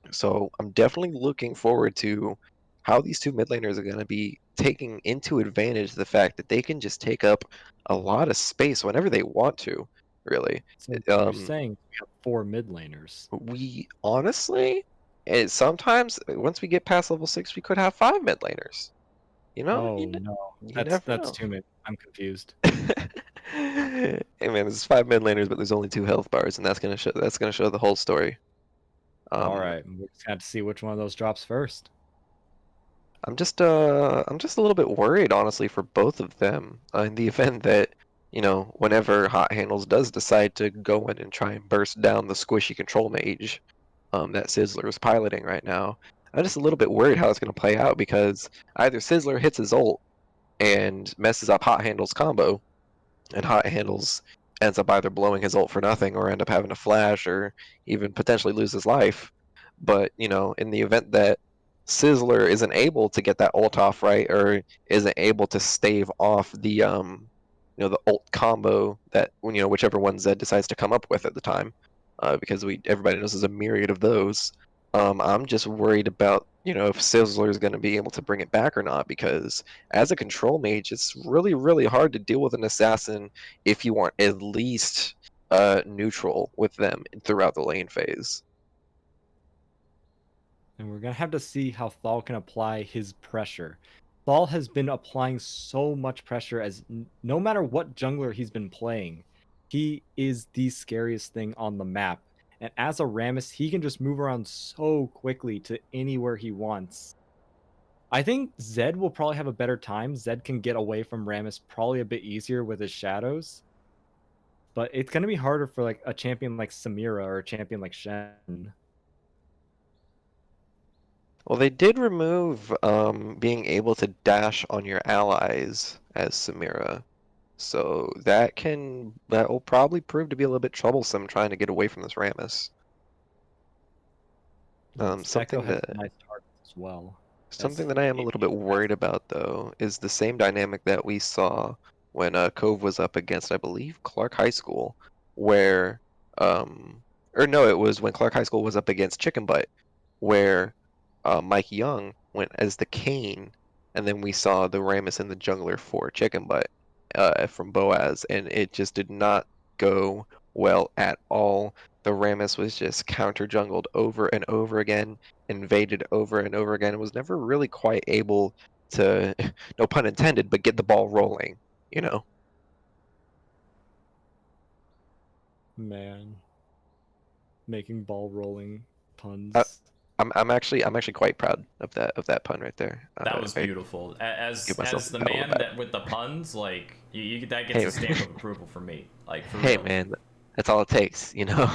So I'm definitely looking forward to how these two mid laners are going to be taking into advantage the fact that they can just take up a lot of space whenever they want to, really. So you're Um, saying we have 4 mid laners. we honestly, sometimes once we get past level 6, we could have 5 mid laners. You know, Oh no, you never that's know. too many. I'm confused. Hey man, there's 5 mid laners, but there's only 2 health bars, and that's gonna show the whole story. All Um, right, we just have to see which one of those drops first. I'm just a little bit worried, honestly, for both of them. In the event that, whenever Hot Handles does decide to go in and try and burst down the squishy control mage, that Sizzler is piloting right now. I'm just a little bit worried how it's going to play out because either Sizzler hits his ult and messes up Hot Handles' combo, and Hot Handles ends up either blowing his ult for nothing or end up having to flash or even potentially lose his life. But, in the event that Sizzler isn't able to get that ult off right or isn't able to stave off the ult combo that whichever one Zed decides to come up with at the time, because everybody knows there's a myriad of those. I'm just worried about if Sizzler is going to be able to bring it back or not because as a control mage, it's really really hard to deal with an assassin if you aren't at least neutral with them throughout the lane phase. And we're gonna have to see how Thal can apply his pressure. Thal has been applying so much pressure as no matter what jungler he's been playing, he is the scariest thing on the map. And as a Rammus, he can just move around so quickly to anywhere he wants. I think Zed will probably have a better time. Zed can get away from Rammus probably a bit easier with his shadows. But it's gonna be harder for like a champion like Samira or a champion like Shen. Well, they did remove being able to dash on your allies as Samira, so that will probably prove to be a little bit troublesome trying to get away from this Rammus. Echo Something has that nice targets as well. Something that I am a little bit worried about, though, is the same dynamic that we saw when Cove was up against, I believe, Clark High School, where, or no, it was when Clark High School was up against Chicken Butt, where Mike Young went as the Kane, and then we saw the Rammus and the Jungler for Chicken Butt from Boaz, and it just did not go well at all. The Rammus was just counter jungled over and over again, invaded over and over again, and was never really quite able to, no pun intended, but get the ball rolling, you know? Man, making ball rolling I, puns. I'm actually quite proud of that pun right there. That was I beautiful. give myself As a the pat on the man back. that with the puns, like that gets Hey, a stamp of approval for me. Like for hey real. man, that's all it takes, you know?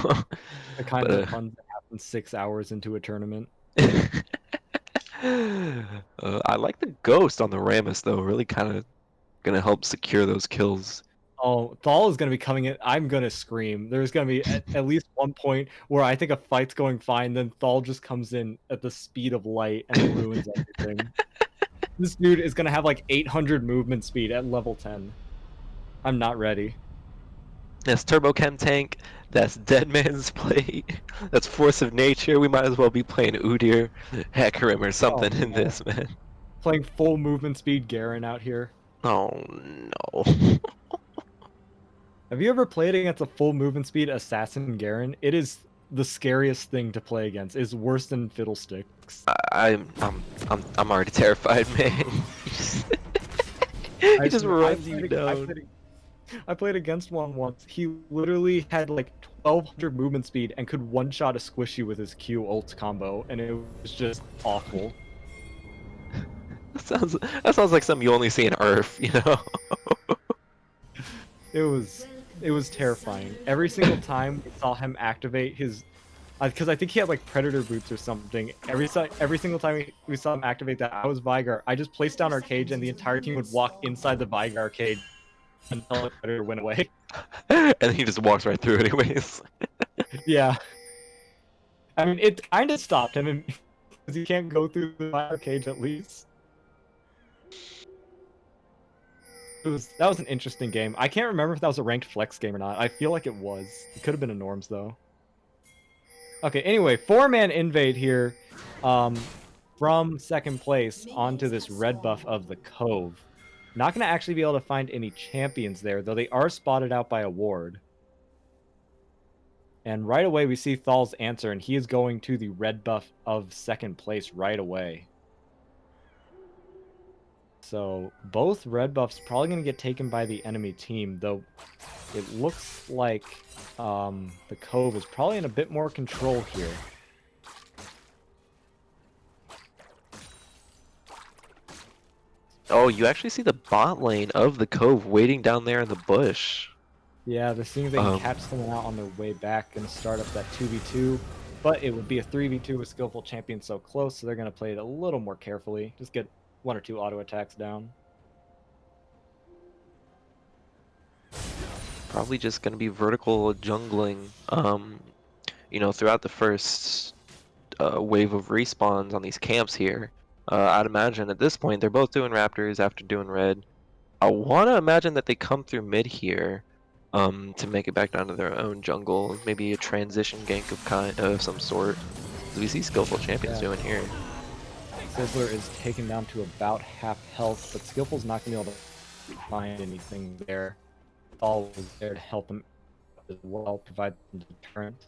The kind of But puns that happen 6 hours into a tournament. I like the ghost on the Rammus though. Really kind of gonna help secure those kills. Oh, Thal is going to be coming in. I'm going to scream. There's going to be at least one point where I think a fight's going fine, then Thal just comes in at the speed of light and ruins everything. This dude is going to have like 800 movement speed at level 10. I'm not ready. That's Turbo Chem Tank. That's Dead Man's Plate. That's Force of Nature. We might as well be playing Udyr, Hecarim, or Oh, something in no. this, man. Playing full movement speed Garen out here. Oh no. Have you ever played against a full movement speed assassin Garen? It is the scariest thing to play against. It's worse than Fiddlesticks. I'm already terrified, man. He just runs you down. I played against one once. He literally had like 1200 movement speed and could one-shot a squishy with his Q ult combo, and it was just awful. That sounds like something you only see in Earth, you know? It was terrifying. Every single time we saw him activate his, because I think he had like predator boots or something. Every single time we saw him activate that, I was Vigar. I just placed down our cage, and the entire team would walk inside the Vigar cage until the predator went away. And he just walks right through anyways. Yeah, I mean it kind of stopped him because he can't go through the Vigar cage at least. That was an interesting game. I can't remember if that was a ranked flex game or not. I feel like it was. It could have been a norms though. Okay, anyway, 4-man invade here. from second place onto this red buff of the Cove. Not going to actually be able to find any champions there, though they are spotted out by a ward. And right away, we see Thal's answer, and he is going to the red buff of second place right away. So both red buffs probably going to get taken by the enemy team, though it looks like the Cove is probably in a bit more control here. Oh, you actually see the bot lane of the Cove waiting down there in the bush. Yeah, they're seeing if they can catch someone out on their way back and start up that 2v2. But it would be a 3v2 with skillful champions so close, so they're going to play it a little more carefully. Just get 1 or 2 auto attacks down. Probably just going to be vertical jungling, you know, throughout the first wave of respawns on these camps here. I'd imagine at this point they're both doing Raptors after doing red. I want to imagine that they come through mid here to make it back down to their own jungle. Maybe a transition gank of some sort. As we see skillful champions doing here. Sizzler is taken down to about half health, but Skillful's not going to be able to find anything there. Thal was there to help him as well, provide some deterrent.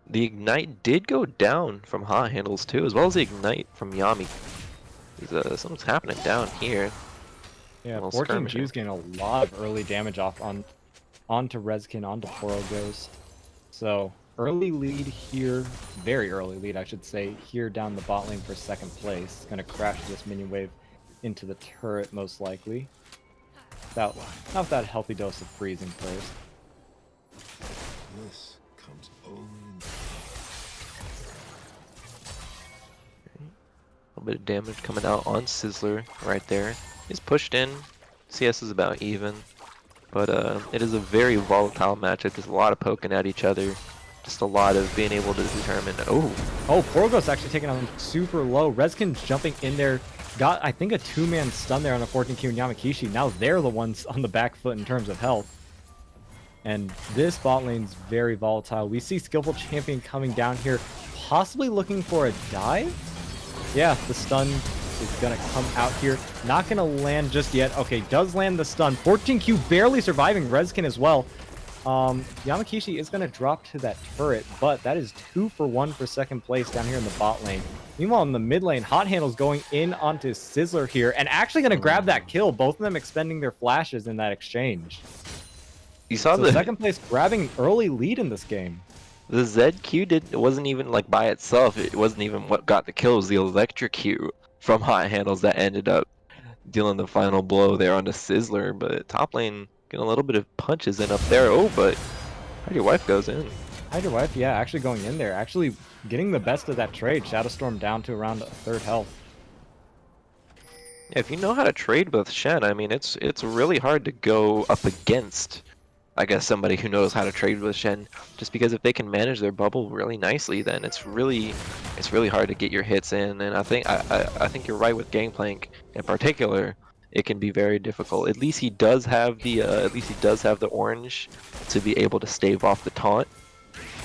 The Ignite did go down from Hot Handles too, as well as the Ignite from Yami. Something's happening down here. Yeah, 14Q's getting a lot of early damage off onto Rezkin, onto Poro Ghost. So, early lead here, very early lead I should say, here down the bot lane for second place. Gonna crash this minion wave into the turret most likely. Not without a healthy dose of freezing first. This comes only A little bit of damage coming out on Sizzler right there. He's pushed in. CS is about even. But it is a very volatile matchup. There's a lot of poking at each other. Just a lot of being able to determine. Oh, Porgos actually taking on super low. Rezkin's jumping in there. Got, I think, a 2-man stun there on a 14Q and Yamakishi. Now they're the ones on the back foot in terms of health. And this bot lane's very volatile. We see Skillful Champion coming down here, possibly looking for a dive. Yeah, the stun is going to come out here. Not going to land just yet. Okay, does land the stun. 14Q barely surviving Rezkin as well. Yamakishi is going to drop to that turret, but that is 2 for 1 for second place down here in the bot lane. Meanwhile, in the mid lane, Hot Handle's going in onto Sizzler here and actually going to grab that kill. Both of them expending their flashes in that exchange. You saw the second place grabbing early lead in this game. The ZQ wasn't even like by itself. It wasn't even what got the kill. It was the electric Q from Hot Handles that ended up dealing the final blow there onto Sizzler. But top lane getting a little bit of punches in up there. Oh, but Hide Your Wife goes in. Hide Your Wife, yeah, actually going in there. Actually getting the best of that trade. Shadowstorm down to around 3rd health. Yeah, if you know how to trade with Shen, I mean, it's really hard to go up against, I guess, somebody who knows how to trade with Shen. Just because if they can manage their bubble really nicely, then it's really hard to get your hits in. And I think you're right with Gangplank in particular. It can be very difficult. At least he does have the orange to be able to stave off the taunt.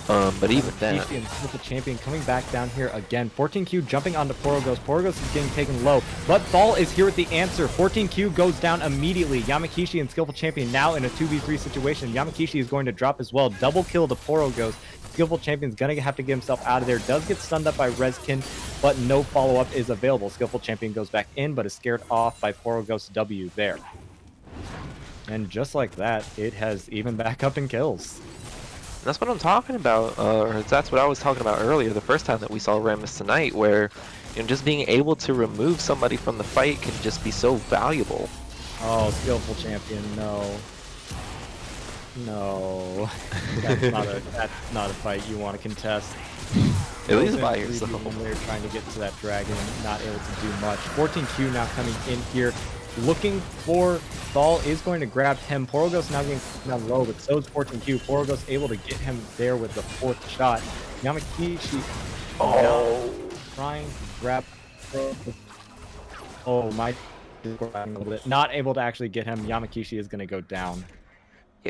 But even then, with the champion coming back down here again. 14Q jumping onto Porogos. Porogos is getting taken low, but Thal is here with the answer. 14Q goes down immediately. Yamakishi and Skillful Champion now in a 2v3 situation. Yamakishi is going to drop as well. Double kill to Porogos. Skillful Champion's gonna have to get himself out of there. Does get stunned up by Rezkin, but no follow-up is available. Skillful Champion goes back in, but is scared off by Porogos W there. And just like that, it has even back up in kills. that's what I'm talking about, or that's what I was talking about earlier, the first time that we saw Rammus tonight, where just being able to remove somebody from the fight can just be so valuable. Oh, Skillful Champion, no. No. That's not a fight you want to contest. At least by yourself. They're trying to get to that dragon, not able to do much. 14Q now coming in here, looking for Thal is going to grab him. Porogos now getting down low, but so is 14Q. Porogos able to get him there with the 4th shot. Yamakishi trying to grab. Oh my! Not able to actually get him. Yamakishi is going to go down.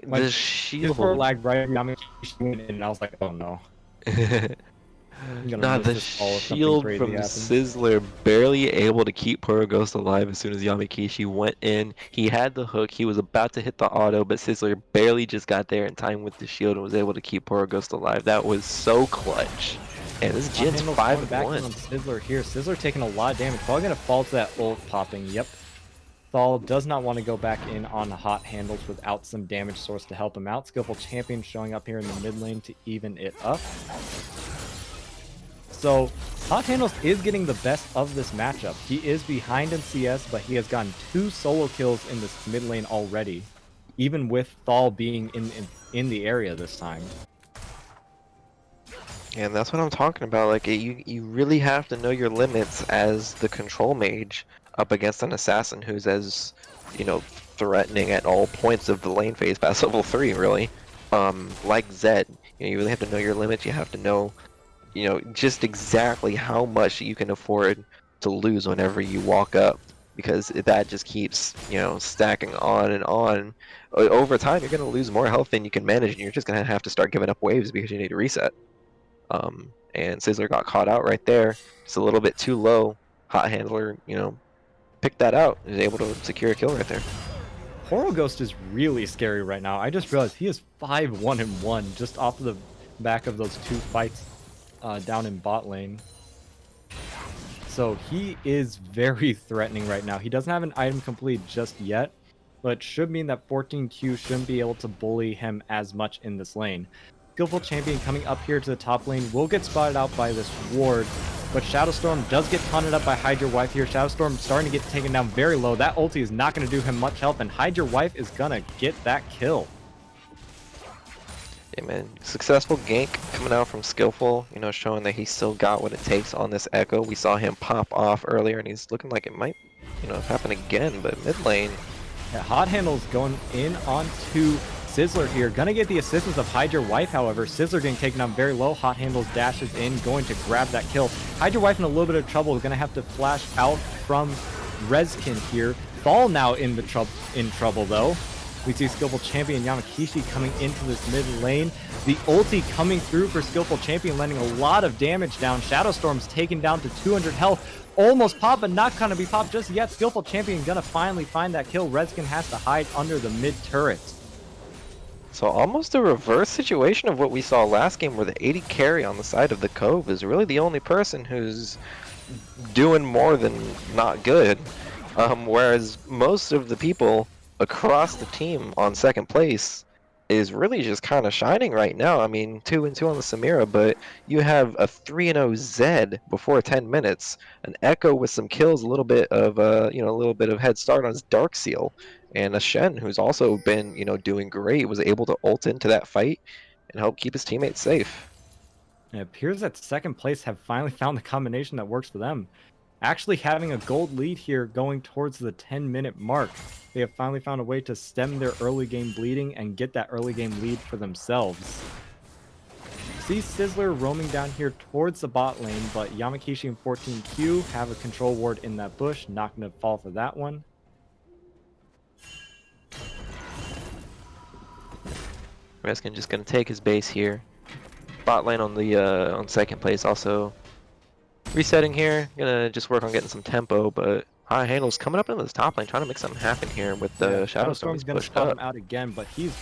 The shield lagged right. Yamakishi went in, and I was like, oh no. I'm gonna Nah, miss the this fall if something shield crazy from happens. Sizzler barely able to keep Puro Ghost alive as soon as Yamakishi went in. He had the hook, he was about to hit the auto, but Sizzler barely just got there in time with the shield and was able to keep Puro Ghost alive. That was so clutch. And this Jin's Handle's 5 going back in and on 1. Sizzler here. Sizzler taking a lot of damage. Probably gonna fall to that ult popping. Yep. Thal does not want to go back in on hot handles without some damage source to help him out. Skillful Champion showing up here in the mid lane to even it up. So hot handles is getting the best of this matchup. He is behind in CS, but he has gotten 2 solo kills in this mid lane already, even with Thal being in the area this time. And that's what I'm talking about. Like, you really have to know your limits as the control mage up against an assassin who's as, threatening at all points of the lane phase past level 3, really. Like Zed, you really have to know your limits. You have to know, just exactly how much you can afford to lose whenever you walk up. Because that just keeps, stacking on and on. Over time, you're going to lose more health than you can manage, and you're just going to have to start giving up waves because you need to reset. And Sizzler got caught out right there. Just a little bit too low. Hot handler, picked that out and is able to secure a kill right there. Poro Ghost is really scary right now. I just realized he is 5-1-1 just off of the back of those 2 fights down in bot lane. So he is very threatening right now. He doesn't have an item complete just yet, but should mean that 14Q shouldn't be able to bully him as much in this lane. Skillful Champion coming up here to the top lane will get spotted out by this ward, but Shadowstorm does get taunted up by Hide Your Wife here. Shadowstorm starting to get taken down very low. That ulti is not going to do him much help, and Hide Your Wife is going to get that kill. Yeah, man. Successful gank coming out from Skillful, showing that he still got what it takes on this Echo. We saw him pop off earlier, and he's looking like it might, happen again, but mid lane. Yeah, Hot Handle's going in onto Sizzler here. Gonna get the assistance of Hide Your Wife, however. Sizzler getting taken down very low. Hot Handles dashes in, going to grab that kill. Hide Your Wife in a little bit of trouble. Gonna have to flash out from Rezkin here. Thal now in trouble though. We see Skillful Champion Yamakishi coming into this mid lane. The ulti coming through for Skillful Champion, landing a lot of damage down. Shadowstorm's taken down to 200 health. Almost popped, but not gonna be popped just yet. Skillful Champion gonna finally find that kill. Rezkin has to hide under the mid turret. So almost a reverse situation of what we saw last game, where the 80 carry on the side of the Cove is really the only person who's doing more than not good. Whereas most of the people across the team on second place is really just kind of shining right now. I mean, 2-2 on the Samira, but you have a 3-0 Zed before 10 minutes, an Echo with some kills, a little bit of head start on his Dark Seal, and a Shen who's also been, doing great, was able to ult into that fight and help keep his teammates safe. It appears that second place have finally found the combination that works for them. Actually having a gold lead here going towards the 10-minute mark. They have finally found a way to stem their early game bleeding and get that early game lead for themselves. See Sizzler roaming down here towards the bot lane, but Yamakishi and 14Q have a control ward in that bush. Not going to fall for that one. Rezkin just going to take his base here. Bot lane on the on second place also resetting here. Gonna just work on getting some tempo, but High Handle's coming up into this top lane, trying to make something happen here with the Shadowstorm. He's gonna pushed spot up. him out again, but he's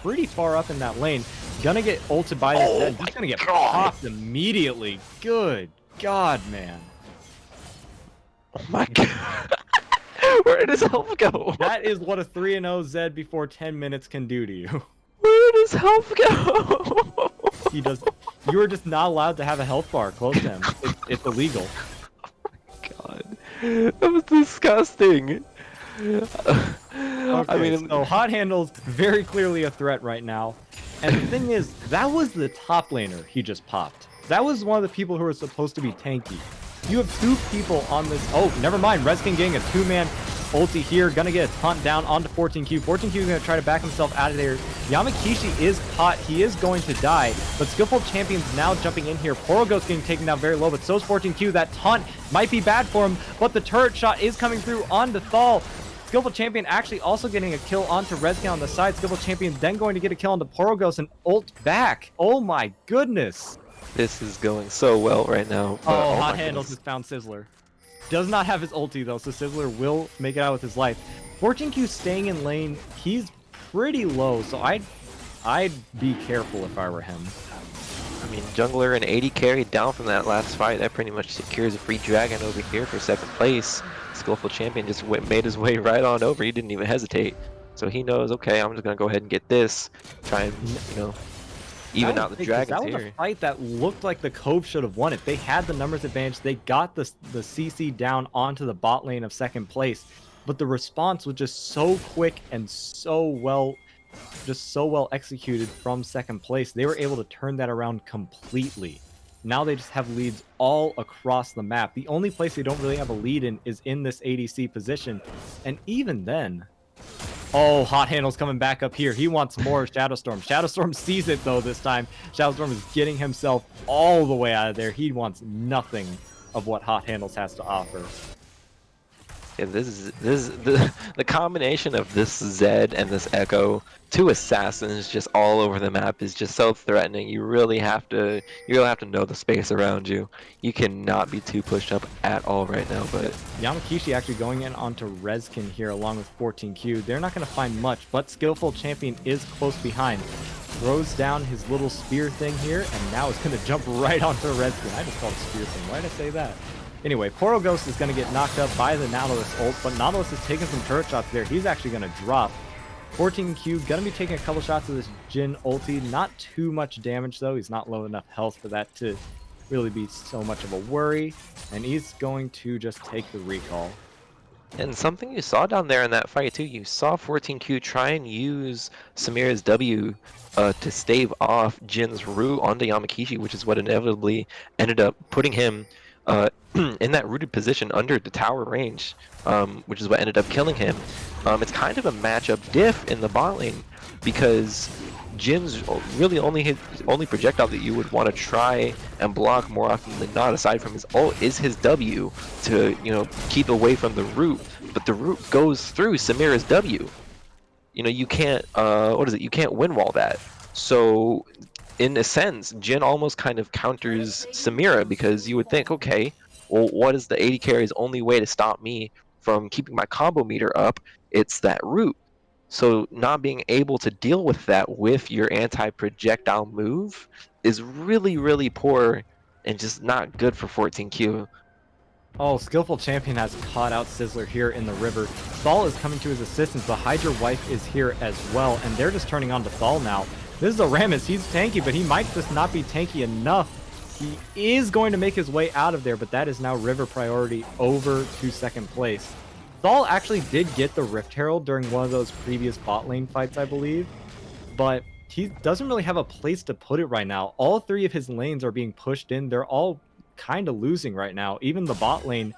pretty far up in that lane. Gonna get ulted by this Zed. He's gonna get popped immediately. Good God, man. Oh my God. Where did his health go? That is what a 3-0 Zed before 10 minutes can do to you. Where did his health go? He does. You are just not allowed to have a health bar close to him. It's illegal. Oh my God, that was disgusting. Okay, I mean, so Hot Handle's very clearly a threat right now. And the thing is, that was the top laner he just popped. That was one of the people who are supposed to be tanky. You have 2 people on this. Oh, never mind. Rezkin getting a 2-man ulti here. Gonna get a taunt down onto 14Q. 14Q is gonna try to back himself out of there. Yamakishi is caught. He is going to die. But Skillful Champion's now jumping in here. Poro Ghost getting taken down very low, but so is 14Q. That taunt might be bad for him, but the turret shot is coming through onto Thal. Skillful Champion actually also getting a kill onto Rezkin on the side. Skillful Champion then going to get a kill onto Poro Ghost and ult back. Oh my goodness. This is going so well right now. But, Oh, my Hot Handles goodness. has found Sizzler. Does not have his ulti though, so Sizzler will make it out with his life. 14Q staying in lane, he's pretty low, so I'd be careful if I were him. I mean, jungler and 80 carry down from that last fight. That pretty much secures a free dragon over here for second place. Skillful Champion just made his way right on over. He didn't even hesitate. So he knows, okay, I'm just going to go ahead and get this. Try and, even out the big, 'cause dragons that was here. a fight that looked like the Cove should have won it. They had the numbers advantage. They got the CC down onto the bot lane of second place. But the response was just so quick and so well executed from second place. They were able to turn that around completely. Now they just have leads all across the map. The only place they don't really have a lead in is in this ADC position. And even then... Oh, Hot Handle's coming back up here. He wants more Shadowstorm. Shadowstorm sees it, though, this time. Shadowstorm is getting himself all the way out of there. He wants nothing of what Hot Handles has to offer. Yeah, this is the combination of this Zed and this Echo, two assassins just all over the map, is just so threatening. You really have to know the space around you. You cannot be too pushed up at all right now. But Yamakishi actually going in onto Rezkin here along with 14Q. They're not going to find much, but Skillful Champion is close behind. Throws down his little spear thing here, and now is going to jump right onto Rezkin. I just called it spear thing. Why did I say that? Anyway, Poro Ghost is going to get knocked up by the Nautilus ult, but Nautilus is taking some turret shots there. He's actually going to drop. 14Q going to be taking a couple shots of this Jhin ulti. Not too much damage, though. He's not low enough health for that to really be so much of a worry. And he's going to just take the recall. And something you saw down there in that fight too, you saw 14Q try and use Samira's W to stave off Jin's root onto Yamakishi, which is what inevitably ended up putting him in that rooted position under the tower range, which is what ended up killing him. It's kind of a matchup diff in the bot lane because Jin's really only projectile that you would want to try and block more often than not, aside from his ult, is his W to keep away from the root. But the root goes through Samira's W. You can't you can't win wall that. So in a sense, Jhin almost kind of counters Samira because you would think, okay, well, what is the 80 carry's only way to stop me from keeping my combo meter up? It's that root. So not being able to deal with that with your anti-projectile move is really, really poor and just not good for 14Q. Oh, Skillful Champion has caught out Sizzler here in the river. Thal is coming to his assistance, but Hydra Wife is here as well, and they're just turning on to Thal now. This is a Rammus. He's tanky, but he might just not be tanky enough. He is going to make his way out of there, but that is now river priority over to second place. Thal actually did get the Rift Herald during one of those previous bot lane fights, I believe, but he doesn't really have a place to put it right now. All three of his lanes are being pushed in. They're all kind of losing right now. Even the bot lane,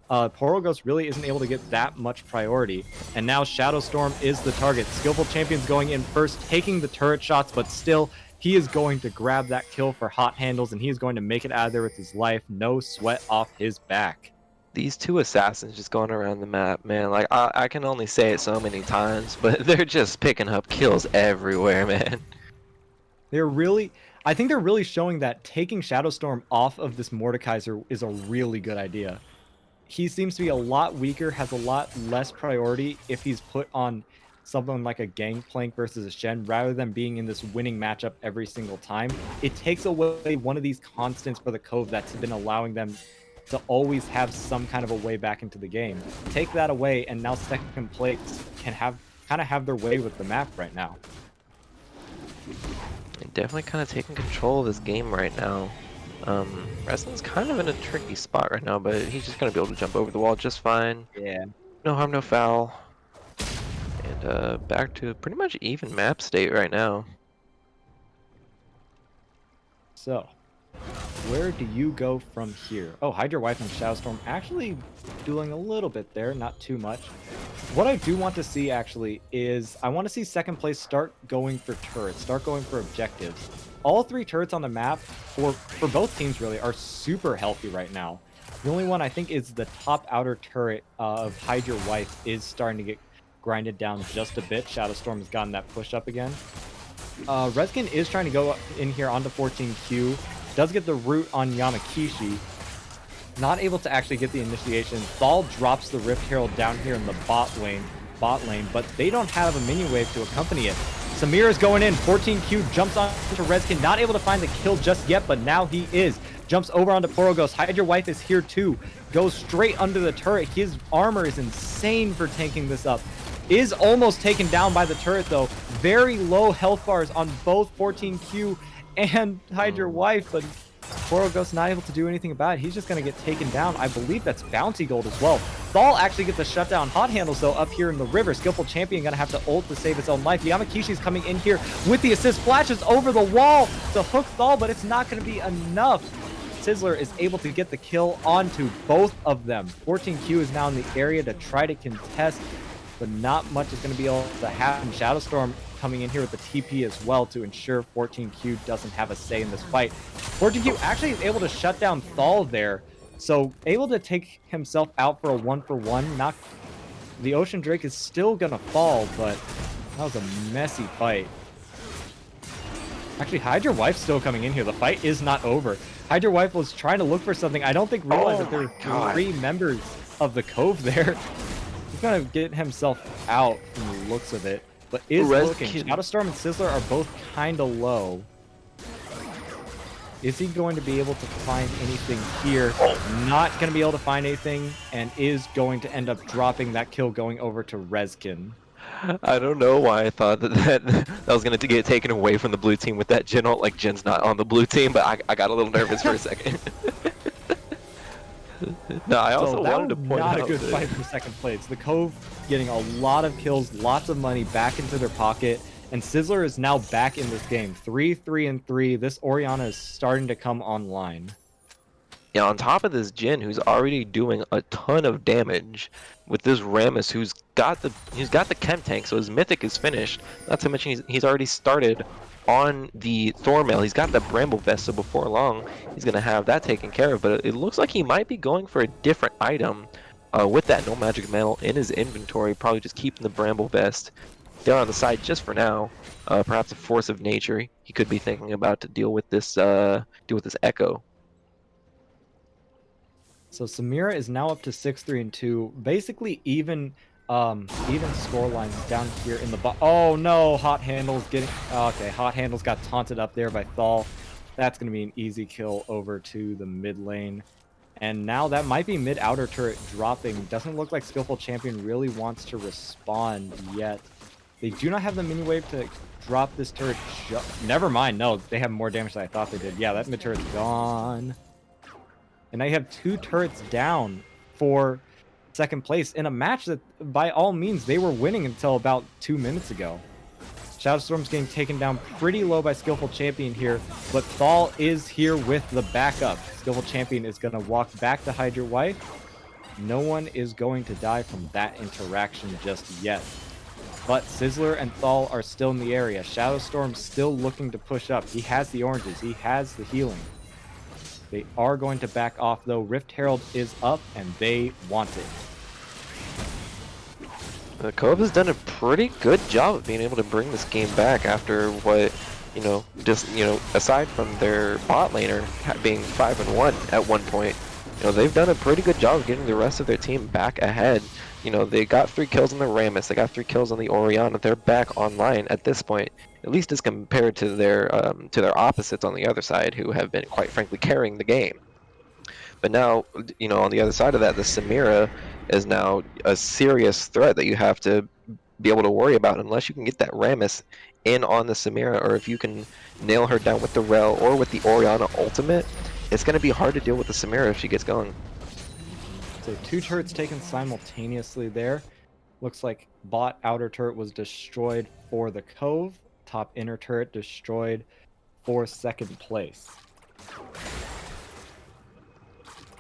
Porogos really isn't able to get that much priority. And now Shadowstorm is the target. Skillful Champion's going in first, taking the turret shots, but still, he is going to grab that kill for Hot Handles, and he is going to make it out of there with his life. No sweat off his back. These two assassins just going around the map, man. Like, I can only say it so many times, but they're just picking up kills everywhere, man. I think they're really showing that taking Shadowstorm off of this Mordekaiser is a really good idea. He seems to be a lot weaker, has a lot less priority if he's put on something like a Gangplank versus a Shen, rather than being in this winning matchup every single time. It takes away one of these constants for the Cove that's been allowing them to always have some kind of a way back into the game. Take that away, and now second place can kind of have their way with the map right now. Definitely kind of taking control of this game right now. Wrestling's kind of in a tricky spot right now, but he's just gonna be able to jump over the wall just fine. Yeah. No harm, no foul. And back to pretty much even map state right now. So, where do you go from here? Oh, Hydra Wife and Shadowstorm actually dueling a little bit there, not too much. What I do want to see actually is I want to see second place start going for turrets, start going for objectives. All three turrets on the map, or for both teams really, are super healthy right now. The only one I think is the top outer turret of Hydra Wife is starting to get grinded down just a bit. Shadowstorm has gotten that push up again. Rezkin is trying to go in here onto 14Q. does get the root on Yamakishi. Not able to actually get the initiation. Thal drops the Rift Herald down here in the bot lane, but they don't have a minion wave to accompany it. Samir is going in. 14Q jumps on to Rezkin. Not able to find the kill just yet, but now he is. Jumps over onto Porogos. Hide Your Wife is here too. Goes straight under the turret. His armor is insane for tanking this up. Is almost taken down by the turret though. Very low health bars on both 14Q and Hide Your Wife, but Porogos not able to do anything about it. He's just going to get taken down. I believe that's bounty gold as well. Thal actually gets the shutdown. Hot handles though up here in the river. Skillful Champion going to have to ult to save his own life. Yamakishi's coming in here with the assist. Flashes over the wall to hook Thal, but it's not going to be enough. Sizzler is able to get the kill onto both of them. 14Q is now in the area to try to contest, but not much is going to be able to happen. Shadowstorm coming in here with the TP as well to ensure 14Q doesn't have a say in this fight. 14Q actually is able to shut down Thal there, so able to take himself out for a 1-for-1. Not the Ocean Drake is still gonna fall, but that was a messy fight. Actually, Hide Your Wife still coming in here. The fight is not over. Hide Your Wife was trying to look for something. I don't think realized that there are 3 members of the Cove there. He's gonna get himself out from the looks of it. But is looking. Shadowstorm and Sizzler are both kind of low. Is he going to be able to find anything here? Not going to be able to find anything, and is going to end up dropping that kill going over to Rezkin. I don't know why I thought that was going to get taken away from the blue team with that Jhin ult. Like, Jin's not on the blue team, but I got a little nervous for a second. No, I also wanted to point out not a good fight for second place. The Cove getting a lot of kills, lots of money back into their pocket, and Sizzler is now back in this game. 3-3-3. This Orianna is starting to come online. Yeah, on top of this Jhin, who's already doing a ton of damage, with this Rammus, who's got the chem tank, so his mythic is finished. Not to mention he's already started on the Thormail. He's got the Bramble Vest, so before long he's gonna have that taken care of. But it looks like he might be going for a different item with that no magic mantle in his inventory. Probably just keeping the Bramble Vest there on the side just for now. Perhaps a Force of Nature he could be thinking about to deal with this Echo. So Samira is now up to 6-3-2, basically even score lines down here in the oh no, Hot Handle's getting okay. Hot Handle's got taunted up there by Thal. That's gonna be an easy kill over to the mid lane. And now that might be mid outer turret dropping. Doesn't look like Skillful Champion really wants to respond yet. They do not have the mini wave to drop this turret. Never mind, no, they have more damage than I thought they did. Yeah, that mid turret's gone. And they have 2 turrets down for second place in a match that, by all means, they were winning until about 2 minutes ago. Shadowstorm's getting taken down pretty low by Skillful Champion here, but Thal is here with the backup. Skillful Champion is going to walk back to Hide Your Wife. No one is going to die from that interaction just yet. But Sizzler and Thal are still in the area. Shadowstorm's still looking to push up. He has the oranges. He has the healing. They are going to back off, though. Rift Herald is up, and they want it. The Cove has done a pretty good job of being able to bring this game back after what, aside from their bot laner being 5-1 at one point, they've done a pretty good job of getting the rest of their team back ahead. They got 3 kills on the Rammus, they got 3 kills on the Orianna. They're back online at this point, at least as compared to their opposites on the other side, who have been, quite frankly, carrying the game. But now, on the other side of that, the Samira is now a serious threat that you have to be able to worry about unless you can get that Rammus in on the Samira, or if you can nail her down with the Rel or with the Orianna ultimate. It's going to be hard to deal with the Samira if she gets going. So 2 turrets taken simultaneously there. Looks like bot outer turret was destroyed for the Cove. Top inner turret destroyed for second place.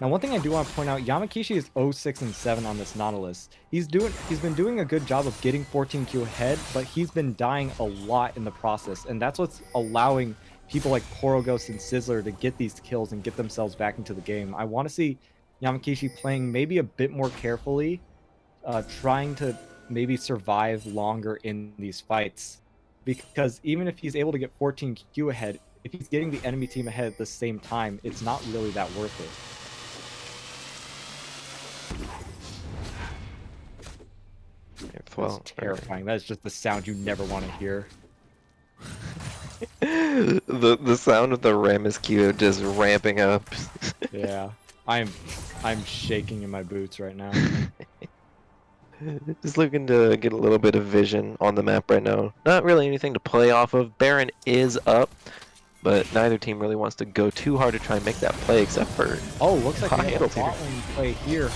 Now, one thing I do want to point out, Yamakishi is 0-6-7 on this Nautilus. He's been doing a good job of getting 14Q ahead, but he's been dying a lot in the process, and that's what's allowing people like Porogos and Sizzler to get these kills and get themselves back into the game. I want to see Yamakishi playing maybe a bit more carefully, trying to maybe survive longer in these fights. Because even if he's able to get 14Q ahead, if he's getting the enemy team ahead at the same time, it's not really that worth it. Well, It's terrifying. That's just the sound you never want to hear. the sound of the Rammus Q just ramping up. Yeah, I'm shaking in my boots right now. Just looking to get a little bit of vision on the map right now. Not really anything to play off of. Baron is up, but neither team really wants to go too hard to try and make that play except for Oh, looks like Hot we have a Handles here. bot lane play here.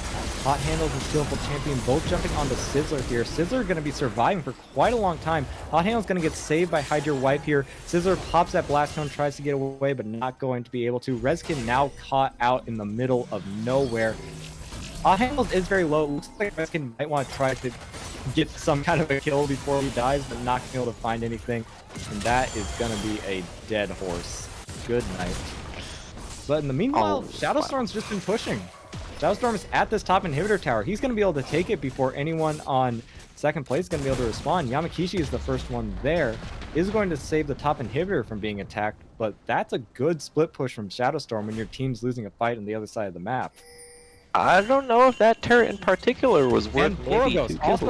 Hot Handles and Skillful Champion both jumping onto Sizzler here. Sizzler going to be surviving for quite a long time. Hot Handles going to get saved by Hydra Wipe here. Sizzler pops that Blast Cone, tries to get away, but not going to be able to. Rezkin now caught out in the middle of nowhere. Hot Handles is very low. It looks like Rezkin might want to try to get some kind of a kill before he dies, but not going to be able to find anything. And that is going to be a dead horse. Good night. But in the meanwhile, Shadowstorm's just been pushing. Shadowstorm is at this top inhibitor tower. He's going to be able to take it before anyone on second place is going to be able to respond. Yamakishi is the first one there. Is going to save the top inhibitor from being attacked, but that's a good split push from Shadowstorm when your team's losing a fight on the other side of the map. I don't know if that turret in particular was worth And maybe Borogos 2 kills.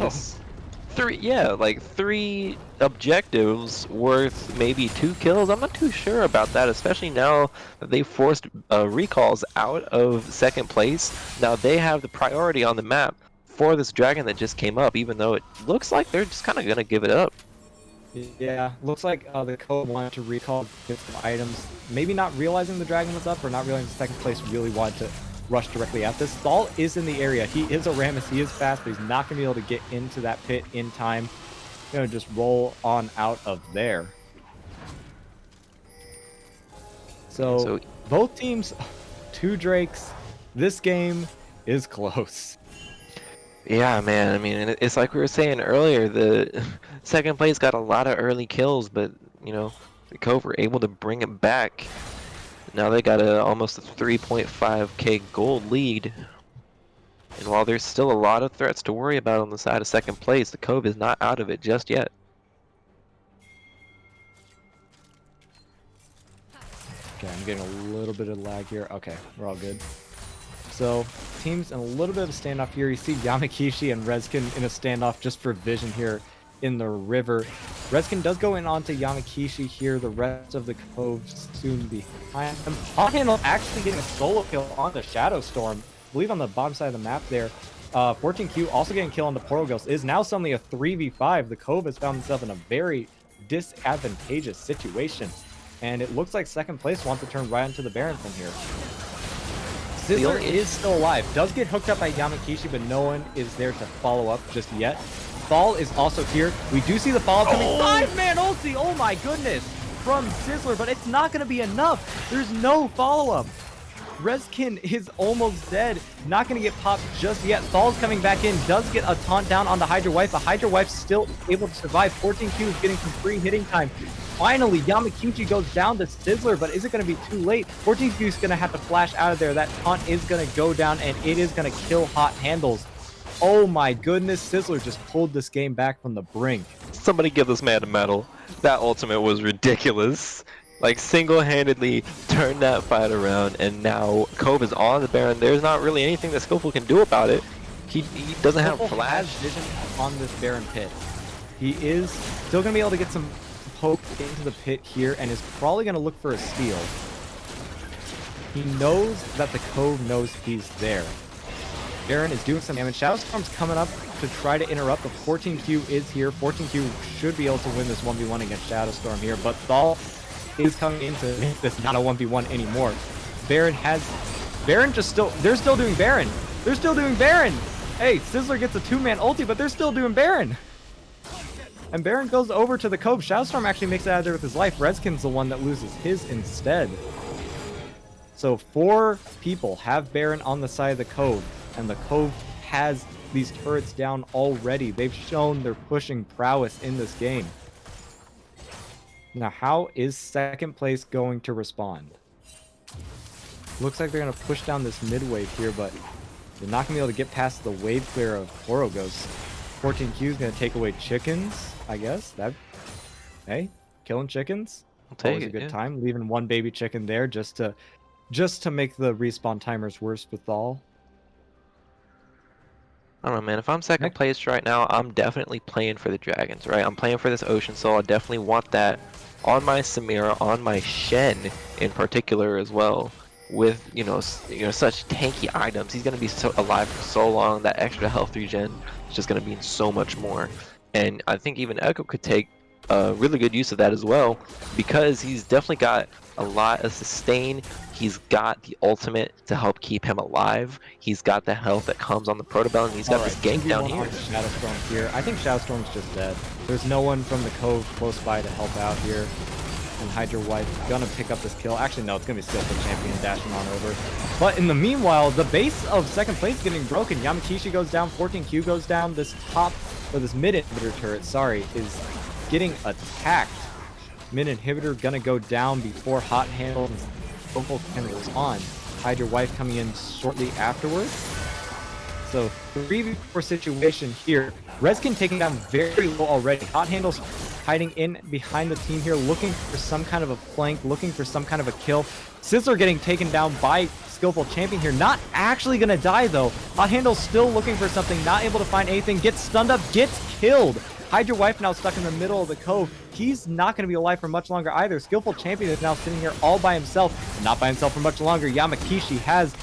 also. Like 3 objectives worth maybe 2 kills. I'm not too sure about that, especially now that they forced recalls out of second place. Now they have the priority on the map for this dragon that just came up, even though it looks like they're just kind of gonna give it up. Yeah, looks like the Cove wanted to recall, get some items. Maybe not realizing the dragon was up, or not realizing second place really wanted to rush directly at this. Thaul is in the area. He is a Rammus. He is fast, but he's not going to be able to get into that pit in time. Going to just roll on out of there. So both teams, 2 Drakes. This game is close. Yeah, man. I mean, it's like we were saying earlier. The second place got a lot of early kills, but you know, the Cove were able to bring it back. Now they got almost a 3.5k gold lead. And while there's still a lot of threats to worry about on the side of second place, the Cove is not out of it just yet. Okay, I'm getting a little bit of lag here. Okay, we're all good. So, teams in a little bit of a standoff here. You see Yamakishi and Rezkin in a standoff just for vision here in the river. Rezkin does go in onto Yamakishi here. The rest of the Cove soon behind him. Hot Handle actually getting a solo kill onto Shadowstorm. I believe on the bottom side of the map there. 14Q also getting killed on the Portal Ghost. Is now suddenly a 3v5. The Cove has found himself in a very disadvantageous situation. And it looks like second place wants to turn right into the Baron from here. Sizzler is still alive. Does get hooked up by Yamakishi, but no one is there to follow up just yet. Thaul is also here. We do see the follow-up coming. 5-man ulti! Oh my goodness! From Sizzler, but it's not going to be enough. There's no follow-up. Rezkin is almost dead. Not going to get popped just yet. Thaul's coming back in. Does get a taunt down on the Hydra Wife. But Hydra Wife's still able to survive. 14Q is getting some free hitting time. Finally, Yamakishi goes down to Sizzler, but is it going to be too late? 14Q is going to have to flash out of there. That taunt is going to go down, and it is going to kill Hot Handles. Oh my goodness, Sizzler just pulled this game back from the brink. Somebody give this man a medal. That ultimate was ridiculous. Like, single-handedly turned that fight around, and now Cove is on the Baron. There's not really anything that Skillful can do about it. He doesn't have flash. Vision on this Baron pit. He is still going to be able to get some poke into the pit here, and is probably going to look for a steal. He knows that the Cove knows he's there. Baron is doing some damage. Shadowstorm's coming up to try to interrupt, but 14Q is here. 14Q should be able to win this 1v1 against Shadowstorm here, but Thaul is coming in to make this not a 1v1 anymore. They're still doing Baron. They're still doing Baron. Hey, Sizzler gets a 2-man ulti, but they're still doing Baron. And Baron goes over to the Cove. Shadowstorm actually makes it out of there with his life. Rezkin's the one that loses his instead. So 4 people have Baron on the side of the Cove, and the Cove has these turrets down already. They've shown their pushing prowess in this game. Now, how is second place going to respond? Looks like they're going to push down this mid wave here, but they're not going to be able to get past the wave clear of Borogos. 14Q is going to take away chickens, I guess. Hey, killing chickens. I'll take Always a it. good Yeah. time. Leaving one baby chicken there just to make the respawn timers worse with all. I don't know, man. If I'm second Next, place right now, I'm definitely playing for the dragons, right? I'm playing for this Ocean Soul. I definitely want that on my Samira, on my Shen in particular as well. With such tanky items, he's gonna be so alive for so long. That extra health regen is just gonna mean so much more. And I think even Echo could take really good use of that as well, because he's definitely got a lot of sustain. He's got the ultimate to help keep him alive. He's got the health that comes on the Protobell, and he's got this gank down 2v1 here. on Shadowstorm here. I think Shadowstorm's just dead. There's no one from the Cove close by to help out here. And Hydra Wife gonna pick up this kill. Actually, no, it's gonna be Skillful Champion dashing on over. But in the meanwhile, the base of second place getting broken. Yamakishi goes down, 14Q goes down. This this mid inhibitor turret, sorry, is getting attacked. Mid inhibitor gonna go down before Hot Handle and Skillful can respond. Hydra Wife coming in shortly afterwards. So 3v4 situation here. Reskin taking down very low already. Hot Handle's hiding in behind the team here, looking for some kind of a flank, looking for some kind of a kill. Sizzler getting taken down by Skillful Champion here. Not actually gonna die though. Hot Handle's still looking for something, not able to find anything. Gets stunned up, gets killed. Hydra Wife now stuck in the middle of the Cove. He's not going to be alive for much longer either. Skillful Champion is now sitting here all by himself. Not by himself for much longer. Yamakishi has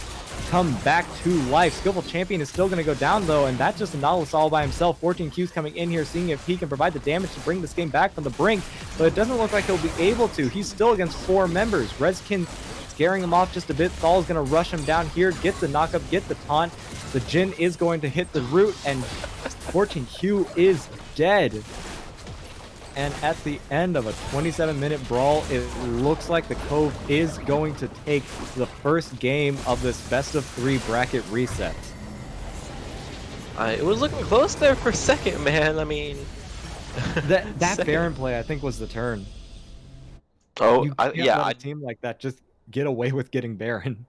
come back to life. Skillful Champion is still going to go down though, and that's just a Nautilus all by himself. 14 Qs coming in here, seeing if he can provide the damage to bring this game back from the brink, but it doesn't look like he'll be able to. He's still against 4 members. Reskin scaring him off just a bit. Thaul is going to rush him down here, get the knockup, get the taunt. The Jin is going to hit the root, and 14Q is dead. And at the end of a 27-minute brawl, it looks like the Cove is going to take the first game of this best-of-3 bracket reset. It was looking close there for a second, man. I mean, that Baron play, I think, was the turn. Oh, You can't yeah. let a team like that just get away with getting Baron.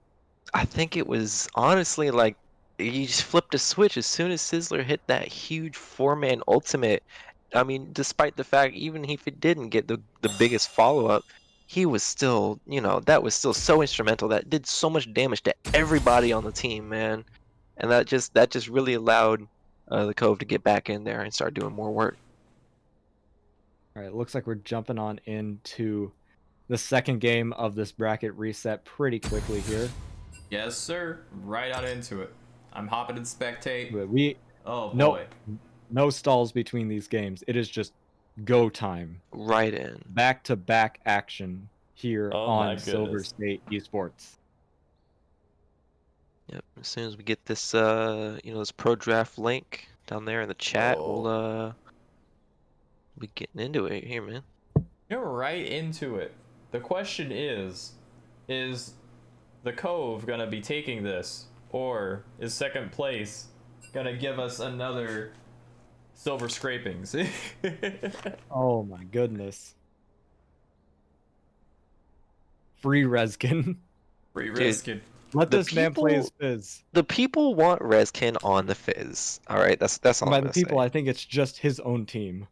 I think it was honestly like he just flipped a switch as soon as Sizzler hit that huge 4-man ultimate. I mean, despite the fact even if it didn't get the biggest follow-up, he was still, that was still so instrumental. That did so much damage to everybody on the team, man. And that just really allowed the Cove to get back in there and start doing more work. All right, it looks like we're jumping on into the second game of this bracket reset pretty quickly here. Yes, sir. Right on into it. I'm hopping and spectate. But oh boy. No stalls between these games. It is just go time. Right in. Back-to-back action here Oh on Silver State Esports. Yep. As soon as we get this, this pro draft link down there in the chat, we'll be getting into it here, man. You're right into it. The question is the Cove gonna be taking this, or is second place gonna give us another silver scrapings? Oh my goodness. Free Reskin. Free Reskin. Let this man play his Fizz. The people want Reskin on the Fizz. All right, that's all. By the people, I think it's just his own team.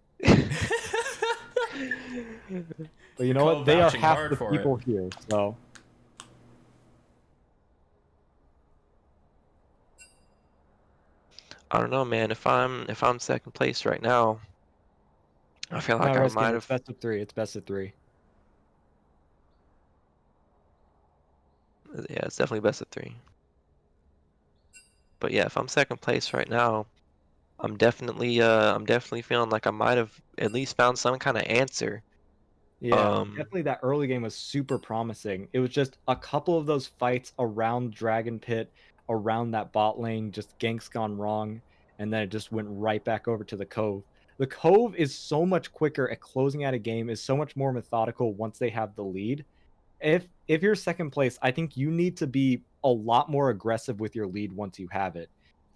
But you know what? They are half the people here, so. I don't know, man. If I'm second place right now, I feel like I might have. It's best of 3. It's best of 3. Yeah, it's definitely best of 3. But yeah, if I'm second place right now, I'm definitely feeling like I might have at least found some kind of answer. Yeah, definitely that early game was super promising. It was just a couple of those fights around Dragon Pit, around that bot lane, just ganks gone wrong, and then it just went right back over to the Cove. The Cove is so much quicker at closing out a game, is so much more methodical once they have the lead. If you're second place, I think you need to be a lot more aggressive with your lead once you have it.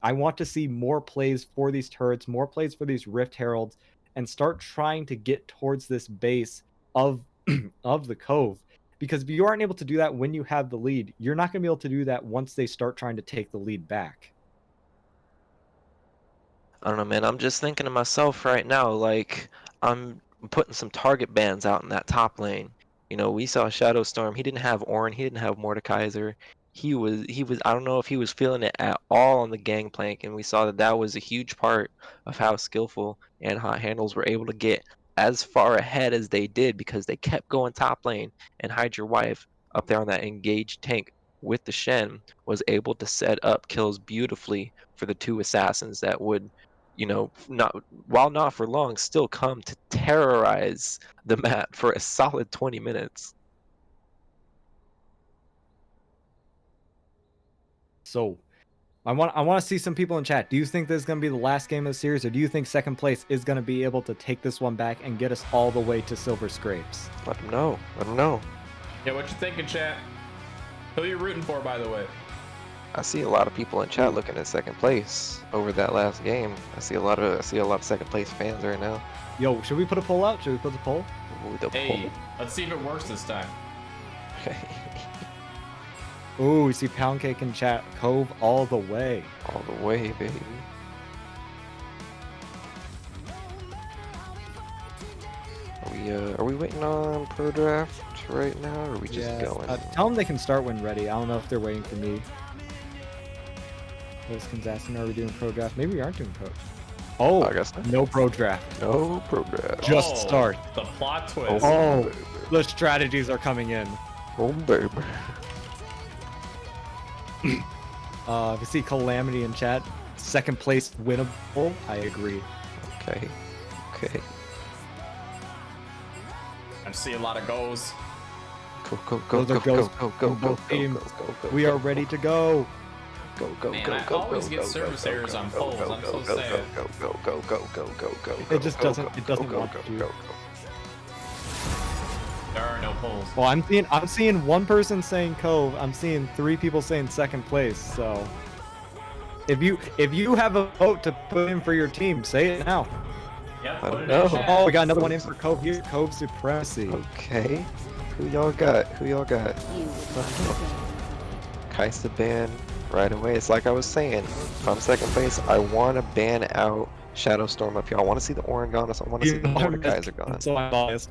I want to see more plays for these turrets, more plays for these Rift Heralds, and start trying to get towards this base of of the Cove, because if you aren't able to do that when you have the lead, you're not going to be able to do that once they start trying to take the lead back. I don't know, man. I'm just thinking to myself right now, like I'm putting some target bans out in that top lane. You know, we saw Shadow Storm. He didn't have Ornn. He didn't have Mordekaiser. He was. I don't know if he was feeling it at all on the Gangplank, and we saw that that was a huge part of how skillful and Hot Handles were able to get as far ahead as they did because they kept going top lane, and Hide Your Wife up there on that engaged tank with the Shen was able to set up kills beautifully for the two assassins that would, you know, not while not for long, still come to terrorize the map for a solid 20 minutes. So I want to see some people in chat. Do you think this is going to be the last game of the series, or do you think second place is going to be able to take this one back and get us all the way to Silver Scrapes? Let them know. Let them know. Yeah, what you thinking, chat? Who you rooting for, by the way? I see a lot of people in chat looking at second place over that last game. I see a lot of second place fans right now. Yo, should we put a poll out? Should we put the poll? Ooh, the Hey, let's see if it works this time. poll. Ooh, we see Pound Cake in chat. Cove all the way. All the way, baby. Are we waiting on pro draft right now, or are we just going? Tell them they can start when ready. I don't know if they're waiting for me. Liz asking, are we doing pro draft? Maybe we aren't doing pro. Oh, I guess not. no pro draft. No pro draft. Just start. The plot twist. Oh, the strategies are coming in. Oh, baby. We see Calamity in chat. Second place winnable. I agree. Okay. Okay. I see a lot of goals. Go, Those are goals from both teams. We are ready to go. Man, I always get service errors on polls. I'm so sad. Go. It just doesn't want to. There are no polls. Well, I'm seeing one person saying Cove. I'm seeing 3 people saying second place. So if you have a vote to put in for your team, say it now. Yep, I put don't it know. in chat. Oh, we got another one in for Cove here. Cove Supremacy. Okay. Who y'all got? Kaisa ban right away. It's like I was saying. If I'm second place, I want to ban out Shadow Storm up here. I want to see the Ornn gone. I want to see the Mordekaiser gone. So I'm biased.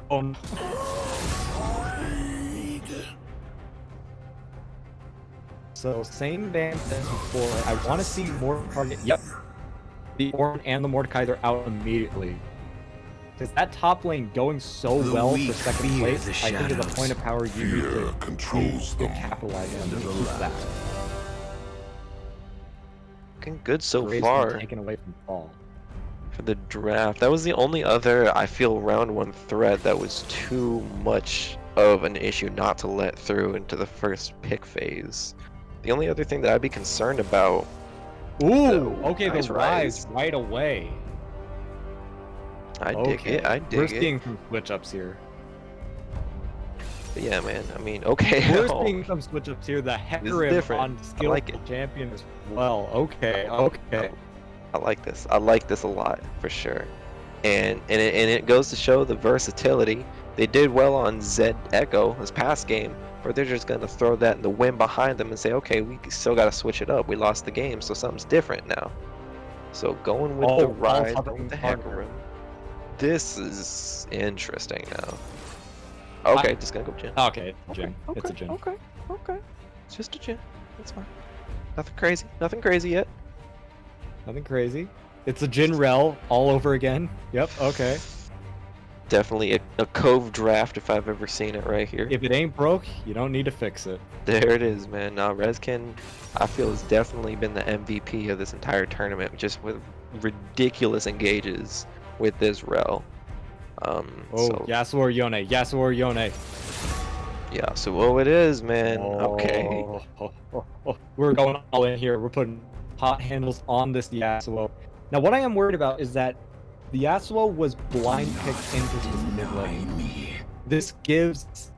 So same ban as before. I want to see more target. Yep. The Ornn and the Mordekaiser out immediately. Because that top lane going so well for second place, I think is a point of power you need to capitalize on and keep that. Looking good so Gray's far been taken away from fall. for the draft. That was the only other, I feel, round 1 threat that was too much of an issue not to let through into the first pick phase. The only other thing that I'd be concerned about. Ooh, okay, nice the rise right away. I dig it. We're seeing some switch ups here. But yeah, man. I mean, okay. We're seeing some switch ups here. The Hecarim on skillful like champion as well. Okay. I like this. I like this a lot for sure. And it goes to show the versatility. They did well on Zed Echo this past game, but they're just gonna throw that in the wind behind them and say, okay, we still gotta switch it up. We lost the game, so something's different now. So going with the Rise, going with the Hecarim. This is interesting now. Okay, just gonna go Jhin. Okay, Jhin. It's a Jhin. Okay. It's just a Jhin. That's fine. Nothing crazy. Nothing crazy yet. Nothing crazy. It's a Jhin Rel all over again. Yep, okay. Definitely a Cove draft if I've ever seen it right here. If it ain't broke, you don't need to fix it. There it is, man. Now, Rezkin, I feel, has definitely been the MVP of this entire tournament, just with ridiculous engages with this Rel. Yasuo or Yone. Yasuo or Yone. Yeah, so it is, man. Okay. We're going all in here. We're putting hot handles on this Yasuo. Now, what I am worried about is that the Yasuo was blind picked into this mid lane. This gives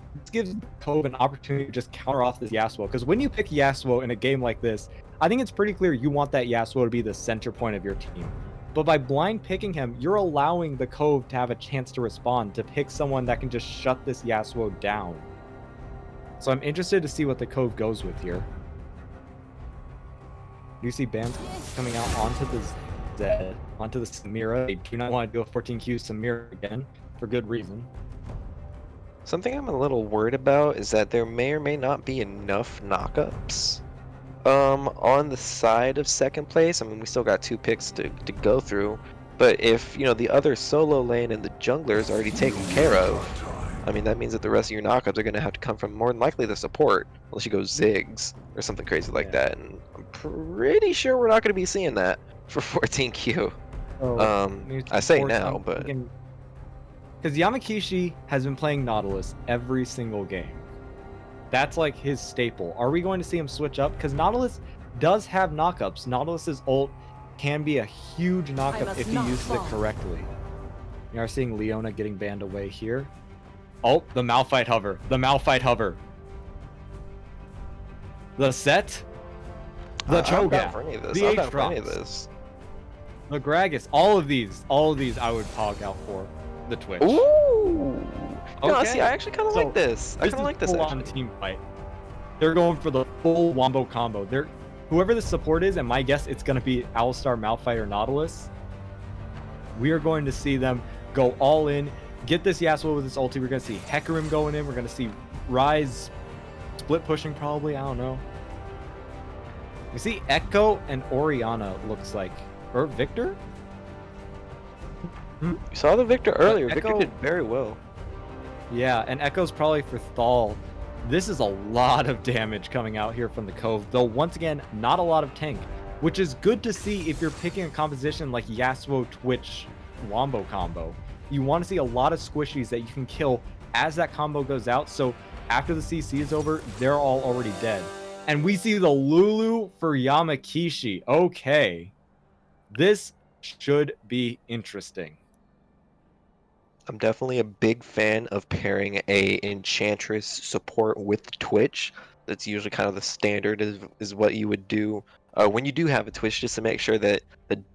Cove an opportunity to just counter off this Yasuo. Because when you pick Yasuo in a game like this, I think it's pretty clear you want that Yasuo to be the center point of your team. But by blind picking him, you're allowing the Cove to have a chance to respond, to pick someone that can just shut this Yasuo down. So I'm interested to see what the Cove goes with here. You see bans coming out onto the Zed, onto the Samira. They do not want to do a 14Q Samira again, for good reason. Something I'm a little worried about is that there may or may not be enough knockups on the side of second place. I mean, we still got 2 picks to go through, but if, the other solo lane and the jungler is already taken care of, I mean, that means that the rest of your knockups are going to have to come from more than likely the support, unless you go Ziggs or something crazy like Yeah. that, and I'm pretty sure we're not going to be seeing that for 14Q. So I say now, I'm but thinking because Yamakishi has been playing Nautilus every single game. That's like his staple. Are we going to see him switch up? Because Nautilus does have knockups. Nautilus's ult can be a huge knockup if he uses it correctly. You are seeing Leona getting banned away here. Oh, the Malphite hover. The Malphite hover. The set. The I'm down Cho'Gath. for any of this. The I'm down for any of H-drops. this. The Gragas. All of these I would hog out for. The Twitch. Ooh. No, Okay. see, I actually kind of like this. I kind of like this full-on actually. team fight. They're going for the full wombo combo. Whoever the support is, and my guess it's going to be Alistar, Malphite, or Nautilus. We are going to see them go all in, get this Yasuo with his ulti. We're going to see Hecarim going in. We're going to see Ryze split pushing probably. I don't know. We see Echo and Orianna looks like, or Victor. You saw the Victor earlier. Echo, Victor did very well. Yeah, and Echo's probably for Thal. This is a lot of damage coming out here from the Cove, though once again, not a lot of tank, which is good to see if you're picking a composition like Yasuo Twitch Wombo combo. You want to see a lot of squishies that you can kill as that combo goes out, so after the CC is over, they're all already dead. And we see the Lulu for Yamakishi. Okay. This should be interesting. I'm definitely a big fan of pairing a Enchantress support with Twitch. That's usually kind of the standard is what you would do when you do have a Twitch, just to make sure that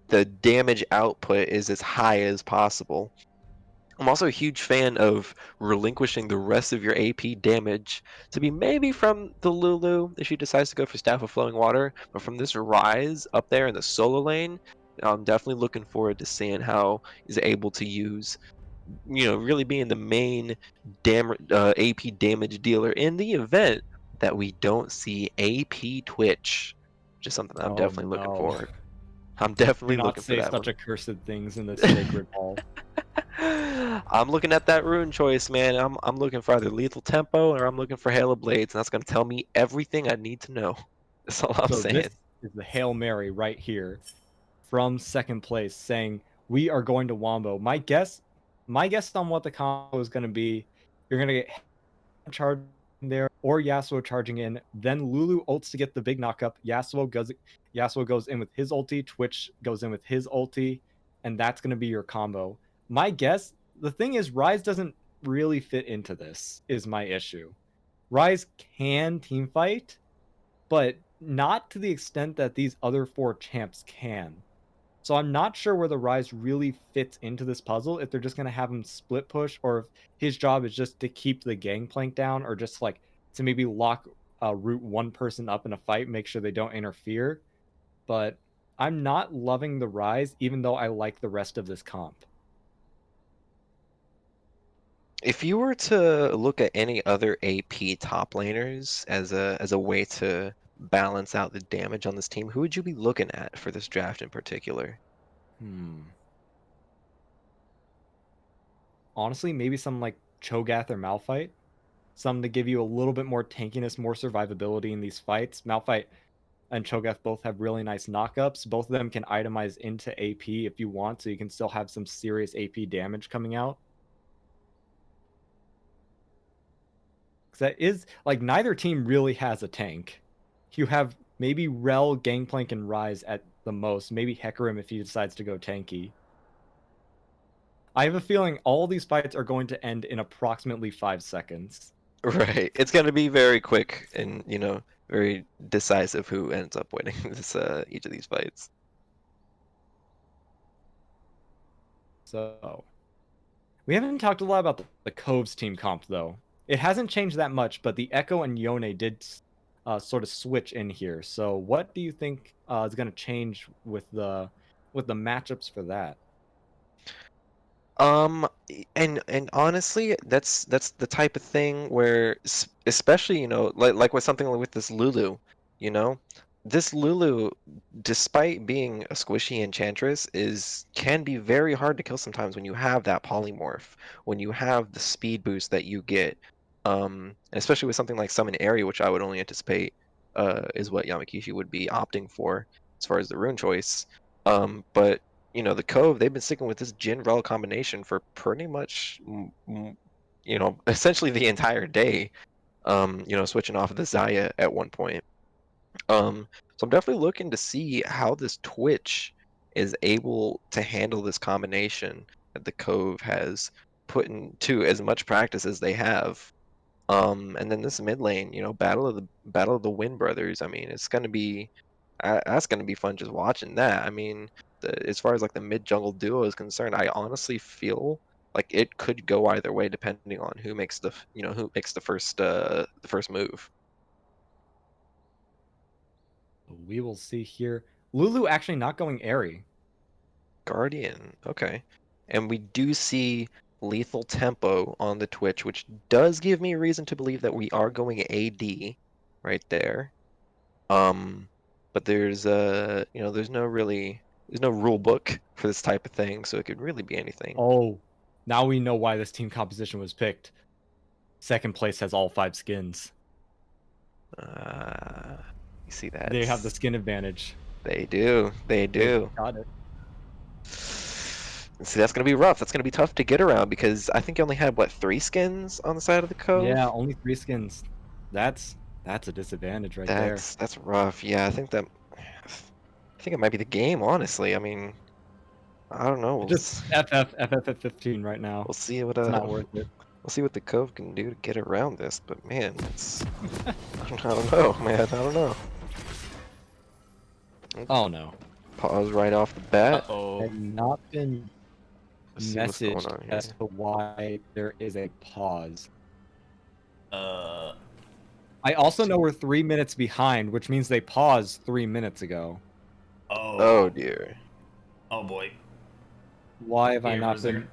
the damage output is as high as possible. I'm also a huge fan of relinquishing the rest of your AP damage to be maybe from the Lulu if she decides to go for Staff of Flowing Water, but from this Rise up there in the solo lane, I'm definitely looking forward to seeing how he's able to use, really being the main AP damage dealer in the event that we don't see AP Twitch, which is something that I'm Oh definitely looking no. for. I'm Do definitely not looking for say that such one. accursed things in this sacred hall. I'm looking at that rune choice, man. I'm looking for either lethal tempo or I'm looking for Hail of Blades, and that's gonna tell me everything I need to know. That's all I'm So saying. this is the Hail Mary right here from second place saying we are going to Wombo. My guess on what the combo is going to be, you're going to get charging there or Yasuo charging in, then Lulu ults to get the big knockup. Yasuo goes in with his ulti, Twitch goes in with his ulti, and that's going to be your combo. My guess, the thing is Ryze doesn't really fit into this is my issue. Ryze can team fight, but not to the extent that these other 4 champs can. So I'm not sure where the Rise really fits into this puzzle, if they're just going to have him split push, or if his job is just to keep the gangplank down, or just like to maybe root one person up in a fight, make sure they don't interfere. But I'm not loving the Rise, even though I like the rest of this comp. If you were to look at any other AP top laners as a way to balance out the damage on this team, who would you be looking at for this draft in particular? Honestly, maybe some like Cho'Gath or Malphite. Some to give you a little bit more tankiness, more survivability in these fights. Malphite and Cho'Gath both have really nice knockups. Both of them can itemize into AP if you want, so you can still have some serious AP damage coming out. Because that is, like, neither team really has a tank. You have maybe Rel, Gangplank, and Ryze at the most. Maybe Hecarim if he decides to go tanky. I have a feeling all these fights are going to end in approximately 5 seconds. Right. It's gonna be very quick and, very decisive who ends up winning this each of these fights. So, we haven't talked a lot about the Cove's team comp, though. It hasn't changed that much, but the Echo and Yone did sort of switch in here. So, what do you think is going to change with the matchups for that? And honestly, that's the type of thing where, especially, like with something like with this Lulu, you know, this Lulu, despite being a squishy enchantress, can be very hard to kill sometimes when you have that polymorph, when you have the speed boost that you get, and especially with something like Summon Area, which I would only anticipate is what Yamakishi would be opting for as far as the rune choice. But the Cove, they've been sticking with this Jin Rel combination for pretty much, essentially the entire day. Switching off of the Zaya at one point. So I'm definitely looking to see how this Twitch is able to handle this combination that the Cove has put into as much practice as they have. And then this mid lane, Battle of the Wind Brothers. I mean, it's gonna be that's gonna be fun just watching that. I mean, as far as like the mid jungle duo is concerned, I honestly feel like it could go either way depending on who makes the first move. We will see here. Lulu actually not going airy. Guardian, okay. And we do see lethal tempo on the Twitch, which does give me reason to believe that we are going AD right there. But there's no rule book for this type of thing, so it could really be anything. Oh, now we know why this team composition was picked. Second place has all 5 skins. You see that? They have the skin advantage. They do. They do. Got it. See, that's gonna be rough. That's gonna be tough to get around because I think you only had what 3 skins on the side of the Cove. Yeah, only 3 skins. That's a disadvantage right there. That's rough. Yeah, I think it might be the game. Honestly, I mean, I don't know. Just FF 15 right now. We'll see what It's not worth it. We'll see what the Cove can do to get around this. But man, I don't know, man. I don't know. Oh no. Pause right off the bat. Uh-oh. I've not been Let's see what's going messaged on here. as to why there is a pause. I also know we're 3 minutes behind, which means they paused 3 minutes ago. Oh dear. Oh boy. Why have I Here, not is been? there-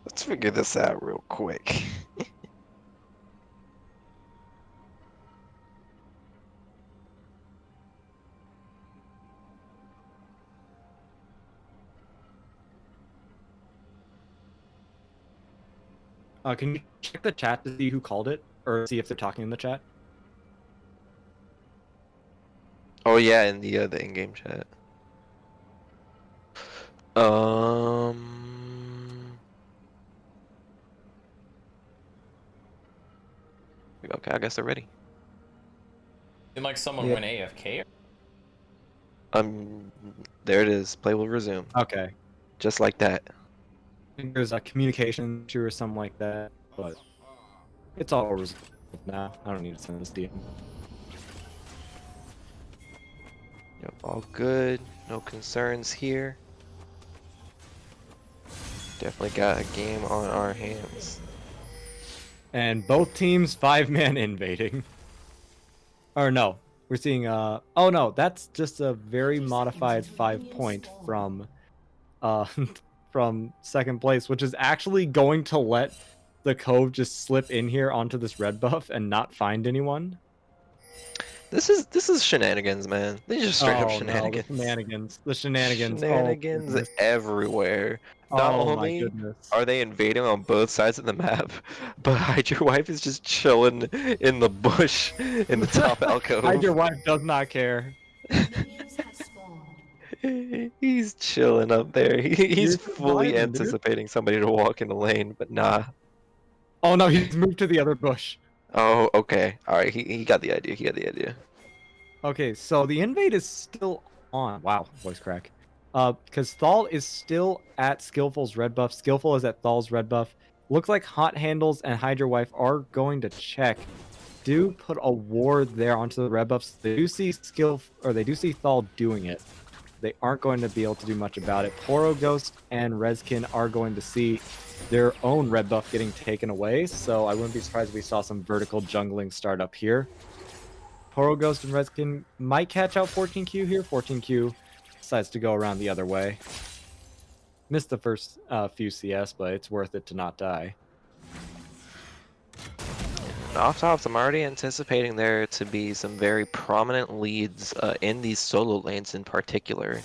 Let's figure this out real quick. Can you check the chat to see who called it, or see if they're talking in the chat? Oh yeah, in the in-game chat. Okay, I guess they're ready. Seemed like someone Yeah. went AFK. There it is. Play will resume. Okay. Just like that. I think there's a communication issue or something like that, but it's all resolved now. I don't need to send this DM. Yep, all good. No concerns here. Definitely got a game on our hands. And both teams 5-man invading. Or no, we're seeing oh no, that's just a very modified 5-point from from second place, which is actually going to let the Cove just slip in here onto this red buff and not find anyone. This is shenanigans, man. These are just straight up Oh, shenanigans. no, the shenanigans. The shenanigans. Shenanigans Oh, goodness. everywhere. Not Oh, my only goodness. are they invading on both sides of the map, but Hydra Wife is just chilling in the bush in the top alcove. Hydra Wife does not care. He's chilling up there. He's You're fully surviving, dude. anticipating somebody to walk in the lane, but nah. Oh no, he's moved to the other bush. Oh, okay. Alright, he got the idea. He got the idea. Okay, so the invade is still on. Wow, voice crack. Because Thal is still at Skillful's red buff. Skillful is at Thal's red buff. Looks like Hot Handles and Hydra Wife are going to check. Do put a ward there onto the red buffs. They do see they do see Thal doing it. They aren't going to be able to do much about it. Poro Ghost and Rezkin are going to see their own red buff getting taken away, so I wouldn't be surprised if we saw some vertical jungling start up here. Poro Ghost and Rezkin might catch out 14Q here. 14Q decides to go around the other way. Missed the first few CS, but it's worth it to not die. Off tops, I'm already anticipating there to be some very prominent leads in these solo lanes in particular.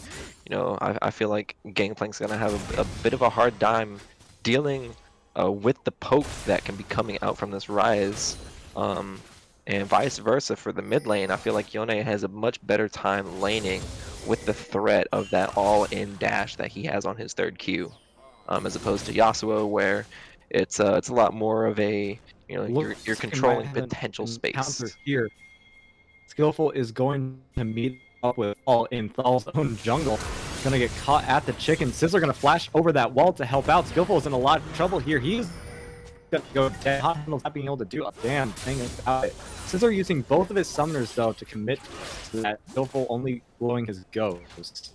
You know, I feel like Gangplank's gonna have a bit of a hard time dealing with the poke that can be coming out from this Rise. And vice versa for the mid lane. I feel like Yone has a much better time laning with the threat of that all-in dash that he has on his third Q, as opposed to Yasuo, where it's a lot more of a, you know, you're Looks like it might controlling have an potential encounter space. here. Skillful is going to meet up with All in Thal's own jungle. Gonna get caught at the chicken. Sizzler gonna flash over that wall to help out. Skillful is in a lot of trouble here. He's gonna go dead. Hot Handle's not being able to do a damn thing about it. Sizzler using both of his summoners though to commit to that. Skillful only blowing his ghost.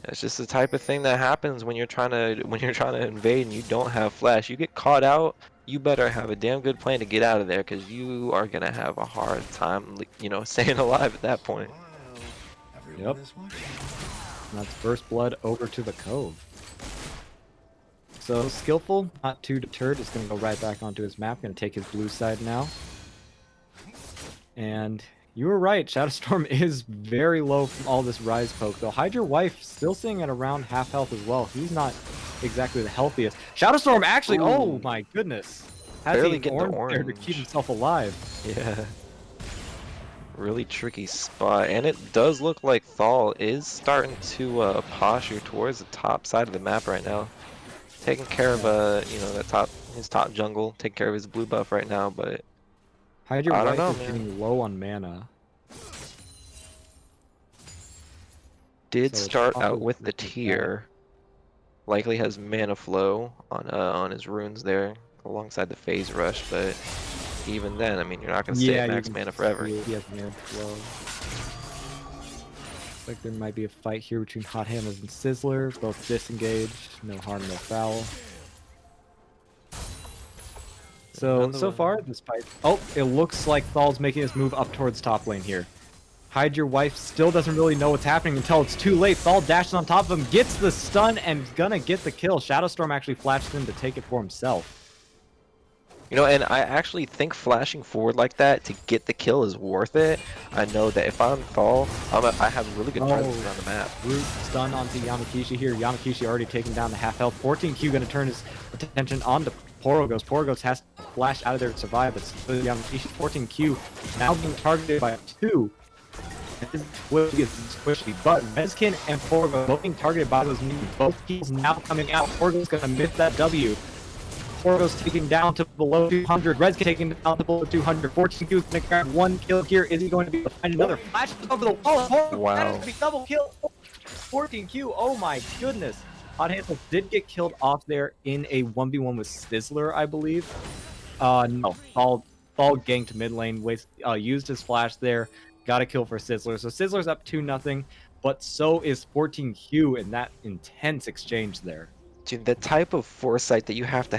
It's just the type of thing that happens when you're trying to invade and you don't have flash. You get caught out, you better have a damn good plan to get out of there, because you are gonna have a hard time, you know, staying alive at that point. Yep. And that's first blood over to the Cove. So Skillful, not too deterred, is going to go right back onto his map. Going to take his blue side now. And you were right, Shadowstorm is very low from all this Rise poke, though. Hide Your Wife still sitting at around half health as well. He's not exactly the healthiest. Shadowstorm actually, oh my goodness. Has Barely a getting the orange there to keep himself alive. Yeah. Really tricky spot, and it does look like Thal is starting to posture towards the top side of the map right now, taking care of you know, his top jungle, taking care of his blue buff right now. But Hide Your I Wife don't know, is man. getting low on mana. Did So start probably out with the looking tier. Likely has mana flow on his runes there alongside the phase rush, but even then, I mean, you're not gonna stay at you max can mana forever. see he has mana flow. Looks like there might be a fight here between Hot Handles and Sizzler, both disengaged, no harm, no foul. So far, this fight... Oh, it looks like Thal's making his move up towards top lane here. Hide Your Wife still doesn't really know what's happening until it's too late. Thal dashes on top of him, gets the stun, and gonna get the kill. Shadowstorm actually flashed in to take it for himself. You know, and I actually think flashing forward like that to get the kill is worth it. I know that if I'm Thal, I have really good presence around the map. Root stun onto Yamakishi here. Yamakishi already taking down the half health. 14Q gonna turn his attention onto Porogos. Porogos has to flash out of there to survive, but Yamakishi 14Q now being targeted by 2. This is squishy, but Rezkin and Porgo both being targeted by those minions. Both kills now coming out. Porgo's gonna miss that W. Porgo's taking down to below 200. Rezkin taking down to below 200. 14Q is gonna grab 1 kill here. Is he going to be able to find another? Flash over the wall. Porgo Wow. be double kill. 14Q. Oh my goodness. Hot Handle did get killed off there in a 1v1 with Sizzler, I believe. No. Thal ganked mid lane. Used his flash there. Got a kill for Sizzler. So Sizzler's up 2-0, but so is 14Q in that intense exchange there. Dude, the type of foresight that you have to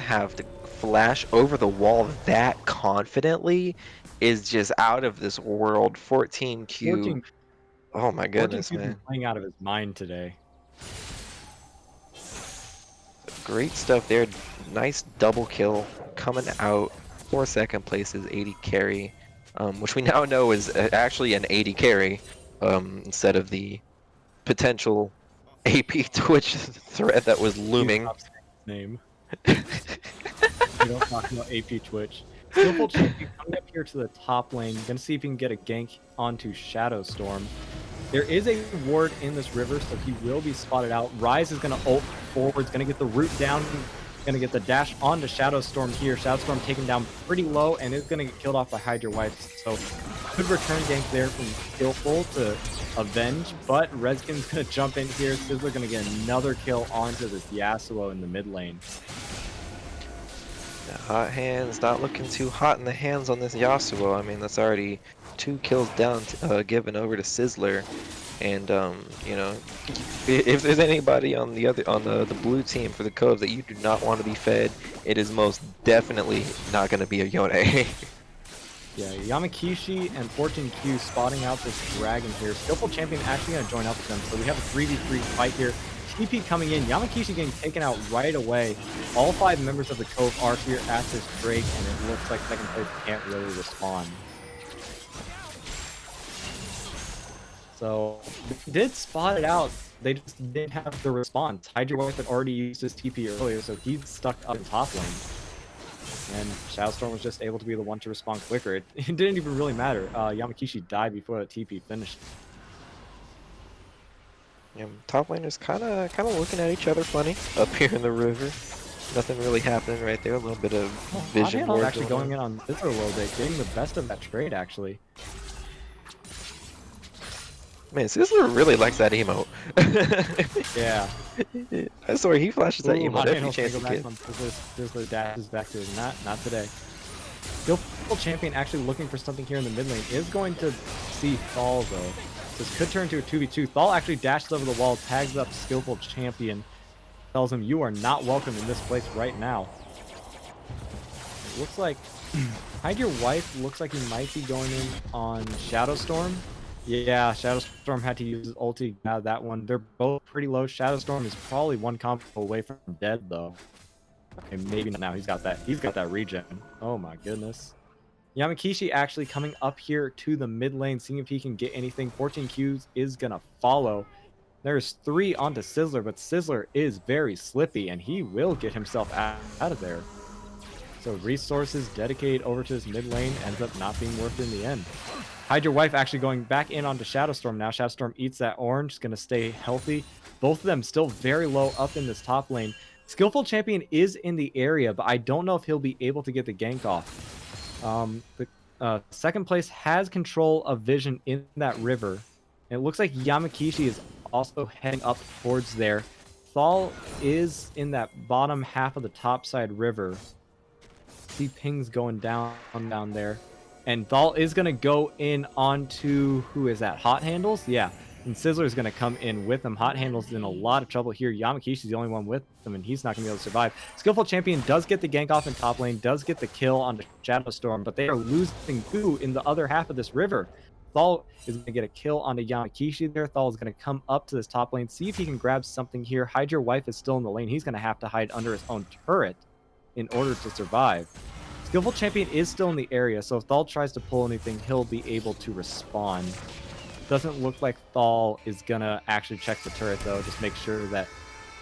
flash over the wall that confidently is just out of this world. 14Q. Oh my goodness, 14Q's been man. playing out of his mind today. Great stuff there. Nice double kill coming out for second place is 80 carry. Which we now know is actually an 80 carry, instead of the potential AP Twitch threat that was looming. Name. We don't talk about AP Twitch. Skillful champion coming up here to the top lane. Gonna see if he can get a gank onto Shadowstorm. There is a ward in this river, so he will be spotted out. Rise is gonna ult forwards, gonna get the root down. Gonna get the dash onto Shadowstorm here. Shadowstorm taken down pretty low and is gonna get killed off by Hide Your Wife. So good return gank there from Skillful to avenge, but Rezkin's gonna jump in here. Sizzler gonna get another kill onto this Yasuo in the mid lane. The hot hands not looking too hot in the hands on this Yasuo. I mean, that's already 2 kills down, given over to Sizzler. And you know, if there's anybody on the blue team for the Cove that you do not want to be fed, it is most definitely not going to be a Yone. Yeah, Yamakishi and 14Q spotting out this dragon here. Skillful Champion actually going to join up with them, so we have a 3v3 fight here. TP coming in, Yamakishi getting taken out right away. All 5 members of the Cove are here at this Drake, and it looks like second place can't really respond. So, they did spot it out. They just didn't have the response. Hydra Wife had already used his TP earlier, so he's stuck up in top lane. And Shadowstorm was just able to be the one to respond quicker. It didn't even really matter. Yamakishi died before the TP finished. Yeah, top laners kind of looking at each other funny up here in the river. Nothing really happening right there. A little bit of vision war actually going in on Scissor a little bit, getting the best of that trade actually. Man, Sizzler really likes that emote. Yeah. I swear he flashes that emote every chance he gets. Sizzler dashes back to his not today. Skillful Champion actually looking for something here in the mid lane is going to see Thal though. This could turn to a 2v2. Thal actually dashes over the wall, tags up Skillful Champion, tells him you are not welcome in this place right now. It looks like Hide Your Wife looks like he might be going in on Shadowstorm. Yeah, Shadowstorm had to use his ulti out of that one. They're both pretty low. Shadowstorm is probably one combo away from dead though. Okay, maybe not now. He's got that regen. Oh my goodness. Yamakishi actually coming up here to the mid lane, seeing if he can get anything. 14Qs is gonna follow. There's 3 onto Sizzler, but Sizzler is very slippy and he will get himself out of there. So resources dedicated over to his mid lane ends up not being worth it in the end. Hide Your Wife actually going back in onto Shadowstorm now. Shadowstorm eats that orange, is going to stay healthy. Both of them still very low up in this top lane. Skillful Champion is in the area, but I don't know if he'll be able to get the gank off. The second place has control of vision in that river. And it looks like Yamakishi is also heading up towards there. Thal is in that bottom half of the top side river. See pings going down there. And Thal is going to go in onto, who is that? Hot Handles? Yeah. And Sizzler is going to come in with him. Hot Handles is in a lot of trouble here. Yamakishi's the only one with him, and he's not going to be able to survive. Skillful Champion does get the gank off in top lane, does get the kill on the Shadowstorm, but they are losing 2 in the other half of this river. Thal is going to get a kill onto Yamakishi there. Thal is going to come up to this top lane, see if he can grab something here. Hide Your Wife is still in the lane. He's going to have to hide under his own turret in order to survive. Skillful Champion is still in the area, so if Thal tries to pull anything, he'll be able to respond. Doesn't look like Thal is gonna actually check the turret though, just make sure that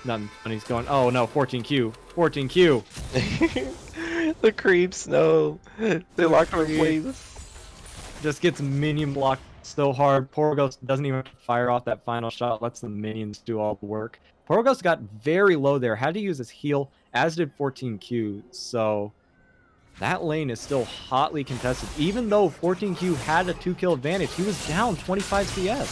nothing funny's going. Oh no, 14Q. 14Q. The creeps, no. They locked our place. Just gets minion blocked so hard. Porgos doesn't even fire off that final shot, lets the minions do all the work. Porgos got very low there, had to use his heal, as did 14Q, so that lane is still hotly contested. Even though 14Q had a 2-kill advantage, he was down 25 CS.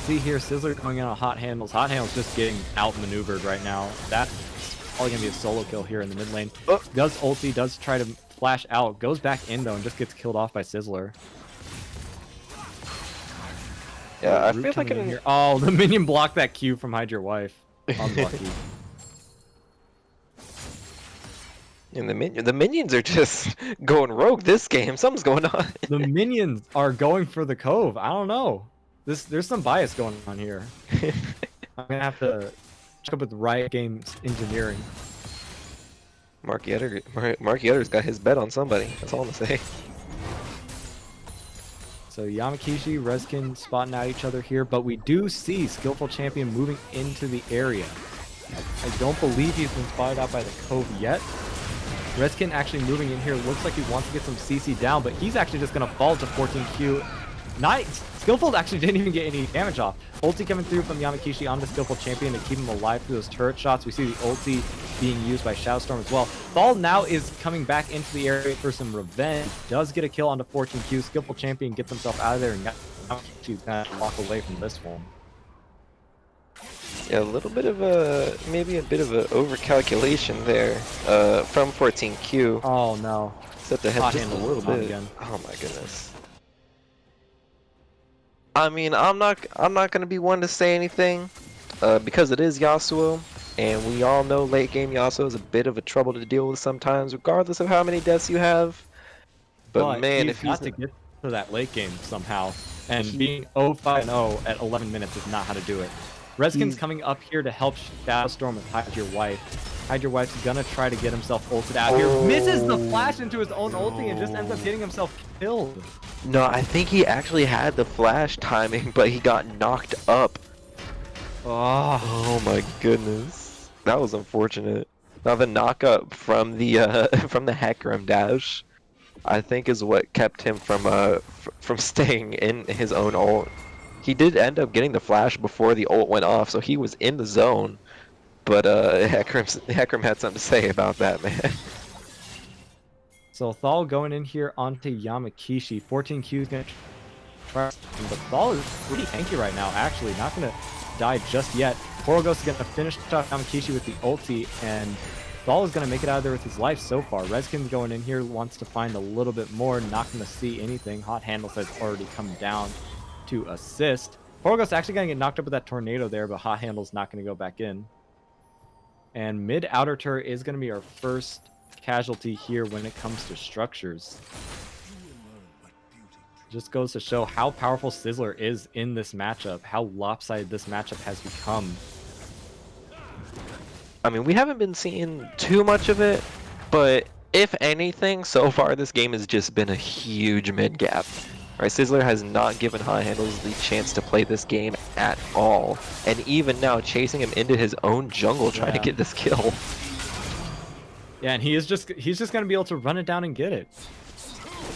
See here, Sizzler going in on Hot Handles. Hot Handles just getting outmaneuvered right now. That's probably going to be a solo kill here in the mid lane. Does ulti, does try to flash out, goes back in though and just gets killed off by Sizzler. Yeah, I feel like here. Oh, the minion blocked that Q from Hide Your Wife. Unlucky. And the minions are just going rogue this game. Something's going on. The minions are going for the Cove. I don't know. There's some bias going on here. I'm gonna have to check up with Riot Games engineering. Mark Yetter's got his bet on somebody. That's all I'm gonna say. So Yamakishi, Reskin spotting out each other here, but we do see Skillful Champion moving into the area. I don't believe he's been spotted out by the Cove yet. Reskin actually moving in here, looks like he wants to get some CC down, but he's actually just going to fall to 14Q. Nice! Skillful actually didn't even get any damage off. Ulti coming through from Yamakishi on the Skillful Champion to keep him alive through those turret shots. We see the ulti being used by Shadowstorm as well. Thal now is coming back into the area for some revenge. Does get a kill onto 14Q. Skillful Champion gets himself out of there, and Yamakishi's going to walk away from this one. Yeah, a little bit of maybe a bit of an overcalculation there from 14Q. Oh no. Set the head just a little bit. Again. Oh my goodness. I mean, I'm not gonna be one to say anything because it is Yasuo, And we all know late game Yasuo is a bit of a trouble to deal with sometimes, regardless of how many deaths you have. But man, he's if he's got to get to that late game somehow. And being 0-5-0 at 11 minutes is not how to do it. Reskin's coming up here to help Shadowstorm with Hide Your Wife. Hide Your Wife's gonna try to get himself ulted out here. Misses the flash into his own ulti and just ends up getting himself killed. No, I think he actually had the flash timing, but he got knocked up. Oh my goodness. That was unfortunate. Now the knock up from the Hecarim dash, I think, is what kept him from staying in his own ult. He did end up getting the flash before the ult went off, so he was in the zone. But Hecarim had something to say about that, man. So Thal going in here onto Yamakishi. 14 Q's gonna try, but Thal is pretty tanky right now. Actually, not gonna die just yet. Porogos is gonna finish off Yamakishi with the ulti, and Thal is gonna make it out of there with his life so far. Reskin's going in here, wants to find a little bit more, not gonna see anything. Hot Handles has already come down to assist. Porogos actually gonna get knocked up with that tornado there, but Hot Handle's not gonna go back in. And mid outer turret is gonna be our first casualty here when it comes to structures. Just goes to show how powerful Sizzler is in this matchup, how lopsided this matchup has become. I mean, we haven't been seeing too much of it, but if anything, so far this game has just been a huge mid gap. Right, Sizzler has not given Hot Handles the chance to play this game at all, and even now chasing him into his own jungle trying to get this kill. Yeah, and he's just gonna be able to run it down and get it.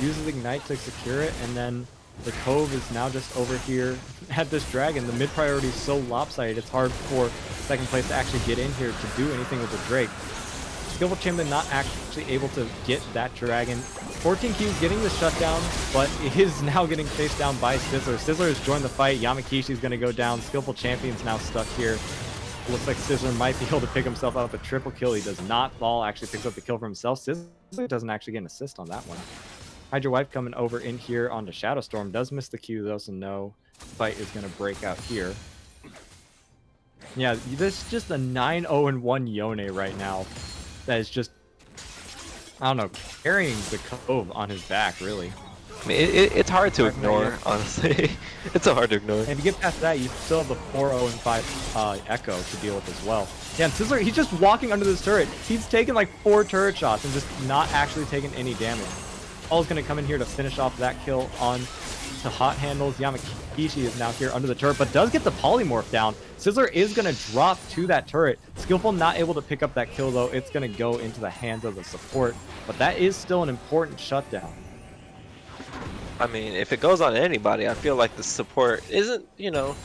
Uses Ignite to secure it, and then the Cove is now just over here at this dragon. The mid priority is so lopsided, it's hard for second place to actually get in here to do anything with the Drake. Skillful Champion not actually able to get that dragon. 14 Q's getting the shutdown, but it is now getting faced down by Sizzler. Sizzler has joined the fight. Yamakishi's gonna go down. Skillful Champion's now stuck here. Looks like Sizzler might be able to pick himself up a triple kill. He does not fall, actually picks up the kill for himself. Sizzler doesn't actually get an assist on that one. Hide Your Wife coming over in here onto Shadowstorm. Does miss the Q though, so no fight is going to break out here. Yeah, this is just a 9-0-1 Yone right now. That is just, I don't know, carrying the Cove on his back, really. I mean, it's hard to ignore, honestly. It's hard to ignore. And to get past that, you still have the 4-0-5 Echo to deal with as well. Yeah, and Sizzler, he's just walking under this turret. He's taken like 4 turret shots and just not actually taking any damage. Paul's going to come in here to finish off that kill on to Hot Handles. Yamakishi is now here under the turret, but does get the polymorph down. Sizzler is going to drop to that turret. Skillful not able to pick up that kill, though. It's going to go into the hands of the support, but that is still an important shutdown. I mean, if it goes on anybody, I feel like the support isn't, you know,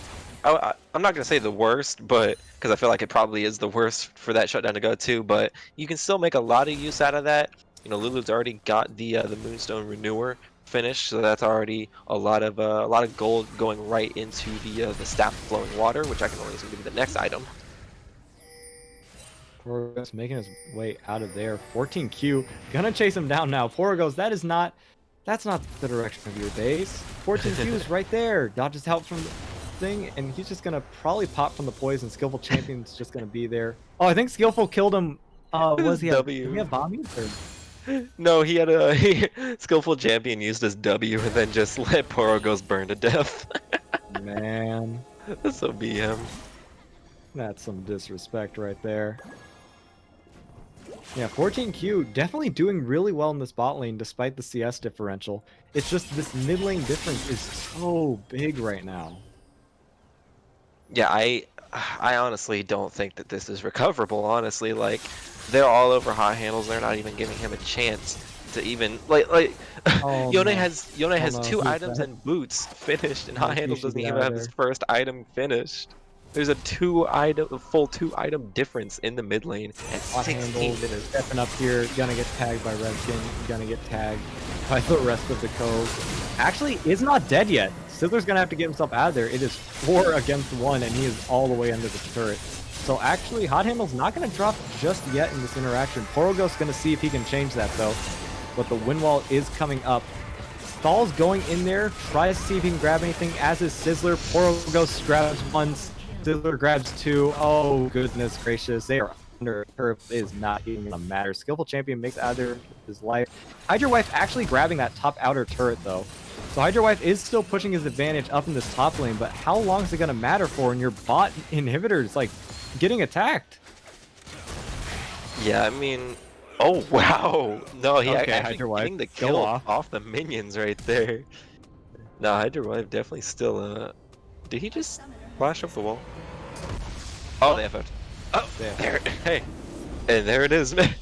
I'm not going to say the worst, but because I feel like it probably is the worst for that shutdown to go to, but you can still make a lot of use out of that. You know, Lulu's already got the Moonstone Renewer finished, so that's already a lot of gold going right into the Staff of Flowing Water, which I can only assume to be the next item. Porogos making his way out of there. 14Q gonna chase him down now. Porogos, that's not the direction of your base. 14Q is right there. Dodges help from the thing, and he's just gonna probably pop from the poison. Skillful Champion's just gonna be there. Oh, I think Skillful killed him. Was he W? Did he have bombing? Or... No, he had Skillful Champion used his W and then just let Porogos burn to death. Man, So be him. that's some disrespect right there. Yeah, 14Q definitely doing really well in this bot lane despite the CS differential. It's just this mid lane difference is so big right now. Yeah, I honestly don't think that this is recoverable, honestly. Like, they're all over Hot Handles. They're not even giving him a chance to even Oh, Yone no. has no, 2 who's items that? and boots finished, and Hot He Handles should doesn't get even out have of his there. first item finished. There's a full 2 item difference in the mid lane at Hot 16 Handles minutes. stepping up here, gonna get tagged by Redskin, gonna get tagged by the rest of the Cove. Actually, is not dead yet. Sizzler's gonna have to get himself out of there. It is 4 against 1, and he is all the way under the turret. So actually, Hot Handle's not gonna drop just yet in this interaction. Porogos gonna see if he can change that though. But the wind wall is coming up. Thal's going in there, tries to see if he can grab anything, as is Sizzler. Porogos grabs once. Dizzler grabs 2. Oh, goodness gracious. They are under turf. It is not even going to matter. Skillful Champion makes either his life. Hydra Wife actually grabbing that top outer turret, though. So Hydra Wife is still pushing his advantage up in this top lane, but how long is it going to matter for when your bot inhibitor is, like, getting attacked? Yeah, I mean... Oh, wow! No, he Okay, actually Hydra Wife, getting the go kill off. off the minions right there. No, Hydra Wife definitely still, Did he just flash up the wall? Oh, they FF'd. Oh, Yeah. there, hey. And there it is, man.